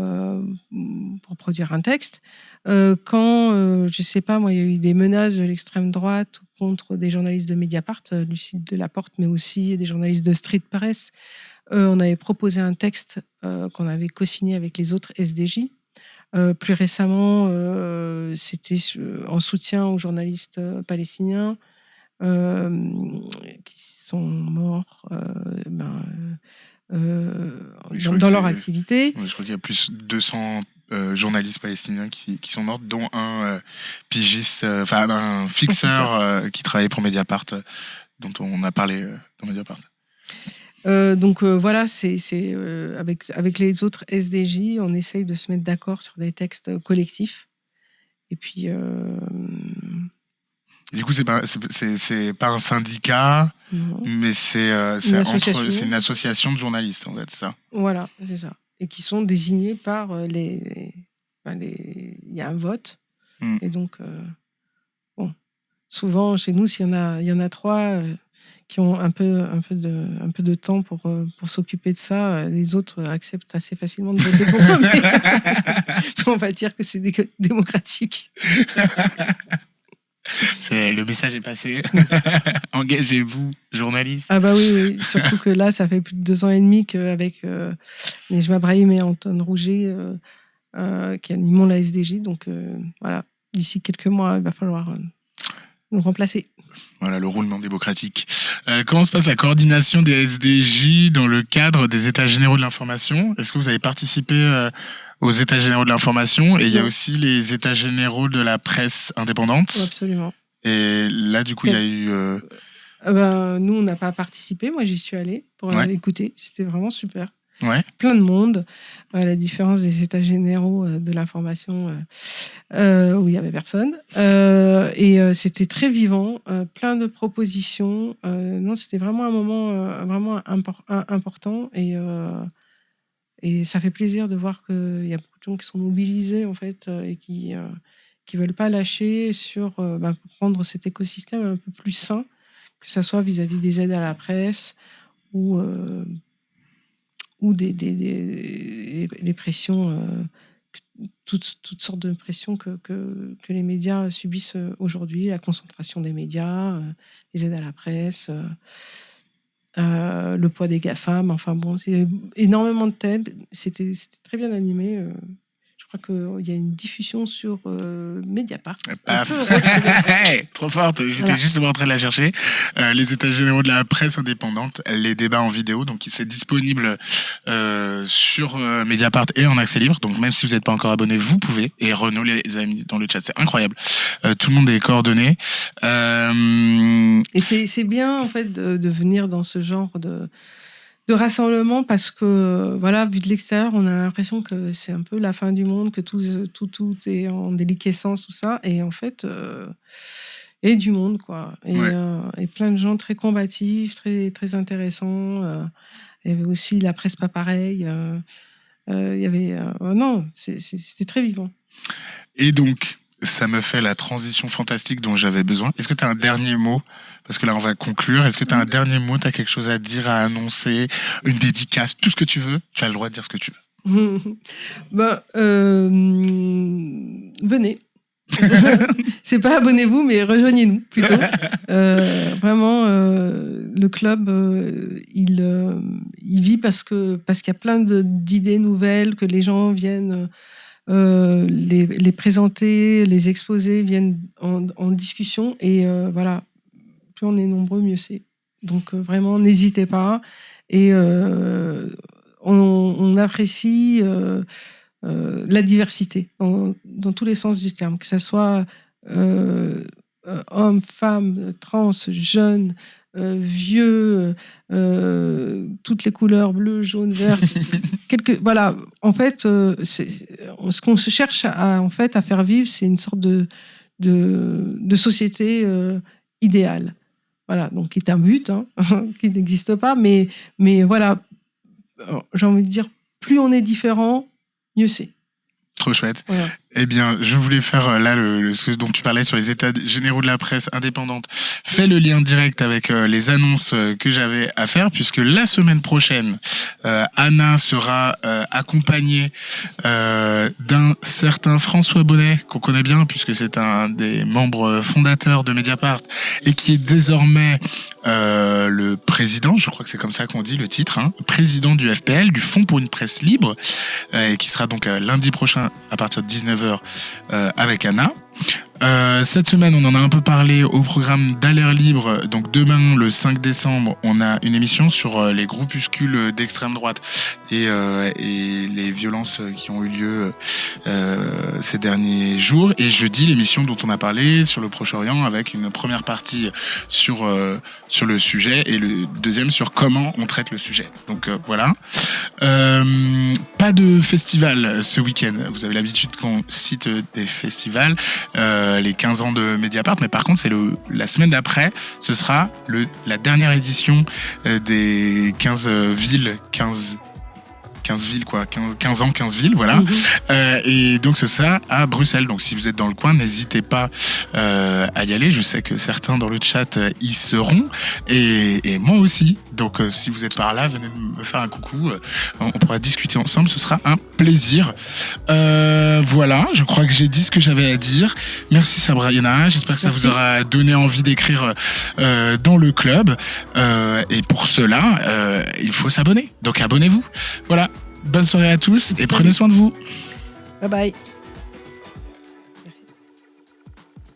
produire un texte. Quand, je sais pas, moi, il y a eu des menaces de l'extrême droite contre des journalistes de Mediapart, Lucille Delaporte, mais aussi des journalistes de Street Press, on avait proposé un texte qu'on avait co-signé avec les autres SDJ. Plus récemment, c'était en soutien aux journalistes palestiniens qui sont morts dans leur activité. Je crois qu'il y a plus de 200 journalistes palestiniens qui sont morts, dont un pigiste, un fixeur qui travaillait pour Mediapart, dont on a parlé dans Mediapart. Donc voilà, c'est avec les autres SDJ, on essaye de se mettre d'accord sur des textes collectifs. Et puis... Du coup, c'est pas un syndicat, non. mais c'est une association de journalistes, en fait, ça. Voilà, c'est ça. Et qui sont désignés par il y a un vote. Et donc, bon, souvent, chez nous, s'il y en a 3... qui ont un peu de temps pour s'occuper de ça. Les autres acceptent assez facilement de voter pour moi, mais on va dire que c'est démocratique. Le message est passé. Engagez-vous, journaliste. Ah bah oui, surtout que là, ça fait plus de 2 ans et demi qu'avec Nejma Brahim et Antoine Rouget qui animent la SDJ. Donc voilà, d'ici quelques mois, il va falloir nous remplacer. Voilà, le roulement démocratique. Comment se passe la coordination des SDJ dans le cadre des États généraux de l'information ? Est-ce que vous avez participé aux États généraux de l'information ? Et il y a aussi les États généraux de la presse indépendante. Oui, absolument. Et là, du coup, il y a eu... nous, on n'a pas participé. Moi, j'y suis allée pour écouter. C'était vraiment super. Ouais. Plein de monde. À la différence des États généraux de l'information où il n'y avait personne. Et c'était très vivant. Plein de propositions. Non, c'était vraiment un moment vraiment important. Et ça fait plaisir de voir qu'il y a beaucoup de gens qui sont mobilisés, en fait, et qui veulent pas lâcher pour rendre cet écosystème un peu plus sain, que ce soit vis-à-vis des aides à la presse ou les pressions, toutes sortes de pressions que les médias subissent aujourd'hui, la concentration des médias, les aides à la presse, le poids des GAFAM, enfin bon, c'est énormément de thèmes, c'était très bien animé. Je crois qu'il y a une diffusion sur Mediapart. Trop forte, j'étais justement en train de la chercher. Les États généraux de la presse indépendante, les débats en vidéo, donc c'est disponible sur Mediapart et en accès libre. Donc même si vous n'êtes pas encore abonné, vous pouvez. Et Renaud les a mis dans le chat, c'est incroyable. Tout le monde est coordonné. Et c'est bien en fait de venir dans ce genre de rassemblement parce que, voilà, vu de l'extérieur, on a l'impression que c'est un peu la fin du monde, que tout est en déliquescence, tout ça. Et en fait, il y a du monde, quoi. Et plein de gens très combatifs, très, très intéressants. Il y avait aussi la presse pas pareille. Il y avait... non, c'était très vivant. Et donc... ça me fait la transition fantastique dont j'avais besoin. Est-ce que tu as un dernier mot ? Parce que là, on va conclure. Est-ce que tu as un dernier mot ? Tu as quelque chose à dire, à annoncer ? Une dédicace ? Tout ce que tu veux ? Tu as le droit de dire ce que tu veux. Venez. C'est pas abonnez-vous, mais rejoignez-nous, plutôt. Vraiment, le club, il vit parce qu'il y a plein d'idées nouvelles, que les gens viennent... les présenter, les exposer, viennent en discussion et voilà, plus on est nombreux, mieux c'est. Donc vraiment, n'hésitez pas et on apprécie la diversité dans tous les sens du terme, que ce soit hommes, femmes, trans, jeunes, vieux, toutes les couleurs, bleu, jaune, vert, voilà. En fait, ce qu'on se cherche à faire vivre, c'est une sorte de société idéale. Voilà, donc qui est un but qui n'existe pas, mais voilà, j'ai envie de dire, plus on est différent, mieux c'est. Trop chouette. Voilà. Eh bien, je voulais faire là ce dont tu parlais sur les états généraux de la presse indépendante. Fais le lien direct avec les annonces que j'avais à faire, puisque la semaine prochaine, Anna sera accompagnée d'un certain François Bonnet, qu'on connaît bien, puisque c'est un des membres fondateurs de Mediapart, et qui est désormais le président, je crois que c'est comme ça qu'on dit le titre, président du FPL, du Fonds pour une presse libre, et qui sera donc lundi prochain à partir de 19h avec Anna. Cette semaine, on en a un peu parlé au programme d'Alert Libre. Donc demain, le 5 décembre, on a une émission sur les groupuscules d'extrême droite et les violences qui ont eu lieu ces derniers jours. Et jeudi, l'émission dont on a parlé sur le Proche-Orient, avec une première partie sur le sujet et le deuxième sur comment on traite le sujet. Donc voilà. Pas de festival ce week-end. Vous avez l'habitude qu'on cite des festivals. Les 15 ans de Mediapart, mais par contre c'est la semaine d'après, ce sera la dernière édition des 15 villes, 15 villes quoi, 15 ans, 15 villes, voilà. Et donc c'est ça à Bruxelles. Donc si vous êtes dans le coin, n'hésitez pas à y aller. Je sais que certains dans le chat y seront, et moi aussi. Donc si vous êtes par là, venez me faire un coucou. On pourra discuter ensemble. Ce sera un plaisir. Voilà, je crois que j'ai dit ce que j'avais à dire. Merci Sabrina. J'espère que ça vous aura donné envie d'écrire dans le club. Et pour cela, il faut s'abonner. Donc abonnez-vous. Voilà. Bonne soirée à tous et prenez soin de vous. Bye bye.